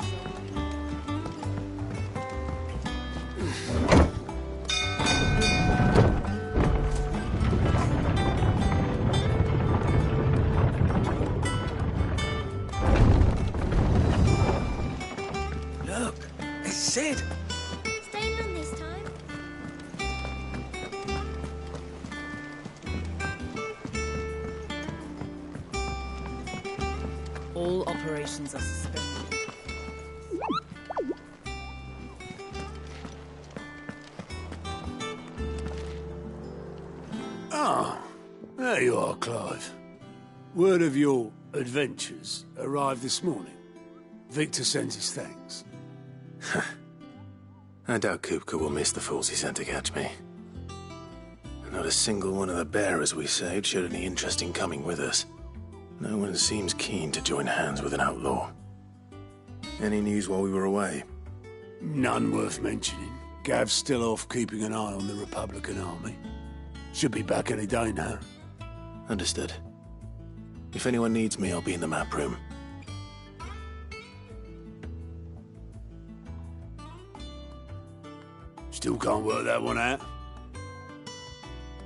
Look, it's Sid. Staying on this time? All operations are suspended. Ah, there you are, Clive. Word of your adventures arrived this morning. Victor sends his thanks. I doubt Kupka will miss the fools he sent to catch me. Not a single one of the bearers we saved showed any interest in coming with us. No one seems keen to join hands with an outlaw. Any news while we were away? None worth mentioning. Gav's still off keeping an eye on the Republican army. Should be back any day now. Understood. If anyone needs me, I'll be in the map room. Still can't work that one out.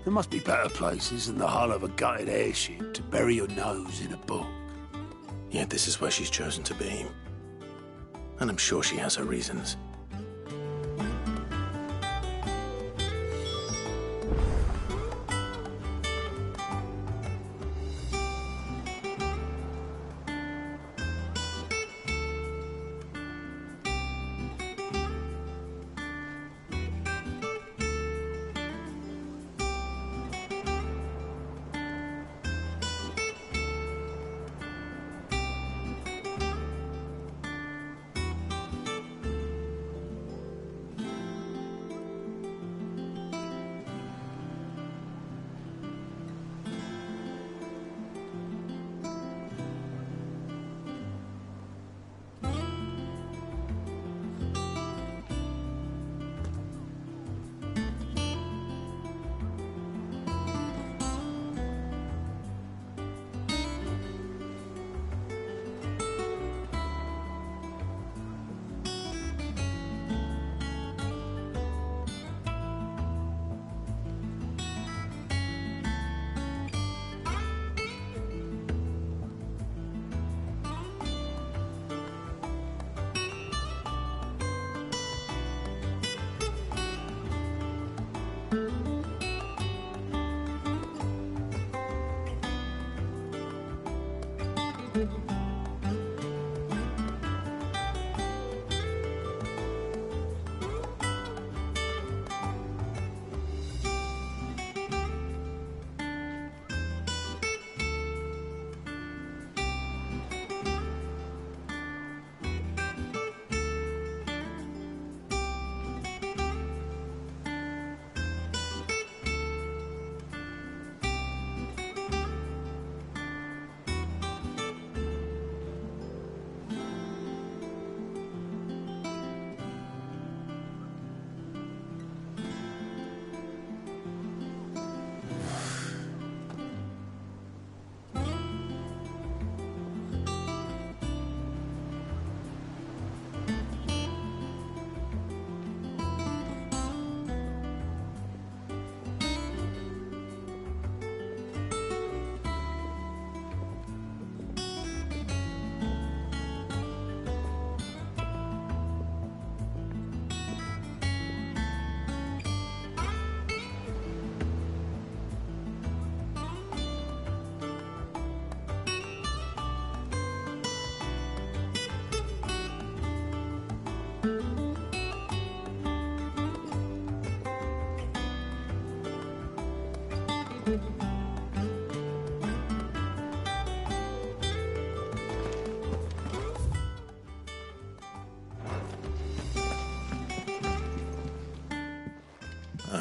There must be better places than the hull of a gutted airship to bury your nose in a book. Yet this is where she's chosen to be. And I'm sure she has her reasons.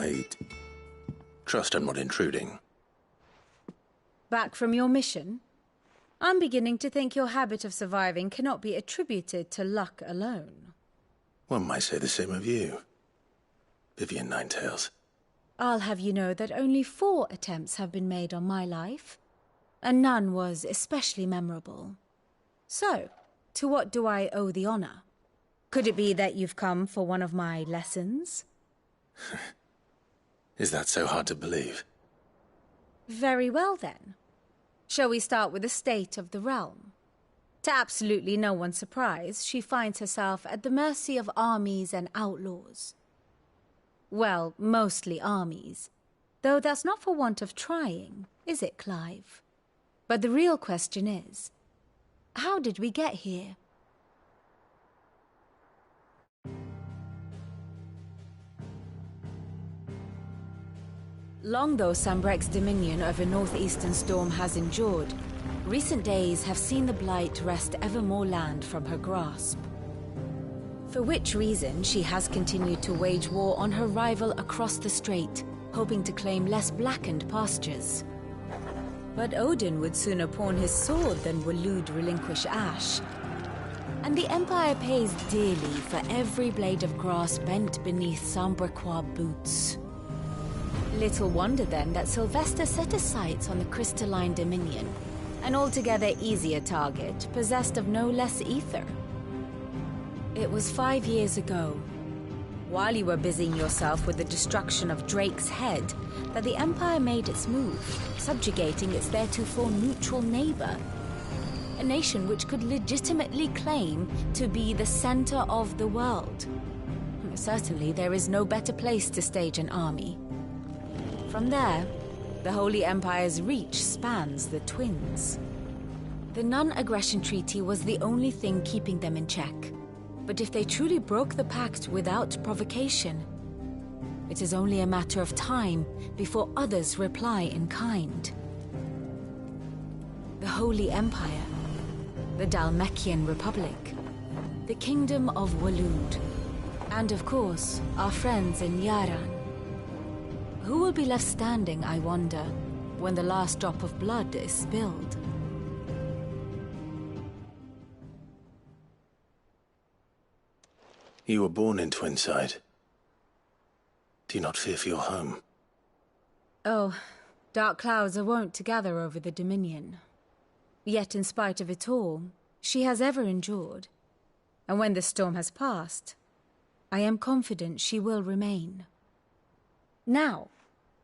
I trust I'm not intruding. Back from your mission? I'm beginning to think your habit of surviving cannot be attributed to luck alone. One might say the same of you, Vivian Ninetails. I'll have you know that only 4 attempts have been made on my life, and none was especially memorable. So, to what do I owe the honor? Could it be that you've come for one of my lessons? Is that so hard to believe? Very well then. Shall we start with the state of the realm? To absolutely no one's surprise, she finds herself at the mercy of armies and outlaws. Well, mostly armies. Though that's not for want of trying, is it, Clive? But the real question is, how did we get here? Long though Sambrek's dominion over northeastern Storm has endured, recent days have seen the Blight wrest ever more land from her grasp. For which reason she has continued to wage war on her rival across the strait, hoping to claim less blackened pastures. But Odin would sooner pawn his sword than Waloed relinquish Ash. And the Empire pays dearly for every blade of grass bent beneath Sambrequois boots. Little wonder then that Sylvester set his sights on the crystalline dominion, an altogether easier target, possessed of no less ether. It was 5 years ago, while you were busying yourself with the destruction of Drake's head, that the Empire made its move, subjugating its theretofore neutral neighbor. A nation which could legitimately claim to be the center of the world. Certainly, there is no better place to stage an army. From there, the Holy Empire's reach spans the Twins. The non-aggression treaty was the only thing keeping them in check. But if they truly broke the pact without provocation, it is only a matter of time before others reply in kind. The Holy Empire, the Dhalmekian Republic, the Kingdom of Waloed, and of course, our friends in Yaran. Who will be left standing, I wonder, when the last drop of blood is spilled? You were born in Twinside. Do you not fear for your home? Oh, dark clouds are wont to gather over the Dominion. Yet in spite of it all, she has ever endured. And when the storm has passed, I am confident she will remain. Now,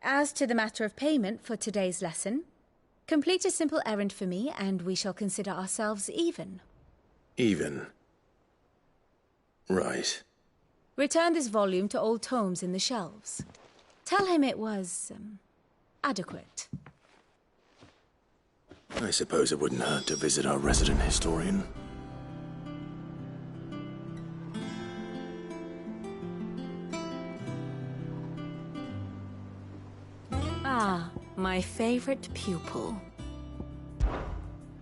as to the matter of payment for today's lesson, complete a simple errand for me and we shall consider ourselves even. Even? Right. Return this volume to old tomes in the shelves. Tell him it was, adequate. I suppose it wouldn't hurt to visit our resident historian. Ah, my favorite pupil.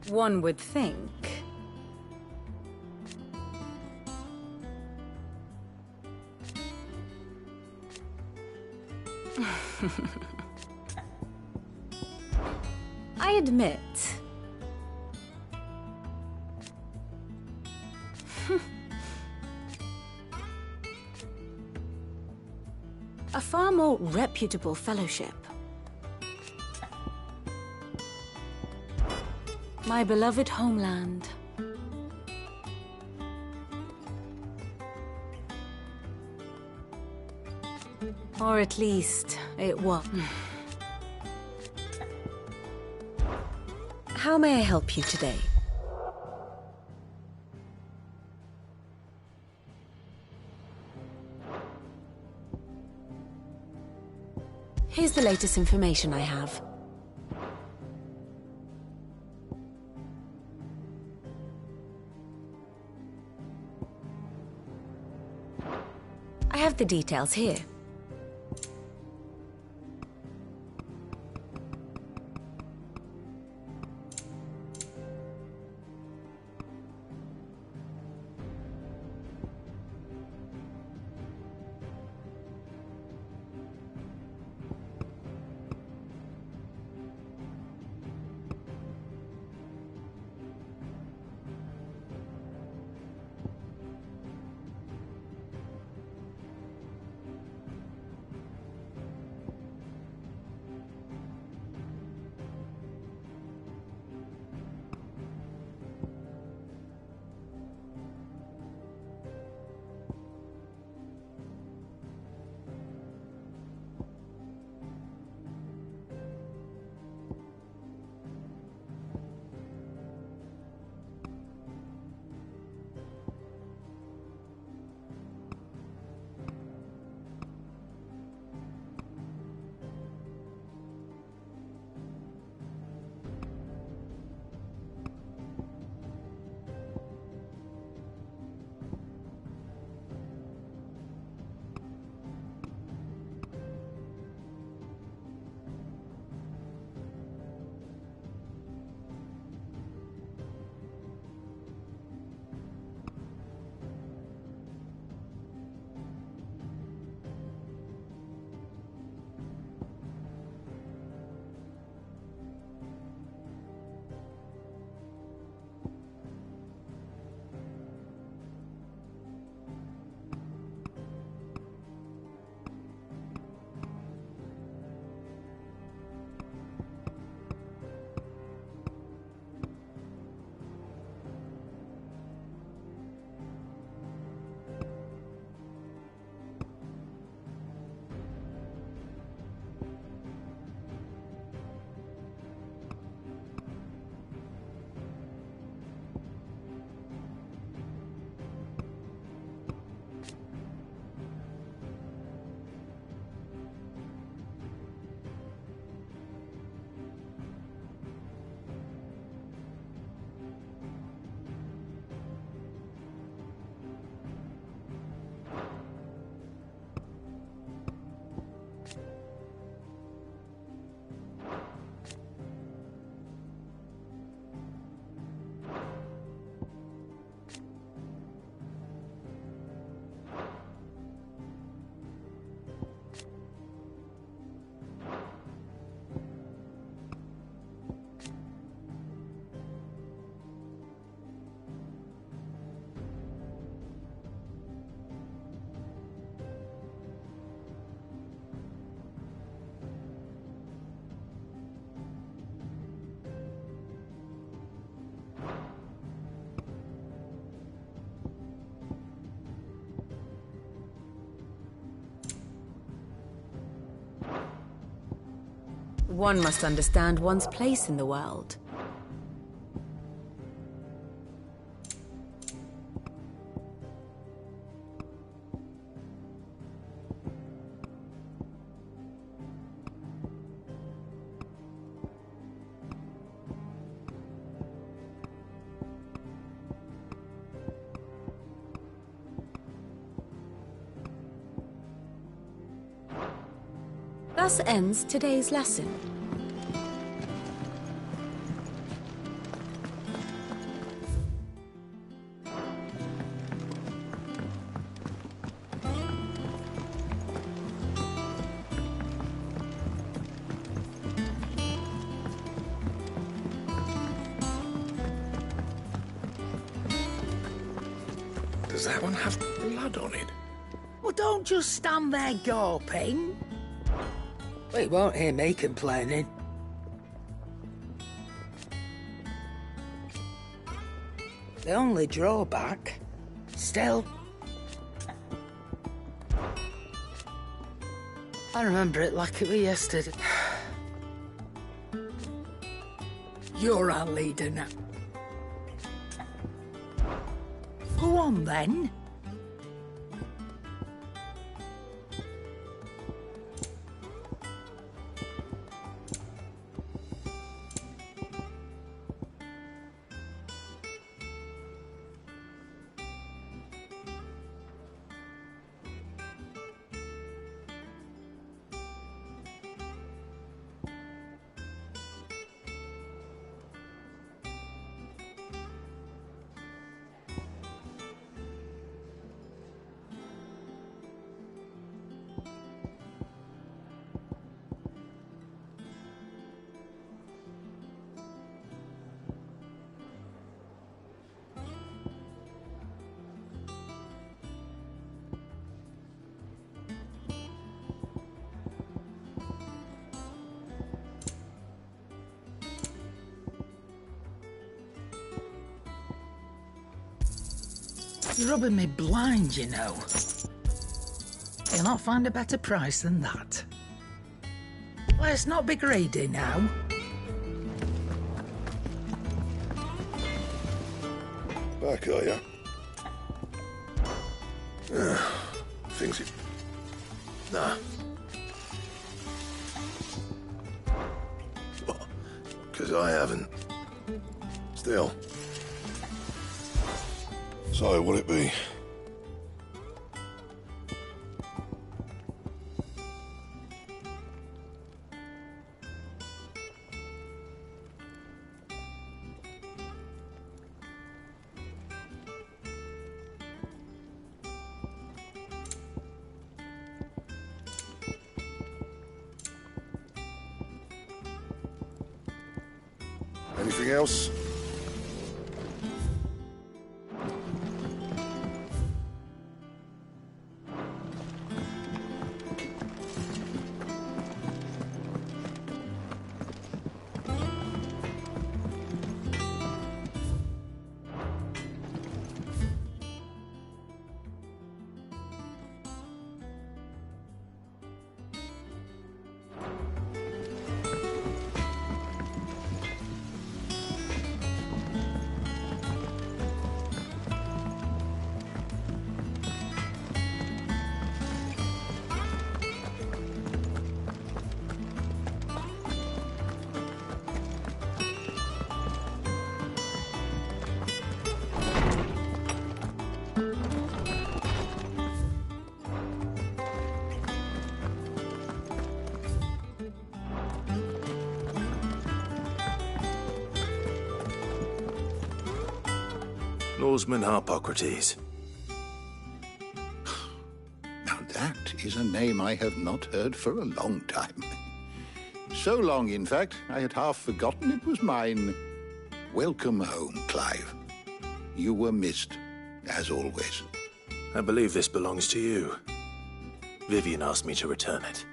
One would think. I admit. A far more reputable fellowship. My beloved homeland. Or at least, it was. How may I help you today? Here's the latest information I have. I have the details here. One must understand one's place in the world. Thus ends today's lesson. Does that one have blood on it? Well, don't just stand there gawping. Well, you won't hear me complaining. The only drawback, still, I remember it like it was yesterday. You're our leader now. Go on then. You're rubbing me blind, you know. You'll not find a better price than that. Let's not be greedy now. Back, are ya? Things it... Nah. Because I haven't. Still. So, will it be? Anything else? Lawsman Harpocrates. Now that is a name I have not heard for a long time. So long, in fact, I had half forgotten it was mine. Welcome home, Clive. You were missed, as always. I believe this belongs to you. Vivian asked me to return it.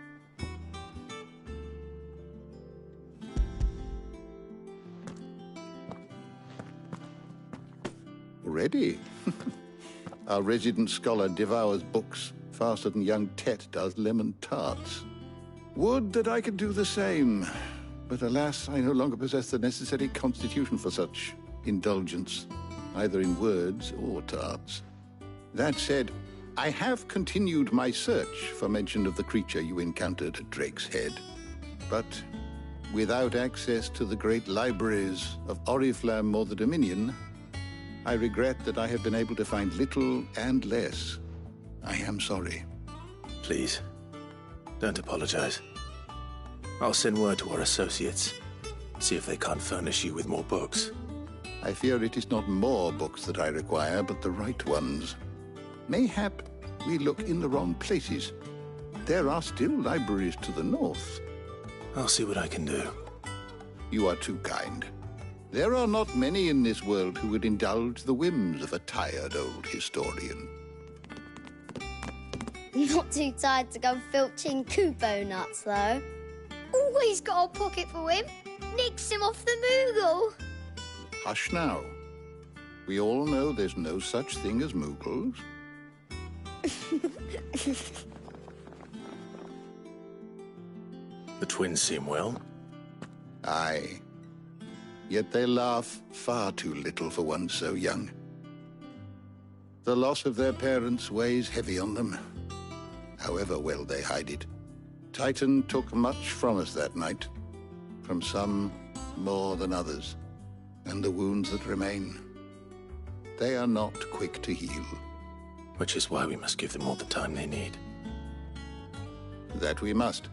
Already? Our resident scholar devours books faster than young Tet does lemon tarts. Would that I could do the same. but alas, I no longer possess the necessary constitution for such indulgence, either in words or tarts. That said, I have continued my search for mention of the creature you encountered at Drake's Head, but without access to the great libraries of Oriflamme or the Dominion, I regret that I have been able to find little and less. I am sorry. Please, don't apologize. I'll send word to our associates, see if they can't furnish you with more books. I fear it is not more books that I require, but the right ones. Mayhap we look in the wrong places. There are still libraries to the north. I'll see what I can do. You are too kind. There are not many in this world who would indulge the whims of a tired old historian. Not too tired to go filching Kupo nuts, though. Always got a pocket for him. Nicks him off the Moogle. Hush now. We all know there's no such thing as Moogles. The twins seem well. Aye. Yet they laugh far too little for one so young. The loss of their parents weighs heavy on them, however well they hide it. Titan took much from us that night, from some more than others, and the wounds that remain, they are not quick to heal. Which is why we must give them all the time they need. That we must.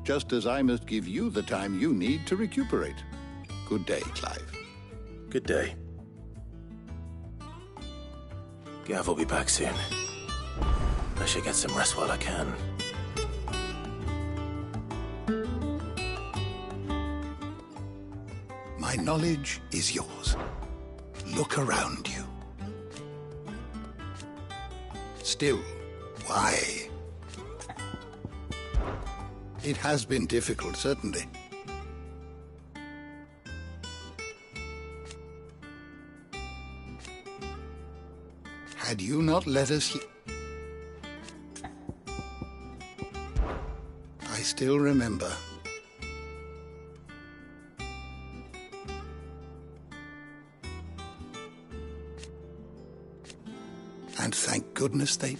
Just as I must give you the time you need to recuperate. Good day, Clive. Good day. Gav will be back soon. I should get some rest while I can. My knowledge is yours. Look around you. Still, why? It has been difficult, certainly. Had you not let us... I still remember. And thank goodness they...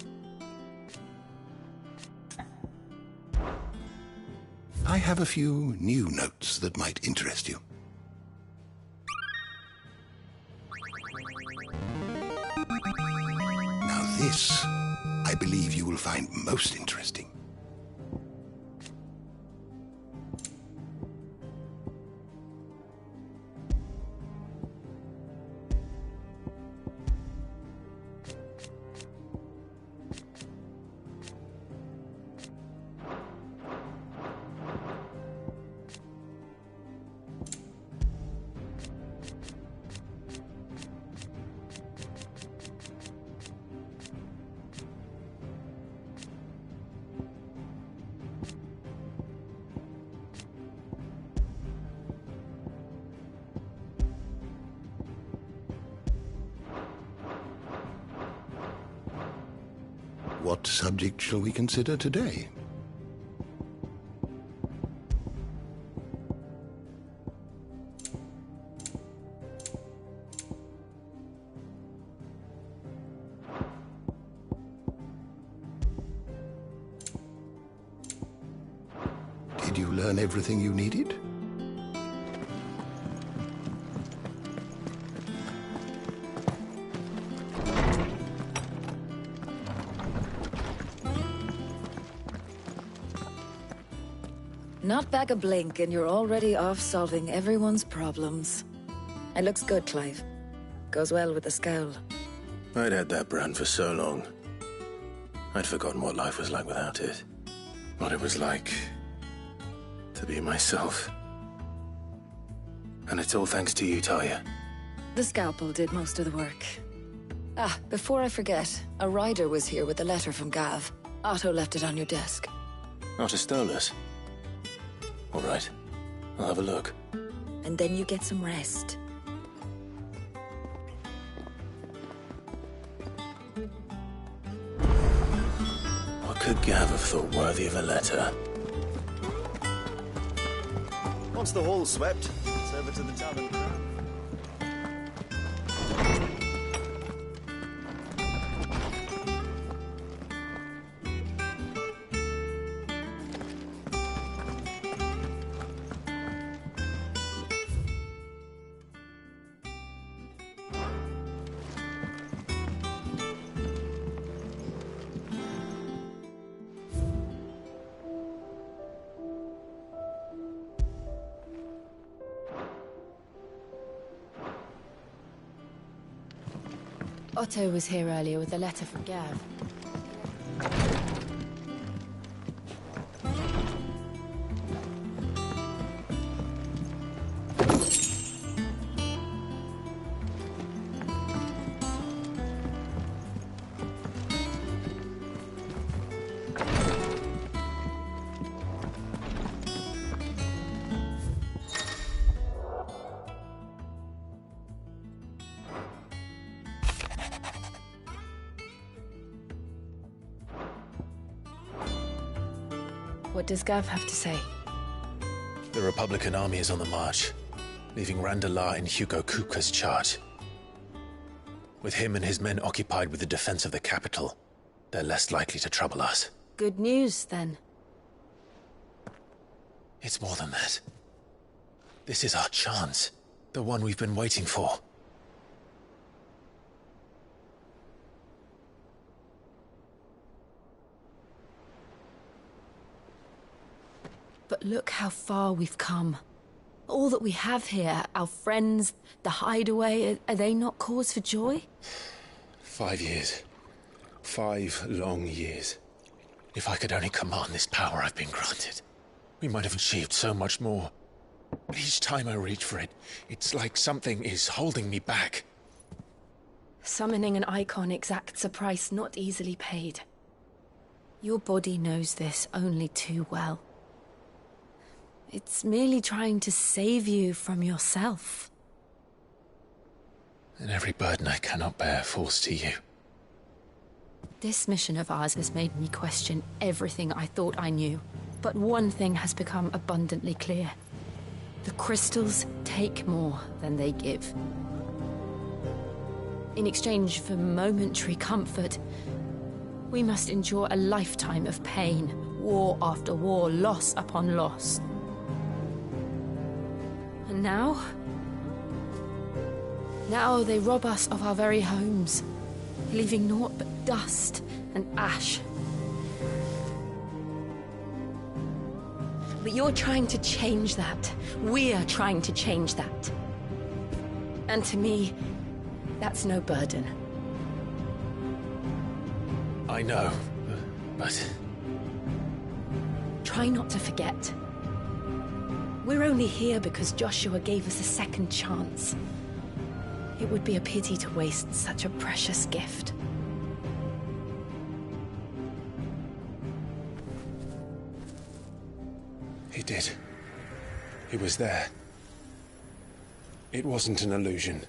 I have a few new notes that might interest you. Now this, I believe you will find most interesting. What subject shall we consider today? Did you learn everything you needed? Not back a blink and you're already off solving everyone's problems. It looks good, Clive. Goes well with the scowl. I'd had that brand for so long. I'd forgotten what life was like without it. What it was like to be myself. And it's all thanks to you, Talia. The scalpel did most of the work. Ah, before I forget, a rider was here with a letter from Gav. Otto left it on your desk. Otto stole us. All right, I'll have a look. And then you get some rest. What could Gav have thought worthy of a letter? Once the hall's swept, it's over to the tavern. Otto was here earlier with a letter from Gav. What does Gav have to say? The Republican army is on the march, leaving Randalar in Hugo Kupka's charge. With him and his men occupied with the defense of the capital, they're less likely to trouble us. Good news, then. It's more than that. This is our chance. The one we've been waiting for. But look how far we've come. All that we have here, our friends, the hideaway, are they not cause for joy? 5 years. 5 long years. If I could only command this power I've been granted, we might have achieved so much more. But each time I reach for it, it's like something is holding me back. Summoning an icon exacts a price not easily paid. Your body knows this only too well. It's merely trying to save you from yourself. And every burden I cannot bear falls to you. This mission of ours has made me question everything I thought I knew. But one thing has become abundantly clear. The crystals take more than they give. In exchange for momentary comfort, we must endure a lifetime of pain, war after war, loss upon loss. And now they rob us of our very homes, leaving naught but dust and ash. But you're trying to change that. We're trying to change that. And to me, that's no burden. I know, but... Try not to forget. We're only here because Joshua gave us a second chance. It would be a pity to waste such a precious gift. He did. He was there. It wasn't an illusion.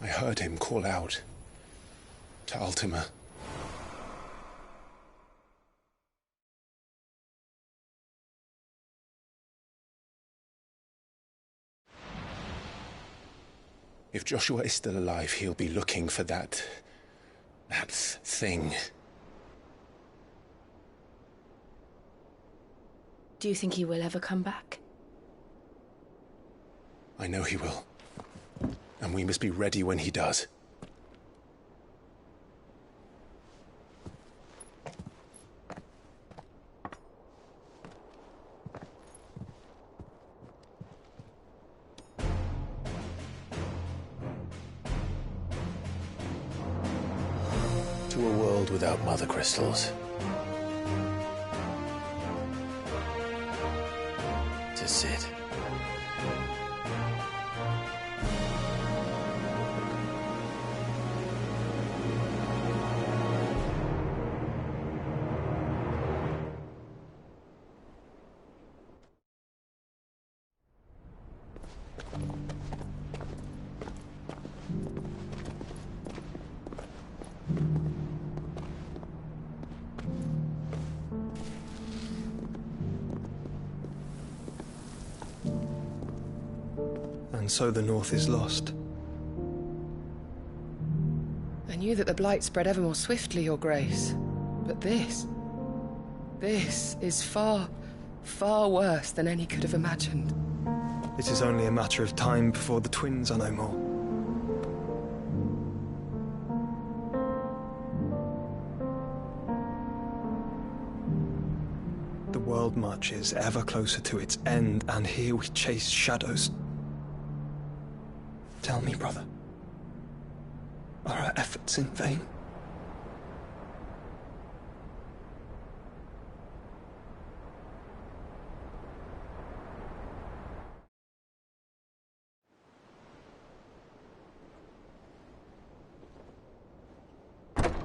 I heard him call out to Ultima. If Joshua is still alive, he'll be looking for that thing. Do you think he will ever come back? I know he will. And we must be ready when he does. To a world without mother crystals. To Sid. And so the North is lost. I knew that the Blight spread ever more swiftly, Your Grace. But this is far, far worse than any could have imagined. It is only a matter of time before the twins are no more. The world marches ever closer to its end, and here we chase shadows. Tell me, brother, are our efforts in vain?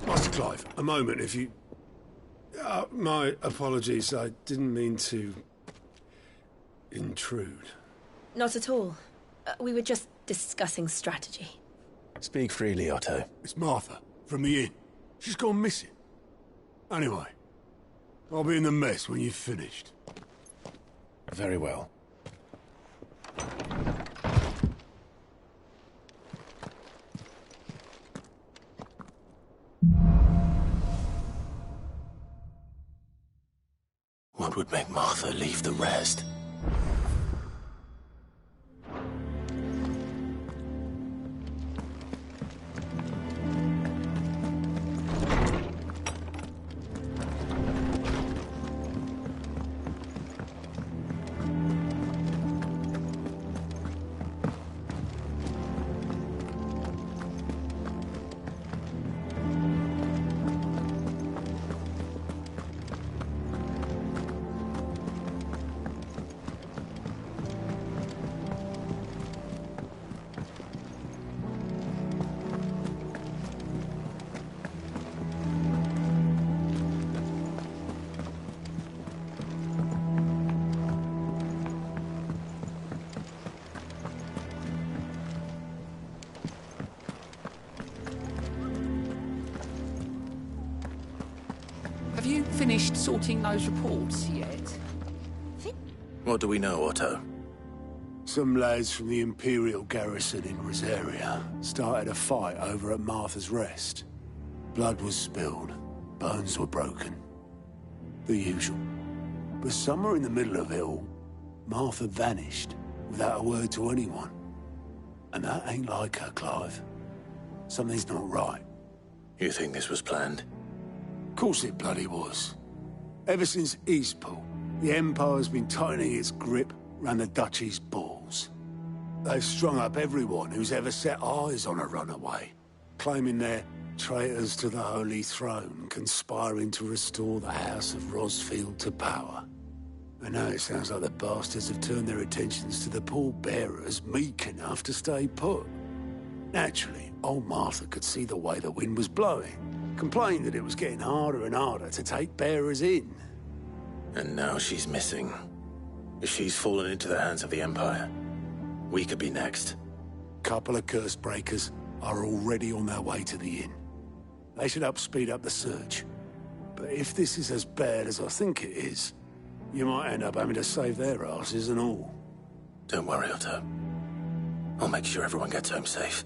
Master Clive, a moment, if you... my apologies, I didn't mean to... intrude. Not at all. We were just discussing strategy. Speak freely, Otto. It's Martha, from the inn. She's gone missing. Anyway, I'll be in the mess when you've finished. Very well. What would make Martha leave the rest? Have you finished sorting those reports yet? What do we know, Otto? Some lads from the Imperial garrison in Rosaria started a fight over at Martha's Rest. Blood was spilled, bones were broken. The usual. But somewhere in the middle of it all, Martha vanished without a word to anyone. And that ain't like her, Clive. Something's not right. You think this was planned? Of course it bloody was. Ever since Eastpool, the Empire's been tightening its grip round the Duchy's balls. They've strung up everyone who's ever set eyes on a runaway, claiming they're traitors to the Holy Throne, conspiring to restore the House of Rosfield to power. And now it sounds like the bastards have turned their attentions to the pallbearers meek enough to stay put. Naturally, old Martha could see the way the wind was blowing, complained that it was getting harder and harder to take bearers in. And now she's missing. If she's fallen into the hands of the Empire, we could be next. Couple of curse breakers are already on their way to the inn. They should speed up the search. But if this is as bad as I think it is, you might end up having to save their asses and all. Don't worry, Otto. I'll make sure everyone gets home safe.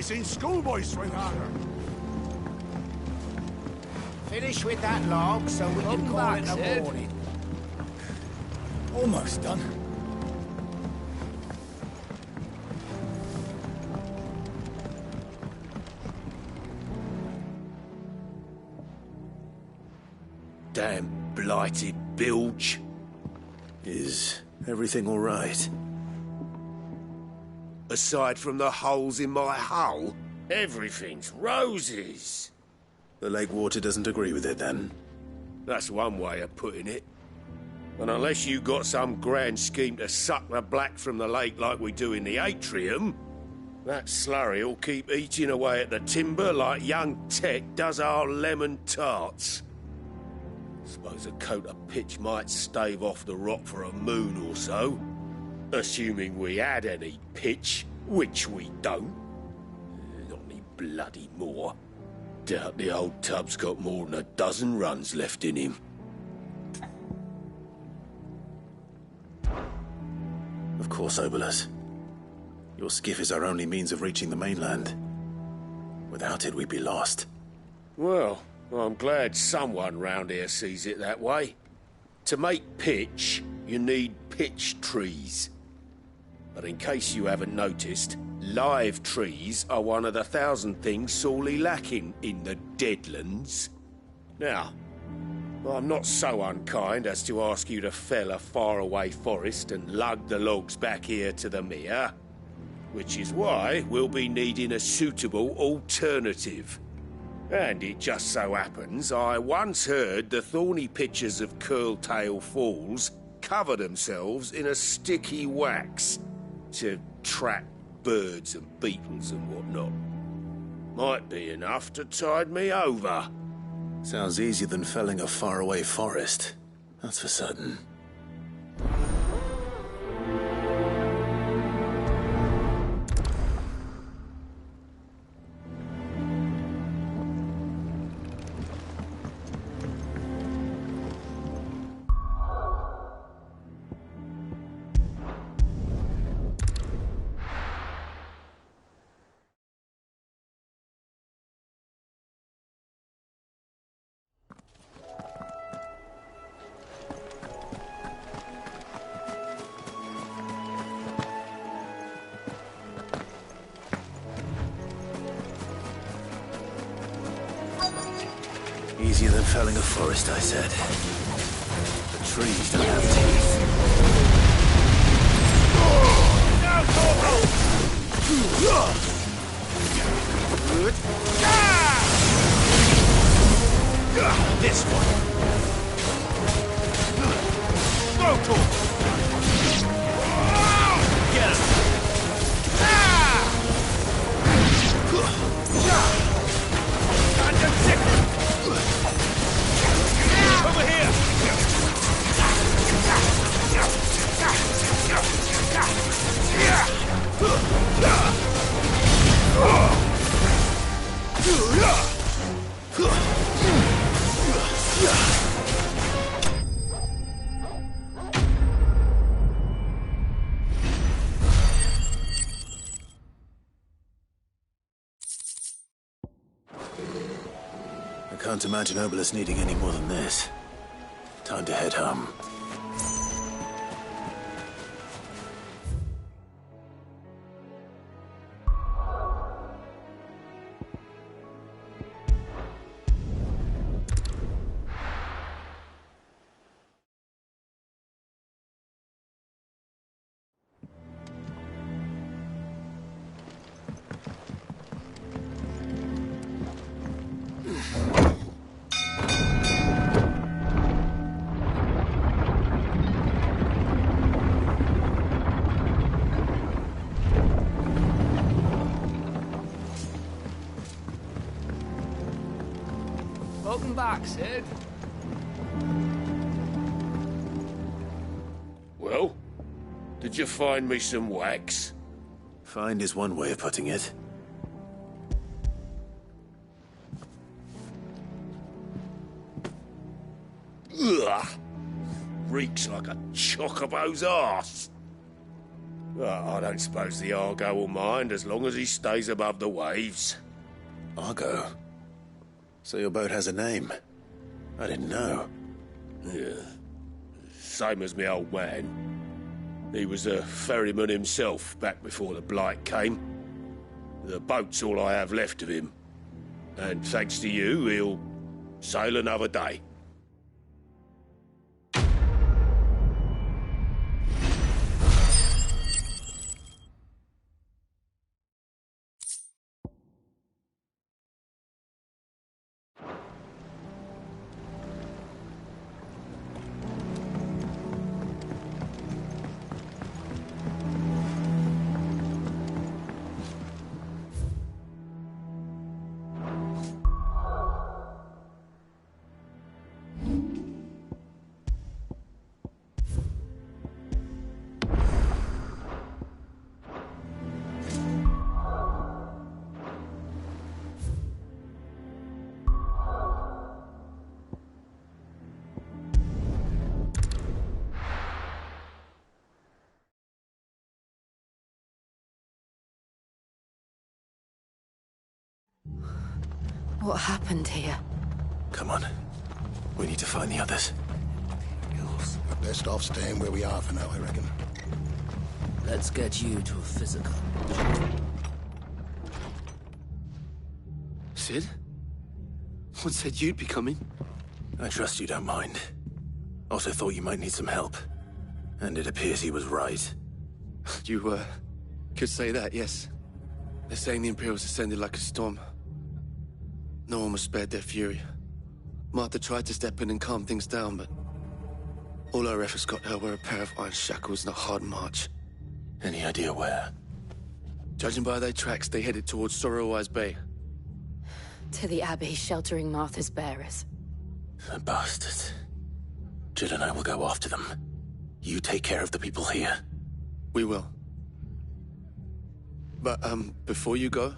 We seen schoolboys swing harder. Finish with that log so we can call it a morning. Almost done. Damn blighted bilge. Is everything all right? Aside from the holes in my hull, everything's roses. The lake water doesn't agree with it, then? That's one way of putting it. And unless you got some grand scheme to suck the black from the lake like we do in the atrium, that slurry'll keep eating away at the timber like young Tech does our lemon tarts. Suppose a coat of pitch might stave off the rock for a moon or so. Assuming we had any pitch, which we don't. Not any bloody more. Doubt the old tub's got more than a dozen runs left in him. Of course, Obolus. Your skiff is our only means of reaching the mainland. Without it, we'd be lost. Well, I'm glad someone round here sees it that way. To make pitch, you need pitch trees. But in case you haven't noticed, live trees are one of the 1,000 things sorely lacking in the Deadlands. Now, I'm not so unkind as to ask you to fell a faraway forest and lug the logs back here to the mere, which is why we'll be needing a suitable alternative. And it just so happens I once heard the thorny pitchers of Curltail Falls cover themselves in a sticky wax to trap birds and beetles and whatnot. Might be enough to tide me over. Sounds easier than felling a faraway forest. That's for certain. Easier than felling a forest, I said. The trees don't have teeth. This one. Go to Get him. Over here! I can't imagine Obolus needing any more than this. Time to head home. Welcome back, Sid. Well, did you find me some wax? Find is one way of putting it. Ugh! Reeks like a chocobo's arse. Well, I don't suppose the Argo will mind as long as he stays above the waves. Argo? So your boat has a name? I didn't know. Yeah. Same as me old man. He was a ferryman himself back before the Blight came. The boat's all I have left of him. And thanks to you, he'll sail another day. What happened here? Come on. We need to find the others. We're best off staying where we are for now, I reckon. Let's get you to a physical. Sid? What said you'd be coming? I trust you don't mind. Also thought you might need some help. And it appears he was right. You, could say that, yes. They're saying the Imperials ascended like a storm. No one was spared their fury. Martha tried to step in and calm things down, but all our efforts got her were a pair of iron shackles and a hard march. Any idea where? Judging by their tracks, they headed towards Sorrowwise Bay. To the Abbey, sheltering Martha's bearers. The bastards. Jill and I will go after them. You take care of the people here. We will. But, before you go,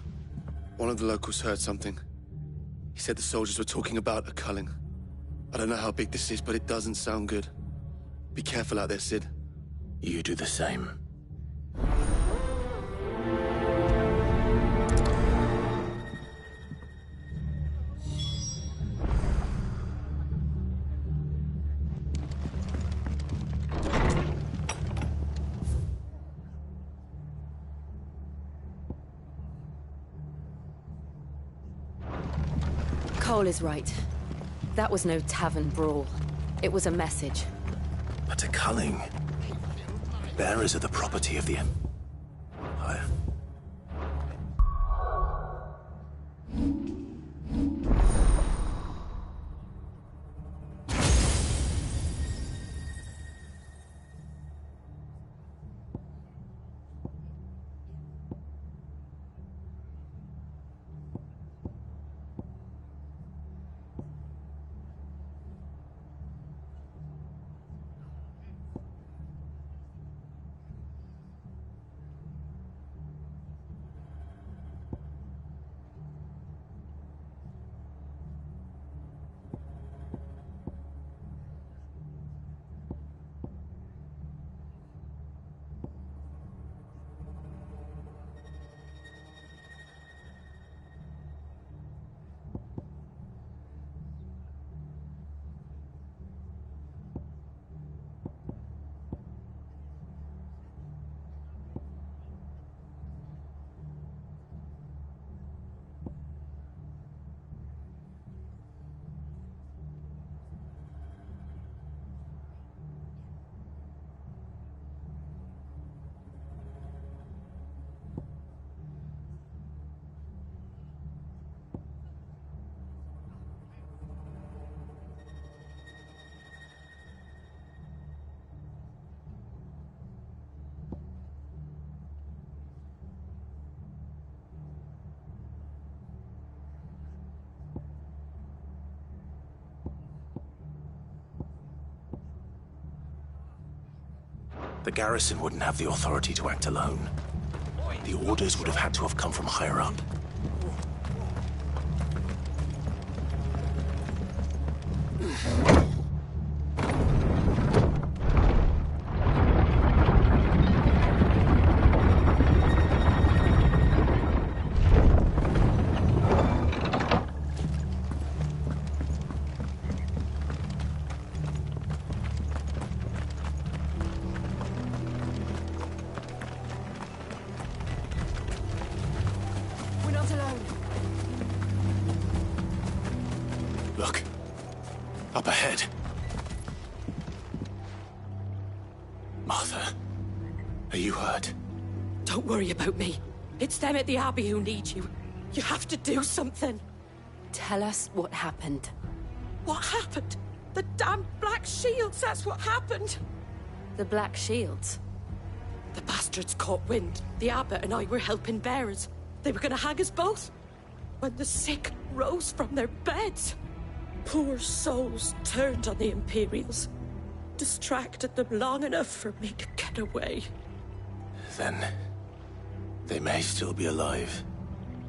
one of the locals heard something. He said the soldiers were talking about a culling. I don't know how big this is, but it doesn't sound good. Be careful out there, Sid. You do the same. Cole is right. That was no tavern brawl. It was a message. But a culling. Bearers are the property of the Empire. The garrison wouldn't have the authority to act alone. The orders would have had to have come from higher up. Don't worry about me. It's them at the Abbey who need you. You have to do something. Tell us what happened. What happened? The damn Black Shields, that's what happened. The Black Shields? The bastards caught wind. The abbot and I were helping bearers. They were gonna hang us both. When the sick rose from their beds, poor souls turned on the Imperials. Distracted them long enough for me to get away. Then they may still be alive.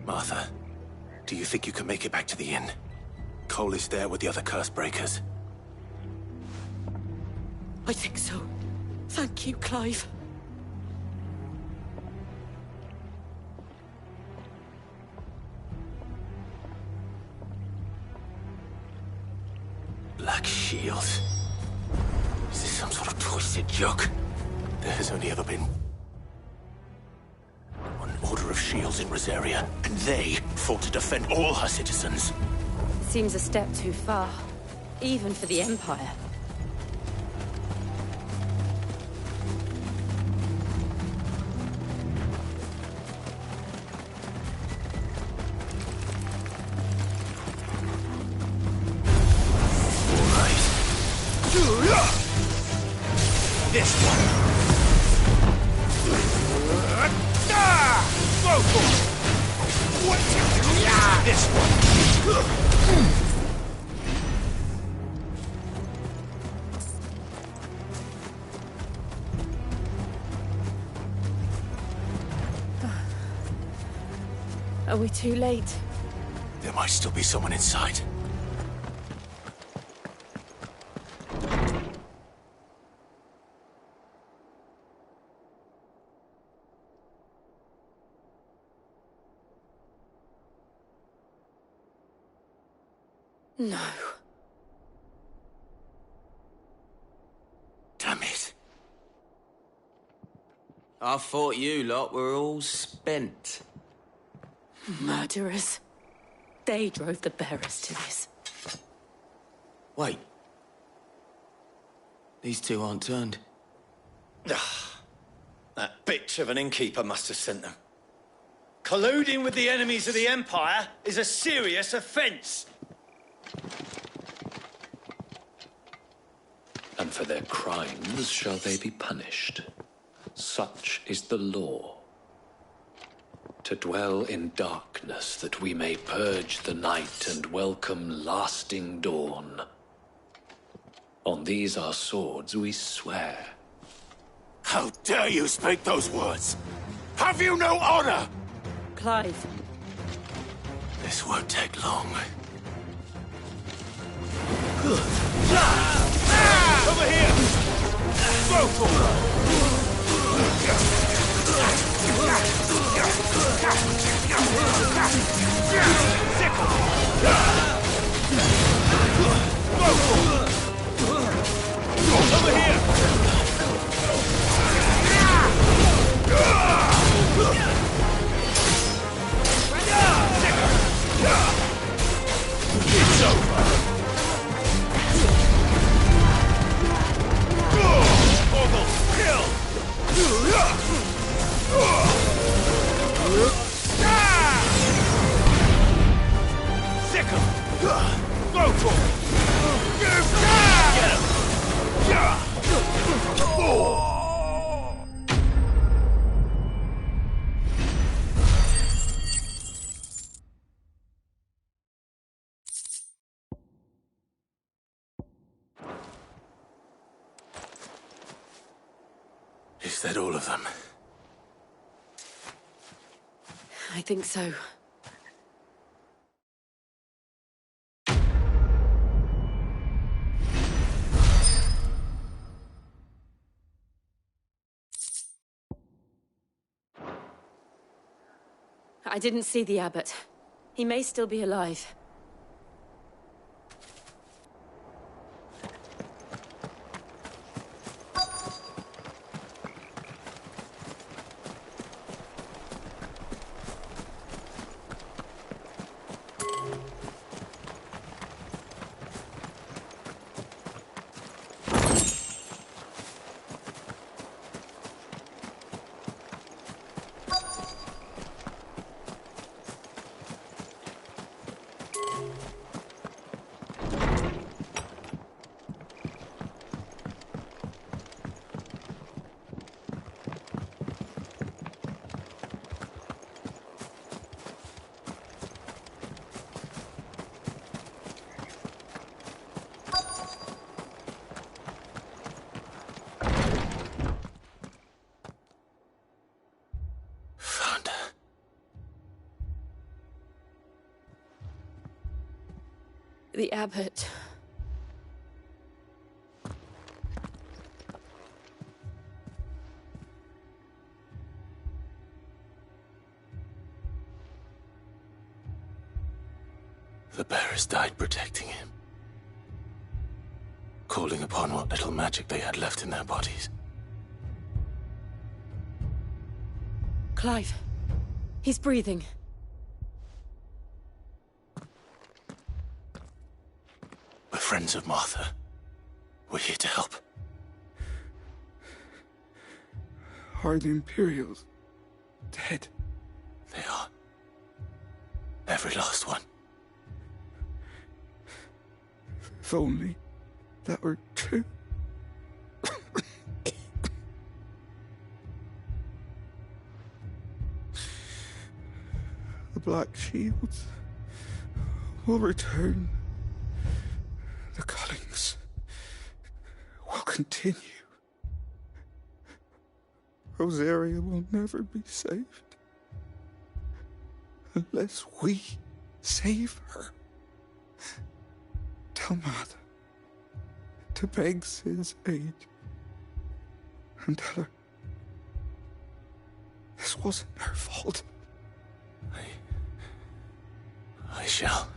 Martha, do you think you can make it back to the inn? Cole is there with the other curse breakers. I think so. Thank you, Clive. Black Shields. Is this some sort of twisted joke? There has only ever been one Order of Shields in Rosaria, and they fought to defend all her citizens. Seems a step too far, even for the Empire. This one. Go for it. What? This one. Are we too late? There might still be someone inside. No. Damn it. I thought you lot were all spent. Murderers. They drove the bearers to this. Wait. These two aren't turned. That bitch of an innkeeper must have sent them. Colluding with the enemies of the Empire is a serious offence. And for their crimes shall they be punished. Such is the law. To dwell in darkness that we may purge the night and welcome lasting dawn. On these our swords we swear. How dare you speak those words? Have you no honor? Clive. This won't take long. Over here! Go for Over here! It's over! Kill! Sickle! Go for it! Get him! Is that all of them? I think so. I didn't see the abbot. He may still be alive. The abbot. The bearers died protecting him, calling upon what little magic they had left in their bodies. Clive. He's breathing. We're friends of Martha. We're here to help. Are the Imperials dead? They are. Every last one. If only that were true. The Black Shields will return. The cullings will continue. Rosaria will never be saved unless we save her. Tell Mother to beg Sid's aid and tell her this wasn't her fault. I shall.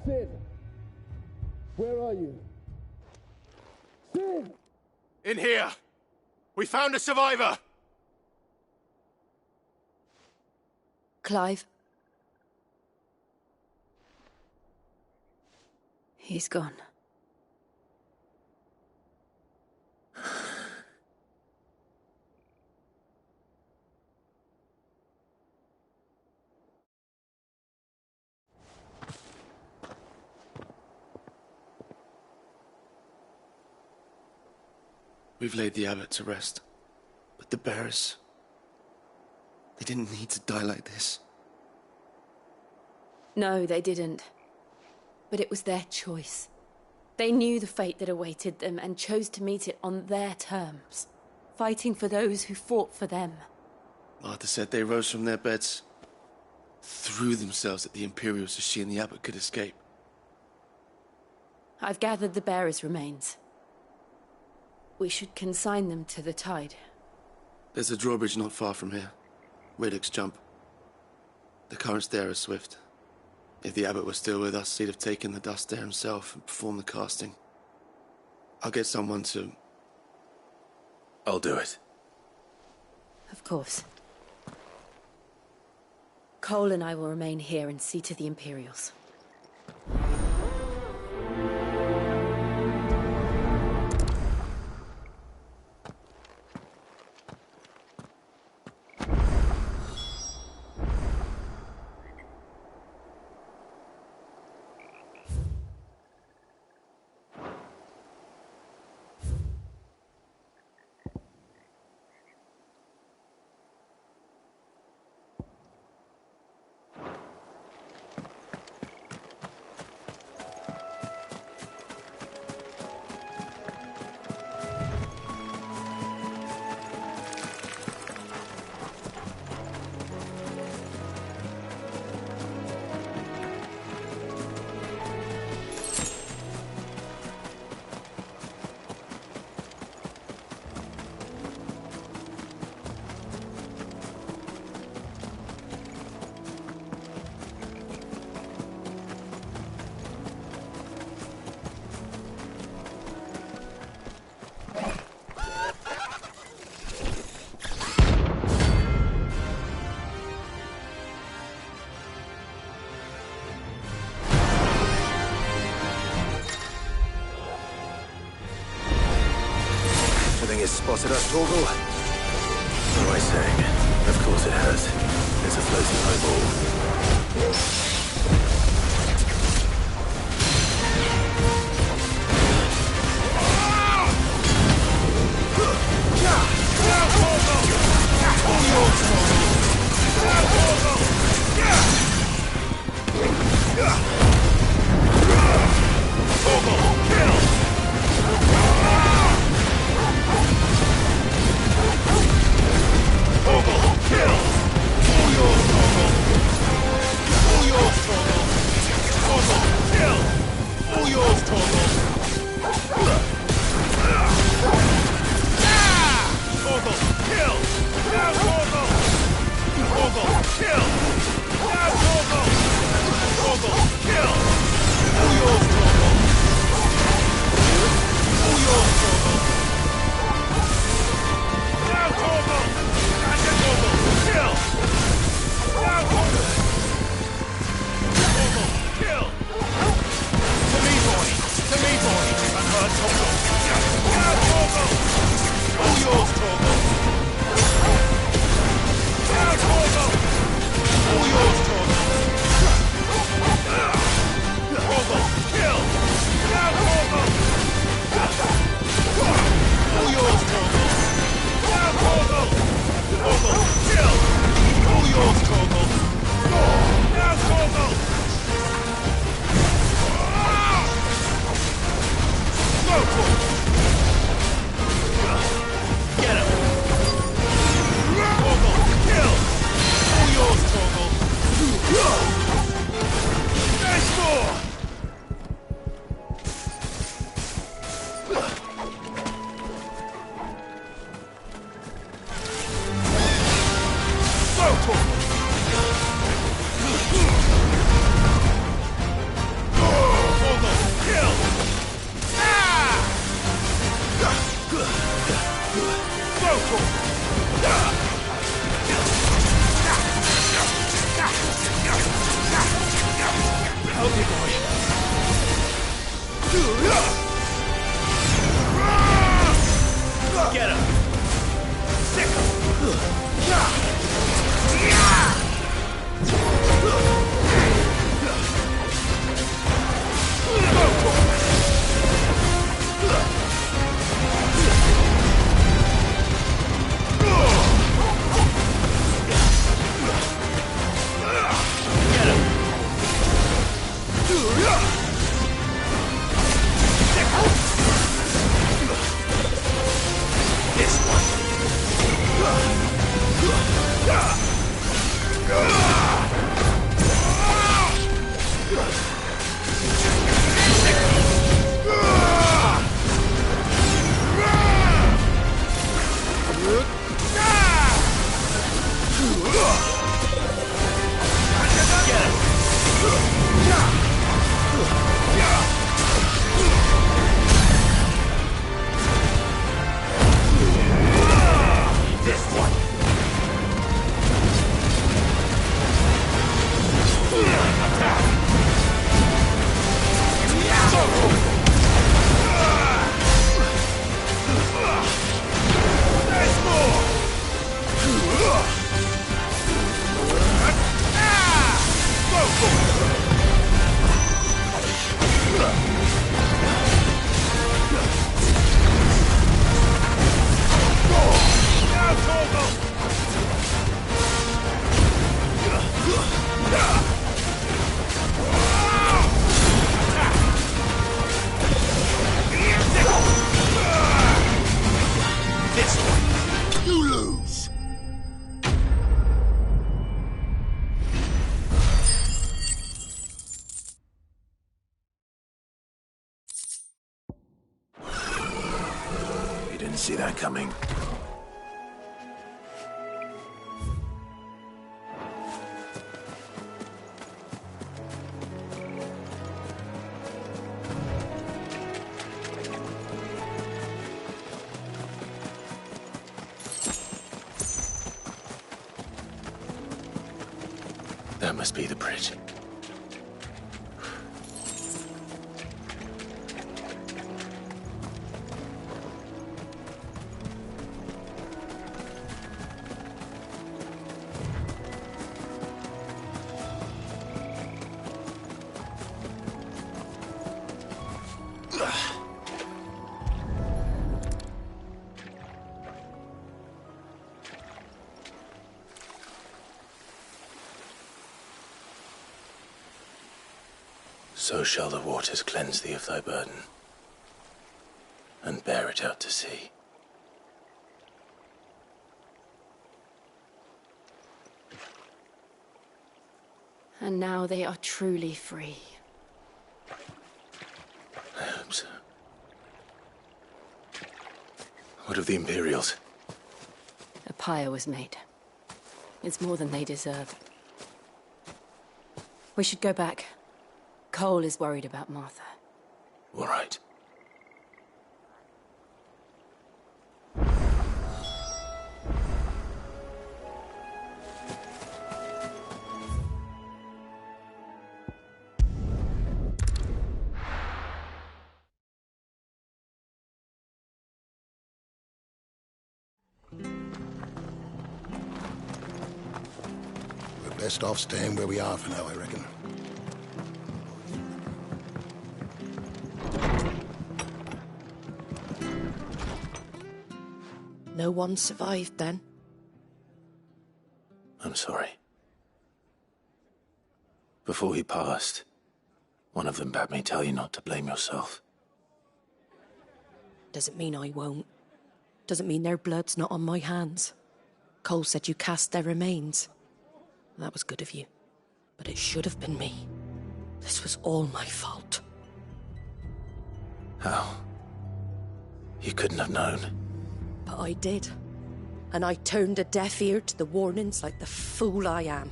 Sid! Where are you? Sid! In here! We found a survivor! Clive. He's gone. We've laid the abbot to rest. But the bearers... they didn't need to die like this. No, they didn't. But it was their choice. They knew the fate that awaited them and chose to meet it on their terms, fighting for those who fought for them. Martha said they rose from their beds, threw themselves at the Imperials so she and the abbot could escape. I've gathered the bearers' remains. We should consign them to the tide. There's a drawbridge not far from here. Radix jump. The currents there are swift. If the abbot were still with us, he'd have taken the dust there himself and performed the casting. I'll get someone to... I'll do it. Of course. Cole and I will remain here and see to the Imperials. Spotted us, Torgal? What am I saying? Of course it has. It's a floating eyeball. filthy boy. Get him! Sick him! See that coming. That must be the bridge. So shall the waters cleanse thee of thy burden, and bear it out to sea. And now they are truly free. I hope so. What of the Imperials? A pyre was made. It's more than they deserve. We should go back. Cole is worried about Martha. All right. We're best off staying where we are for now, I reckon. No one survived then? I'm sorry. Before he passed, one of them bade me tell you not to blame yourself. Doesn't mean I won't. Doesn't mean their blood's not on my hands. Cole said you cast their remains. That was good of you. But it should have been me. This was all my fault. How? You couldn't have known. But I did. And I turned a deaf ear to the warnings like the fool I am.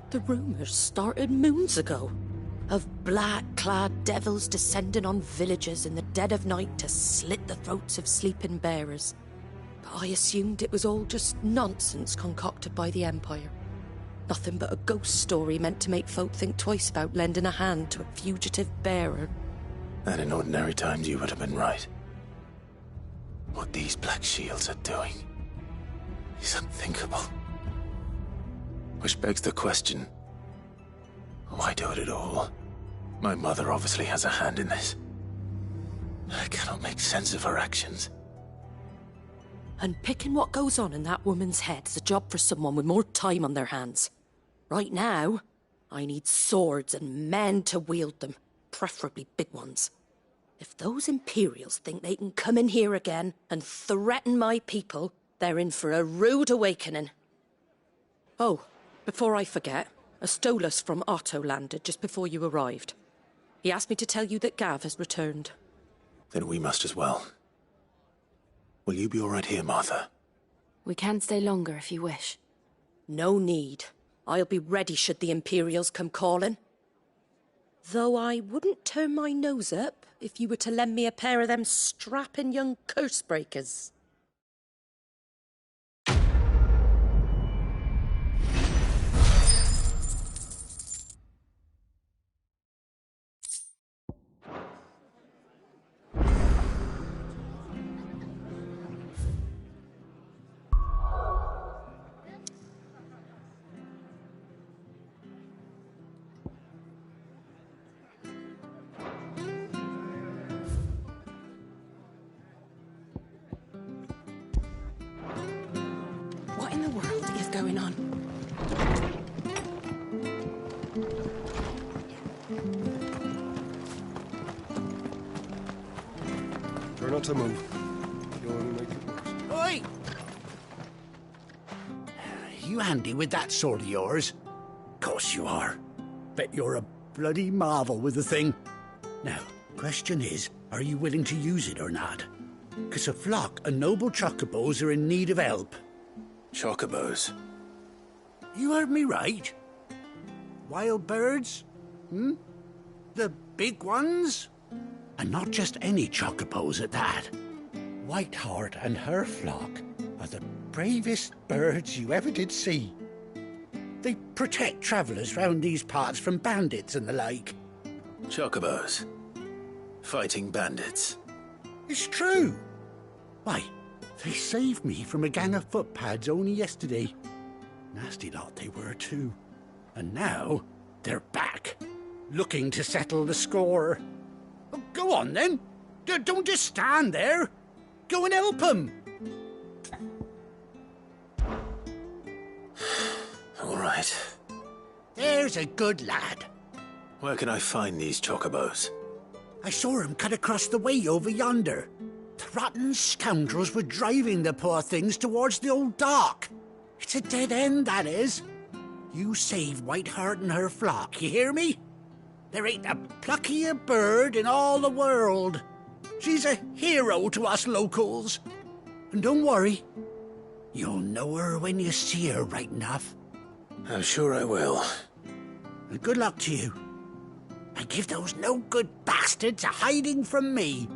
The rumours started moons ago. Of black-clad devils descending on villages in the dead of night to slit the throats of sleeping bearers. But I assumed it was all just nonsense concocted by the Empire. Nothing but a ghost story meant to make folk think twice about lending a hand to a fugitive bearer. And in ordinary times you would have been right. What these Black Shields are doing is unthinkable. Which begs the question, why do it at all? My mother obviously has a hand in this. I cannot make sense of her actions. Unpicking what goes on in that woman's head is a job for someone with more time on their hands. Right now, I need swords and men to wield them, preferably big ones. If those Imperials think they can come in here again and threaten my people, they're in for a rude awakening. Oh, before I forget, a Stolas from Otto landed just before you arrived. He asked me to tell you that Gav has returned. Then we must as well. Will you be all right here, Martha? We can stay longer if you wish. No need. I'll be ready should the Imperials come calling. Though I wouldn't turn my nose up if you were to lend me a pair of them strapping young curse-breakers. What in the world is going on? Try not to move. You'll only make it worse. Oi! You handy with that sword of yours? Course you are. Bet you're a bloody marvel with the thing. Now, question is, are you willing to use it or not? 'Cause a flock of noble chocobos are in need of help. Chocobos? You heard me right. Wild birds? The big ones? And not just any chocobos at that. Whiteheart and her flock are the bravest birds you ever did see. They protect travellers round these parts from bandits and the like. Chocobos? Fighting bandits? It's true. Why, they saved me from a gang of footpads only yesterday. Nasty lot they were too. And now they're back, looking to settle the score. Oh, go on then. Don't just stand there. Go and help them. All right. There's a good lad. Where can I find these chocobos? I saw him cut across the way over yonder. The rotten scoundrels were driving the poor things towards the old dock. It's a dead end, that is. You save Whiteheart and her flock, you hear me? There ain't a pluckier bird in all the world. She's a hero to us locals. And don't worry, you'll know her when you see her right enough. I'm sure I will. And good luck to you. And give those no-good bastards a hiding from me.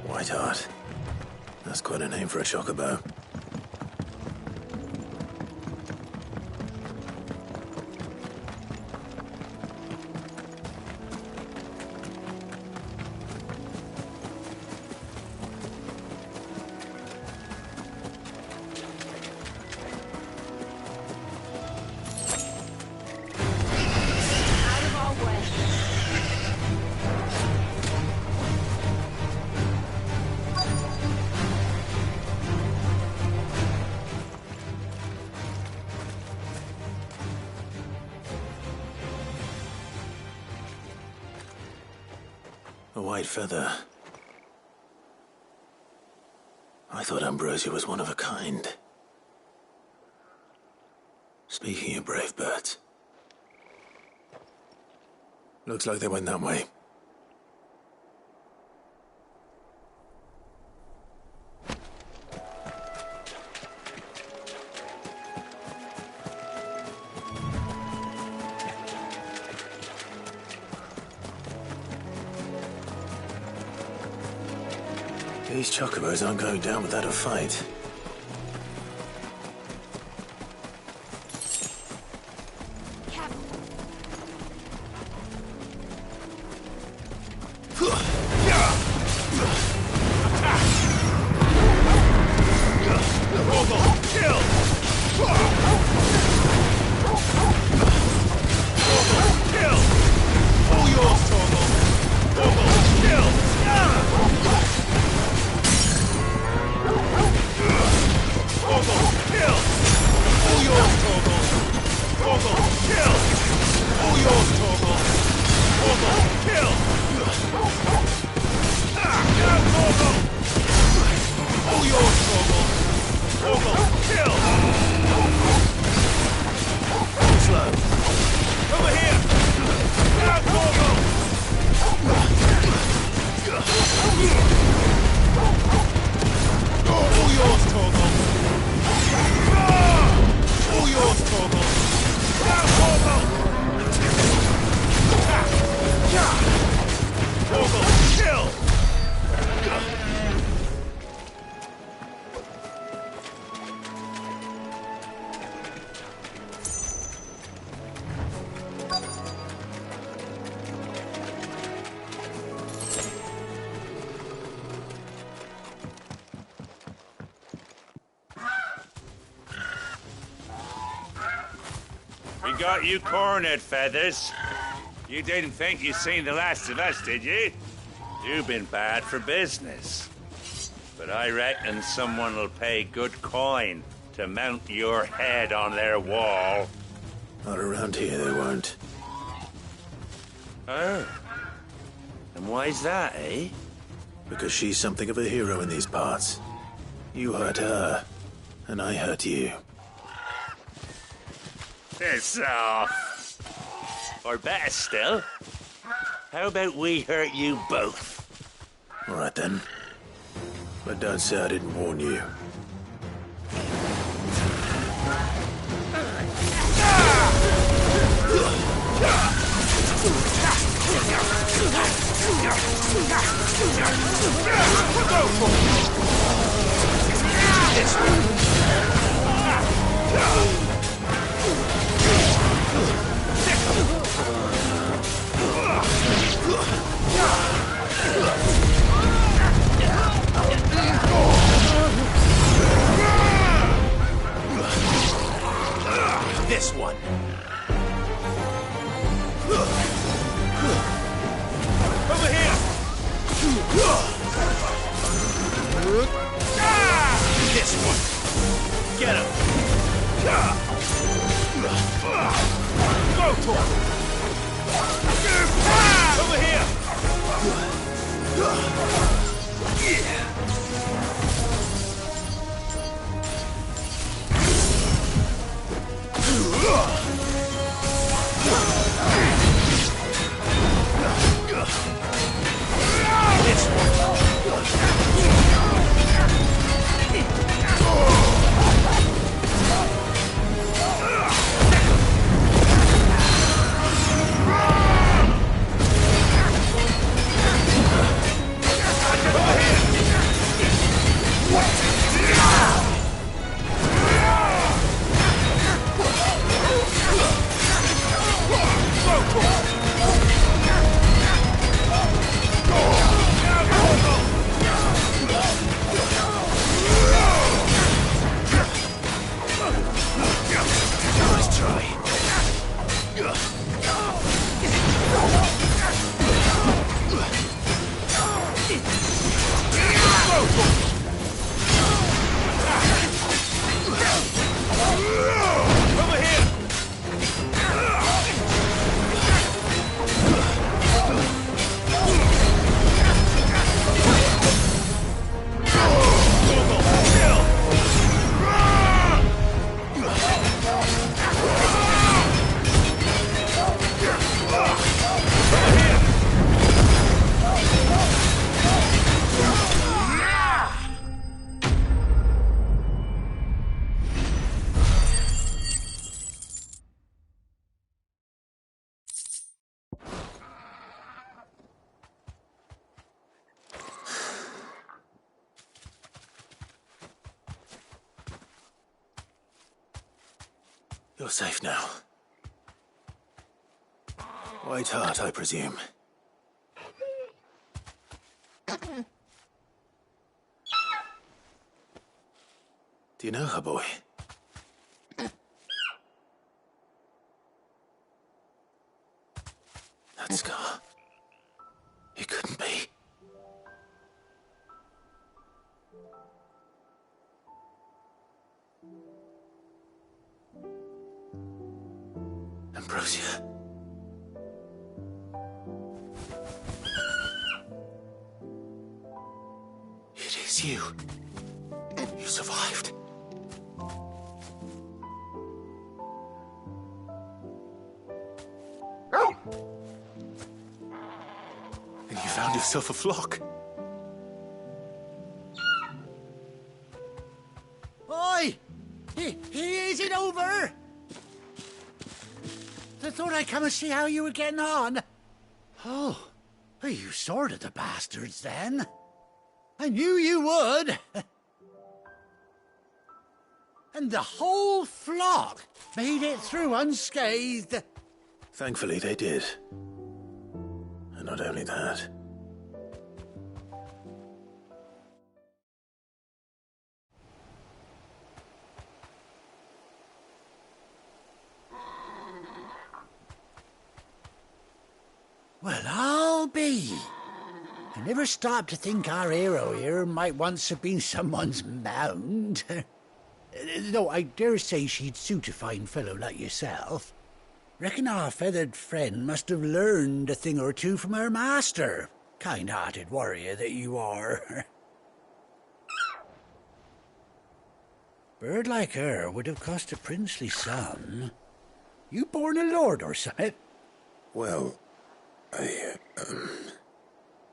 Whiteheart. That's quite a name for a chocobo. A white feather. I thought Ambrosia was one of a kind. Speaking of brave birds. Looks like they went that way. These chocobos aren't going down without a fight. Got you cornered, Feathers. You didn't think you'd seen the last of us, did you? You've been bad for business. But I reckon someone will pay good coin to mount your head on their wall. Not around here, they won't. Oh. And why's that, eh? Because she's something of a hero in these parts. You hurt her, and I hurt you. Piss off. Or better still, how about we hurt you both? All right then. But don't say I didn't warn you. This one. Over here! This one. Get him. Go to him. Over here. You're safe now. White Hart, I presume. Do you know her, boy? That scar. It couldn't be. Ambrosia. It is you. You survived. And you found yourself a flock. Oi! Is it over? I thought I'd come and see how you were getting on. Oh, well, you sorted the bastards then. I knew you would. And the whole flock made it through unscathed. Thankfully, they did. And not only that. Well, I'll be. I never stopped to think our hero here might once have been someone's mound. Though I dare say she'd suit a fine fellow like yourself. Reckon our feathered friend must have learned a thing or two from her master. Kind-hearted warrior that you are. Bird like her would have cost a princely sum. You born a lord or something? Well,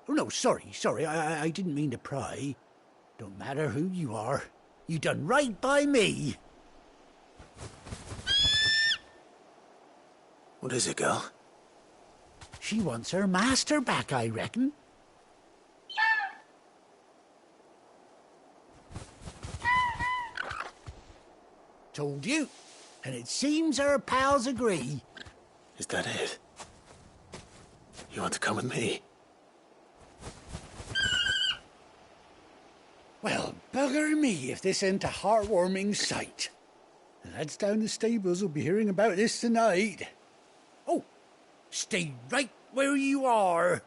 Oh, no, sorry. I didn't mean to pry. Don't matter who you are. You done right by me. What is it, girl? She wants her master back, I reckon. Told you. And it seems her pals agree. Is that it? You want to come with me? Well, bugger me if this ain't a heartwarming sight. The lads down the stables will be hearing about this tonight. Oh, stay right where you are.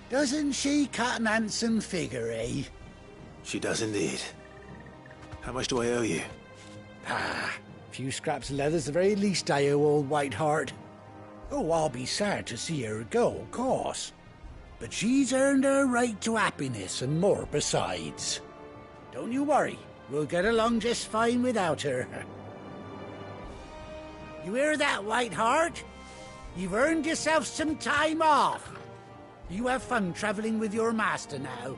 Doesn't she cut an handsome figure, eh? She does indeed. How much do I owe you? A few scraps of leather's the very least I owe old White Hart. Oh, I'll be sad to see her go, of course. But she's earned her right to happiness and more besides. Don't you worry, we'll get along just fine without her. You hear that, White Hart? You've earned yourself some time off. You have fun traveling with your master now.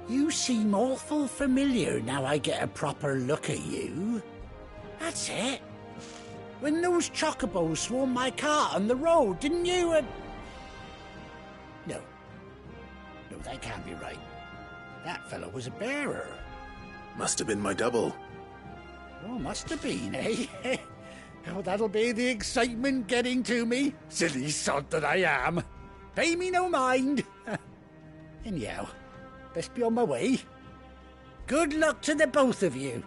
You seem awful familiar now I get a proper look at you. That's it. When those chocobos swarmed my cart on the road, didn't you? No, that can't be right. That fellow was a bearer. Must have been my double. Oh, must have been, eh? Oh, that'll be the excitement getting to me. Silly sod that I am. Pay me no mind. Anyhow, best be on my way. Good luck to the both of you.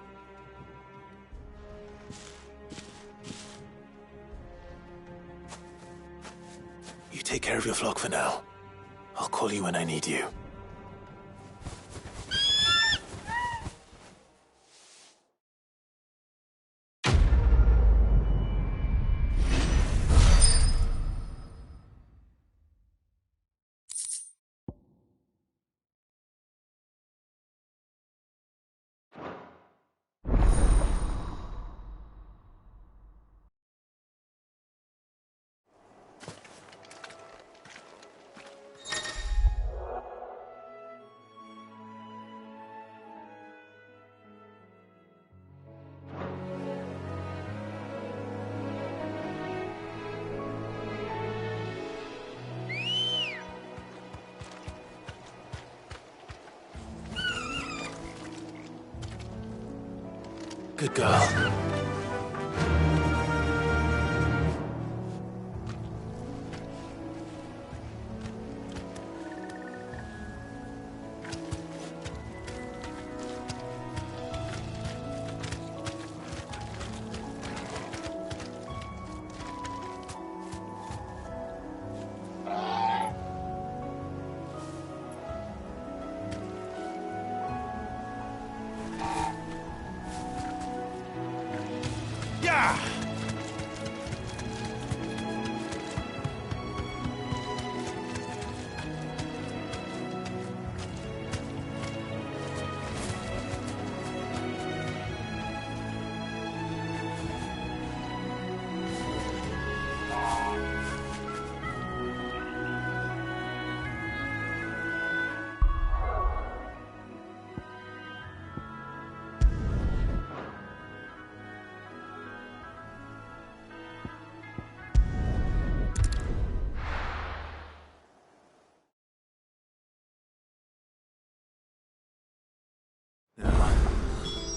You take care of your flock for now. I'll call you when I need you. Good girl.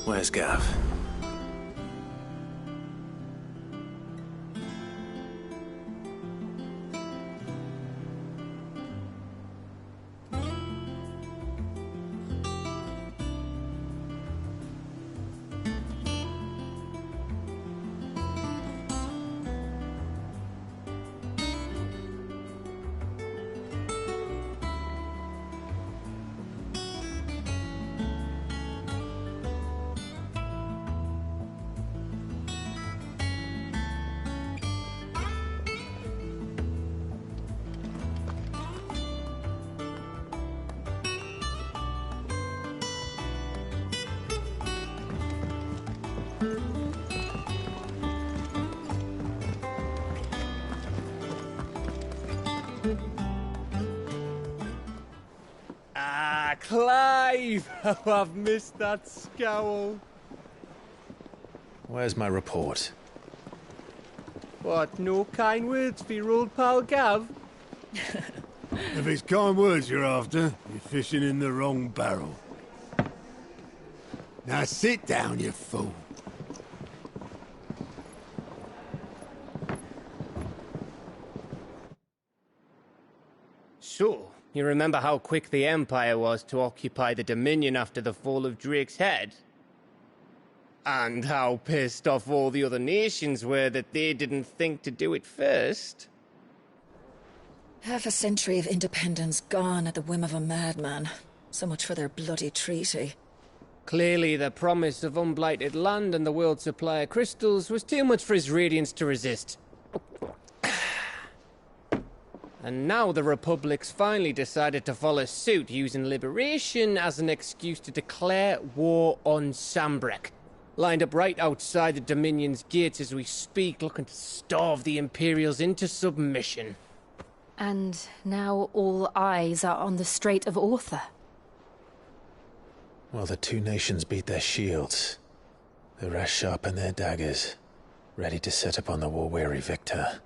Where's Gav? Clive! Oh, I've missed that scowl. Where's my report? What, no kind words for your old pal Gav? If it's kind words you're after, you're fishing in the wrong barrel. Now sit down, you fool. So, you remember how quick the Empire was to occupy the Dominion after the fall of Drake's head? And how pissed off all the other nations were that they didn't think to do it first? Half a century of independence gone at the whim of a madman. So much for their bloody treaty. Clearly, the promise of unblighted land and the world's supply of crystals was too much for his radiance to resist. And now the Republic's finally decided to follow suit, using liberation as an excuse to declare war on Sambrek. Lined up right outside the Dominion's gates as we speak, looking to starve the Imperials into submission. And now all eyes are on the Strait of Author. While the two nations beat their shields, the rest sharpen their daggers, ready to set upon the war-weary victor.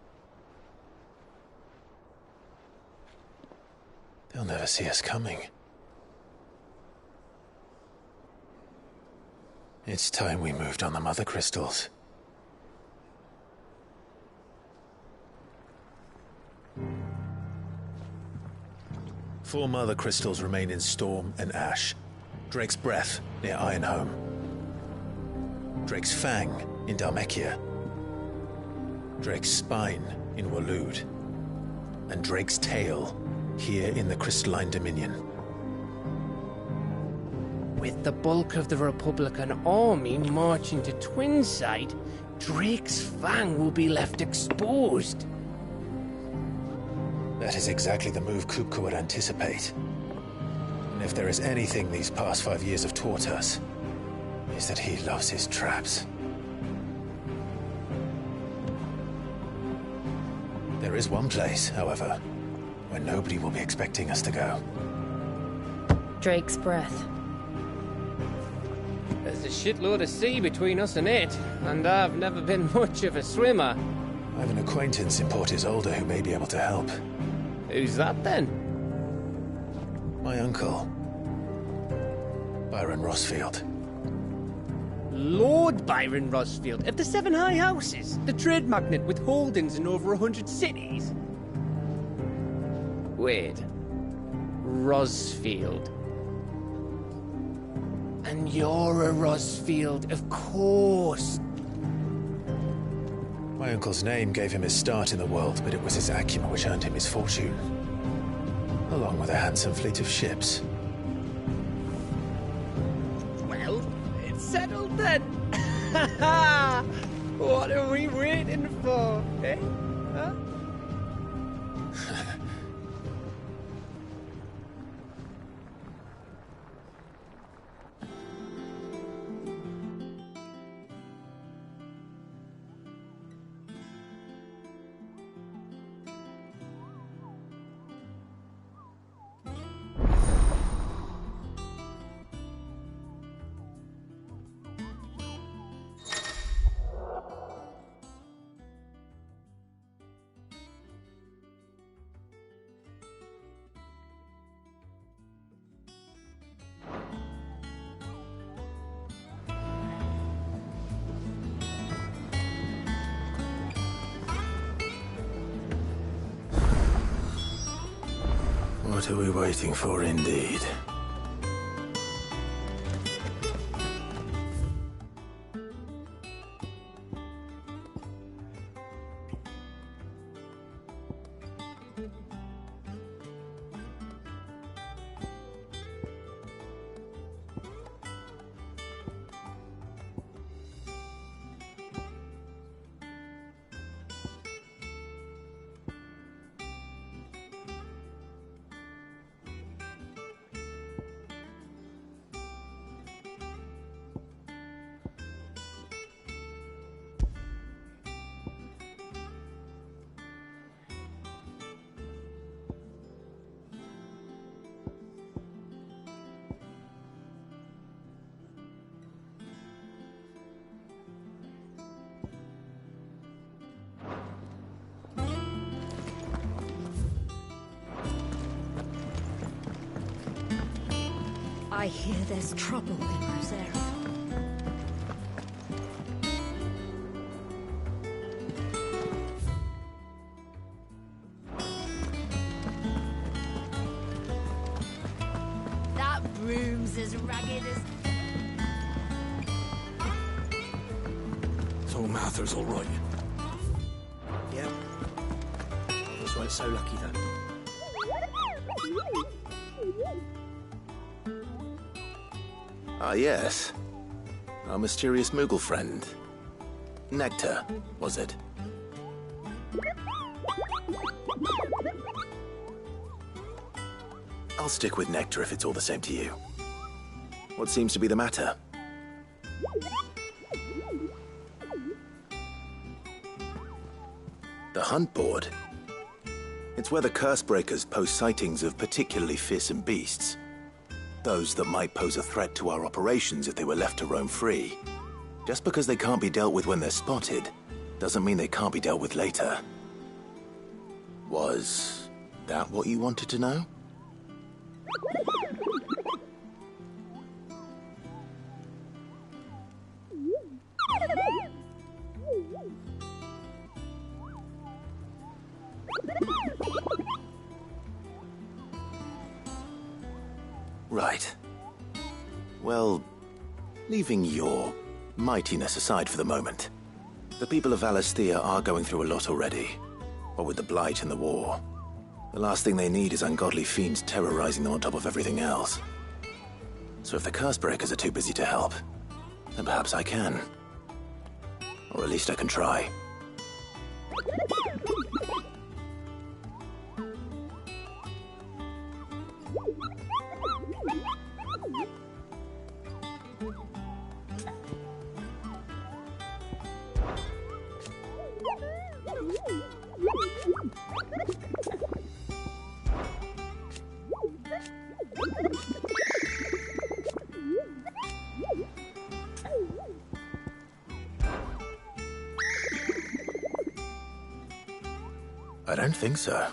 They'll never see us coming. It's time we moved on the mother crystals. Four mother crystals remain in Storm and Ash. Drake's Breath near Ironhome. Drake's Fang in Dhalmekia. Drake's Spine in Waloed. And Drake's Tail here in the Crystalline Dominion. With the bulk of the Republican army marching to Twinside, Drake's Fang will be left exposed. That is exactly the move Kupka would anticipate. And if there is anything these past 5 years have taught us, is that he loves his traps. There is one place, however, where nobody will be expecting us to go. Drake's Breath. There's a shitload of sea between us and it, and I've never been much of a swimmer. I have an acquaintance in Port Isolde who may be able to help. Who's that then? My uncle, Byron Rossfield. Lord Byron Rosfield of the Seven High Houses, the trade magnate with holdings in over 100 cities. Wait. Rosfield. And you're a Rosfield, of course. My uncle's name gave him his start in the world, but it was his acumen which earned him his fortune, along with a handsome fleet of ships. Well, it's settled then. What are we waiting for, eh? Huh? What are we waiting for, indeed? I hear there's trouble in Rosaria. That broom's as ragged as... So Mather's all right. Yep. Just weren't so lucky though. Ah, yes. Our mysterious Moogle friend. Nectar, was it? I'll stick with Nectar if it's all the same to you. What seems to be the matter? The hunt board? It's where the Cursebreakers post sightings of particularly fearsome beasts. Those that might pose a threat to our operations if they were left to roam free. Just because they can't be dealt with when they're spotted, doesn't mean they can't be dealt with later. Was that what you wanted to know? Right. Well, leaving your mightiness aside for the moment, the people of Valisthea are going through a lot already. What with the Blight and the war. The last thing they need is ungodly fiends terrorizing them on top of everything else. So if the Cursebreakers are too busy to help, then perhaps I can. Or at least I can try. I don't think so.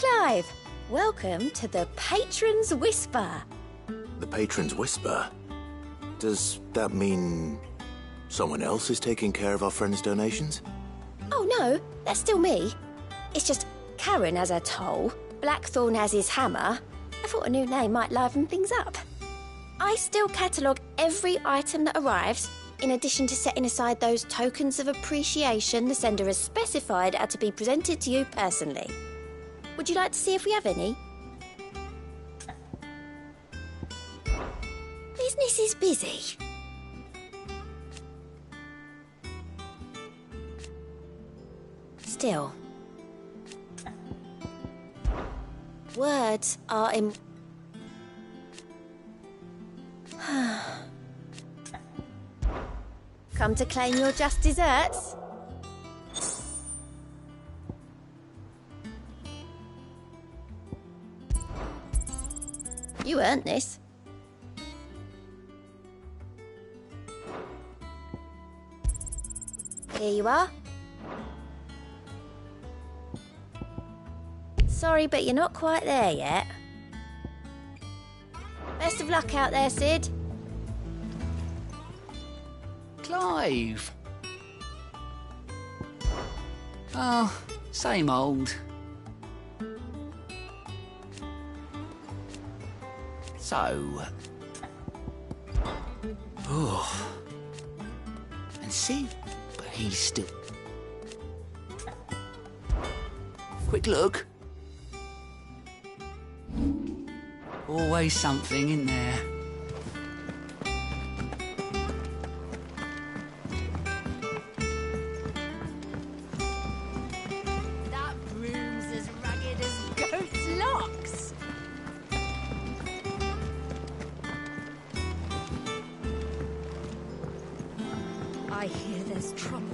Clive, welcome to the Patron's Whisper. The Patron's Whisper? Does that mean someone else is taking care of our friend's donations? Oh no, that's still me. It's just Karen has her toll, Blackthorn has his hammer. I thought a new name might liven things up. I still catalogue every item that arrives, in addition to setting aside those tokens of appreciation the sender has specified are to be presented to you personally. Would you like to see if we have any? Business is busy. Still, words are Come to claim your just desserts? You earned this. Here you are. Sorry, but you're not quite there yet. Best of luck out there, Sid. Clive. Oh, same old. So... Oh. And see, but he's still... Quick look. Always something in there. That broom's as ragged as goat's locks. I hear there's trouble.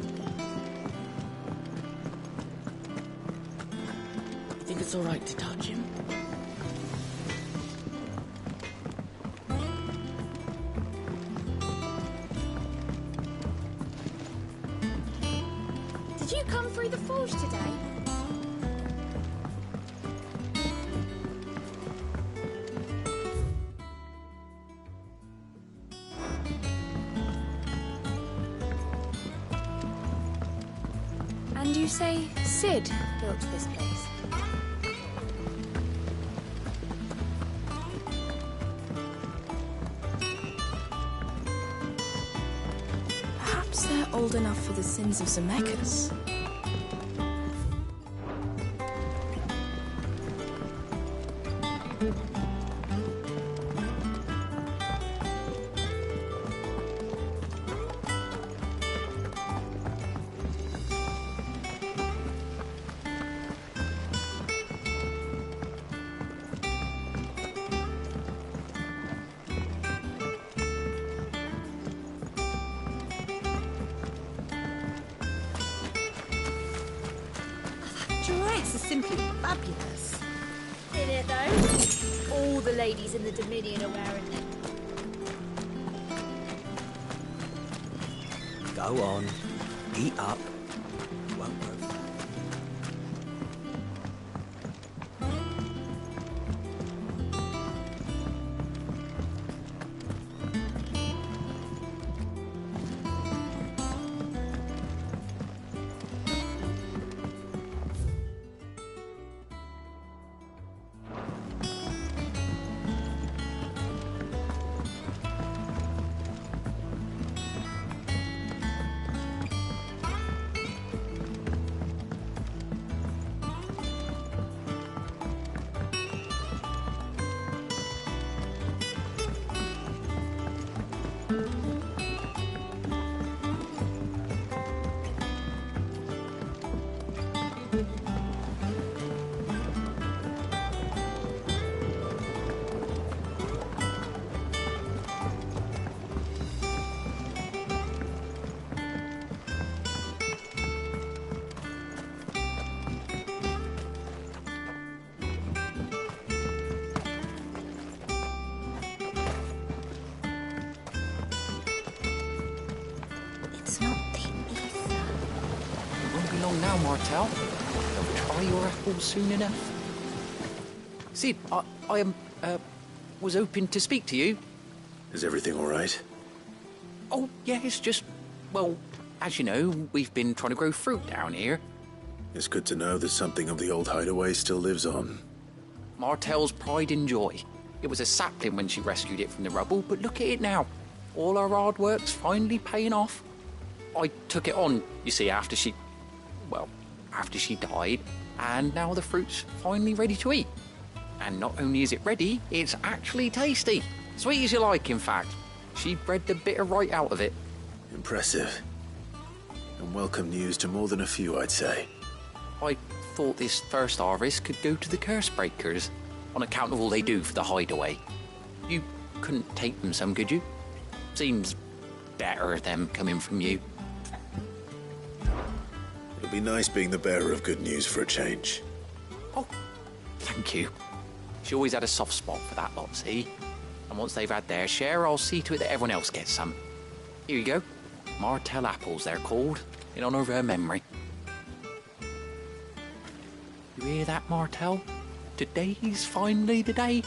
You think it's all right to touch him? Did you come through the forge today? And you say Sid built this place. Perhaps they're old enough for the sins of Zemeckis. Dress is simply fabulous. In it though. All the ladies in the Dominion are wearing it. Go on. Eat up. Won't work. It's not the ether. It won't be long now, Martel. They'll try your apple soon enough. Sid, I was hoping to speak to you. Is everything all right? Oh, yeah, it's just, well, as you know, we've been trying to grow fruit down here. It's good to know that something of the old hideaway still lives on. Martel's pride and joy. It was a sapling when she rescued it from the rubble, but look at it now. All our hard work's finally paying off. I took it on, you see, after she died, and now the fruit's finally ready to eat. And not only is it ready, it's actually tasty. Sweet as you like, in fact. She bred the bitter right out of it. Impressive. And welcome news to more than a few, I'd say. I thought this first harvest could go to the curse breakers, on account of all they do for the hideaway. You couldn't take them some, could you? Seems better them coming from you. It'll be nice being the bearer of good news for a change. Oh, thank you. She always had a soft spot for that lot, see? And once they've had their share, I'll see to it that everyone else gets some. Here you go. Martel apples, they're called, in honour of her memory. You hear that, Martel? Today's finally the day.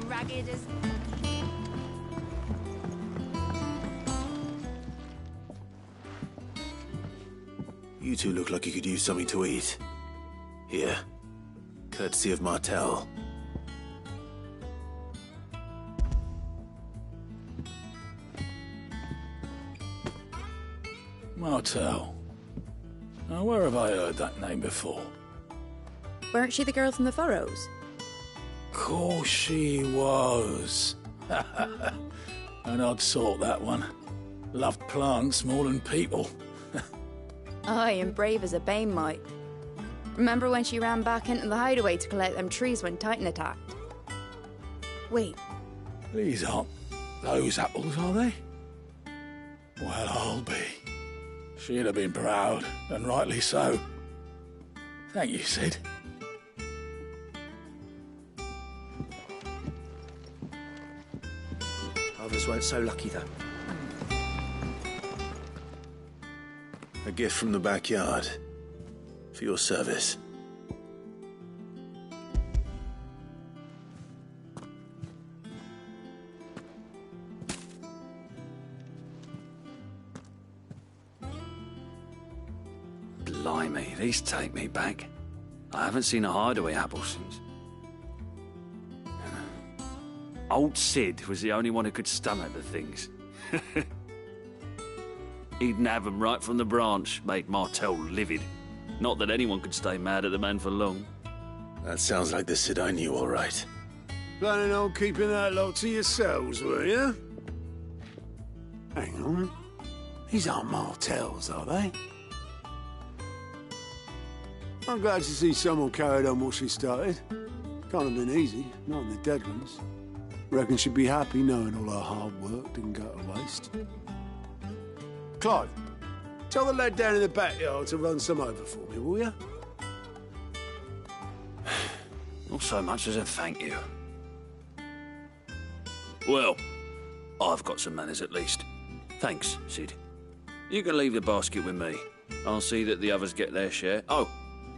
Ragged as... You two look like you could use something to eat. Here. Courtesy of Martel. Martel. Now, where have I heard that name before? Weren't she the girl from the Furrows? Course she was. An odd sort, that one. Loved plants more than people. Aye, and brave as a bane might. Remember when she ran back into the hideaway to collect them trees when Titan attacked? Wait. These aren't those apples, are they? Well, I'll be. She'd have been proud, and rightly so. Thank you, Sid. Others weren't so lucky, though. A gift from the backyard. For your service. Blimey, these take me back. I haven't seen a hideaway apple since. Old Sid was the only one who could stomach the things. He'd nab them right from the branch, made Martel livid. Not that anyone could stay mad at the man for long. That sounds like the Sid I knew, all right. Planning on keeping that lot to yourselves, were you? Hang on. These aren't Martels, are they? I'm glad to see someone carried on what she started. Can't have been easy, not in the Deadlands. Reckon she'd be happy knowing all her hard work didn't go to waste. Clive, tell the lad down in the backyard to run some over for me, will you? Not so much as a thank you. Well, I've got some manners at least. Thanks, Sid. You can leave the basket with me. I'll see that the others get their share. Oh,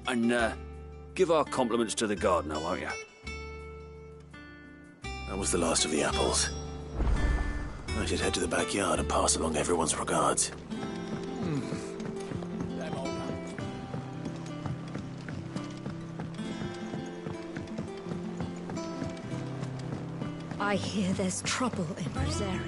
and give our compliments to the gardener, won't you? That was the last of the apples. I should head to the backyard and pass along everyone's regards. I hear there's trouble in Rosaria.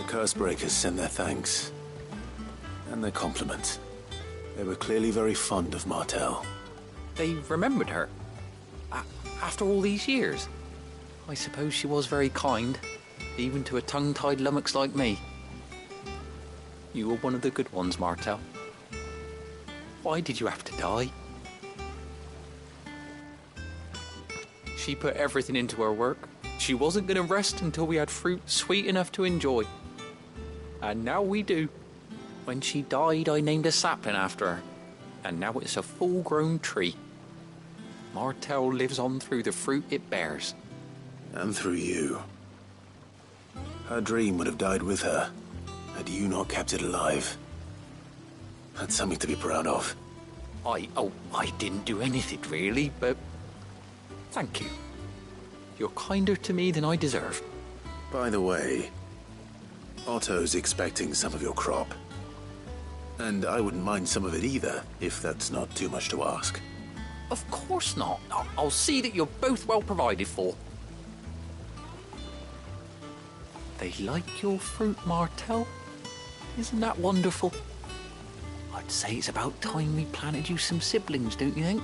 Cursebreakers send their thanks. And their compliments. They were clearly very fond of Martel. They remembered her. After all these years. I suppose she was very kind, even to a tongue-tied lummox like me. You were one of the good ones, Martel. Why did you have to die? She put everything into her work. She wasn't going to rest until we had fruit sweet enough to enjoy. And now we do. When she died, I named a sapling after her. And now it's a full-grown tree. Martel lives on through the fruit it bears. And through you. Her dream would have died with her, had you not kept it alive. That's something to be proud of. I didn't do anything really, but thank you. You're kinder to me than I deserve. By the way, Otto's expecting some of your crop. And I wouldn't mind some of it either, if that's not too much to ask. Of course not. I'll see that you're both well provided for. They like your fruit, Martel. Isn't that wonderful? I'd say it's about time we planted you some siblings, don't you think?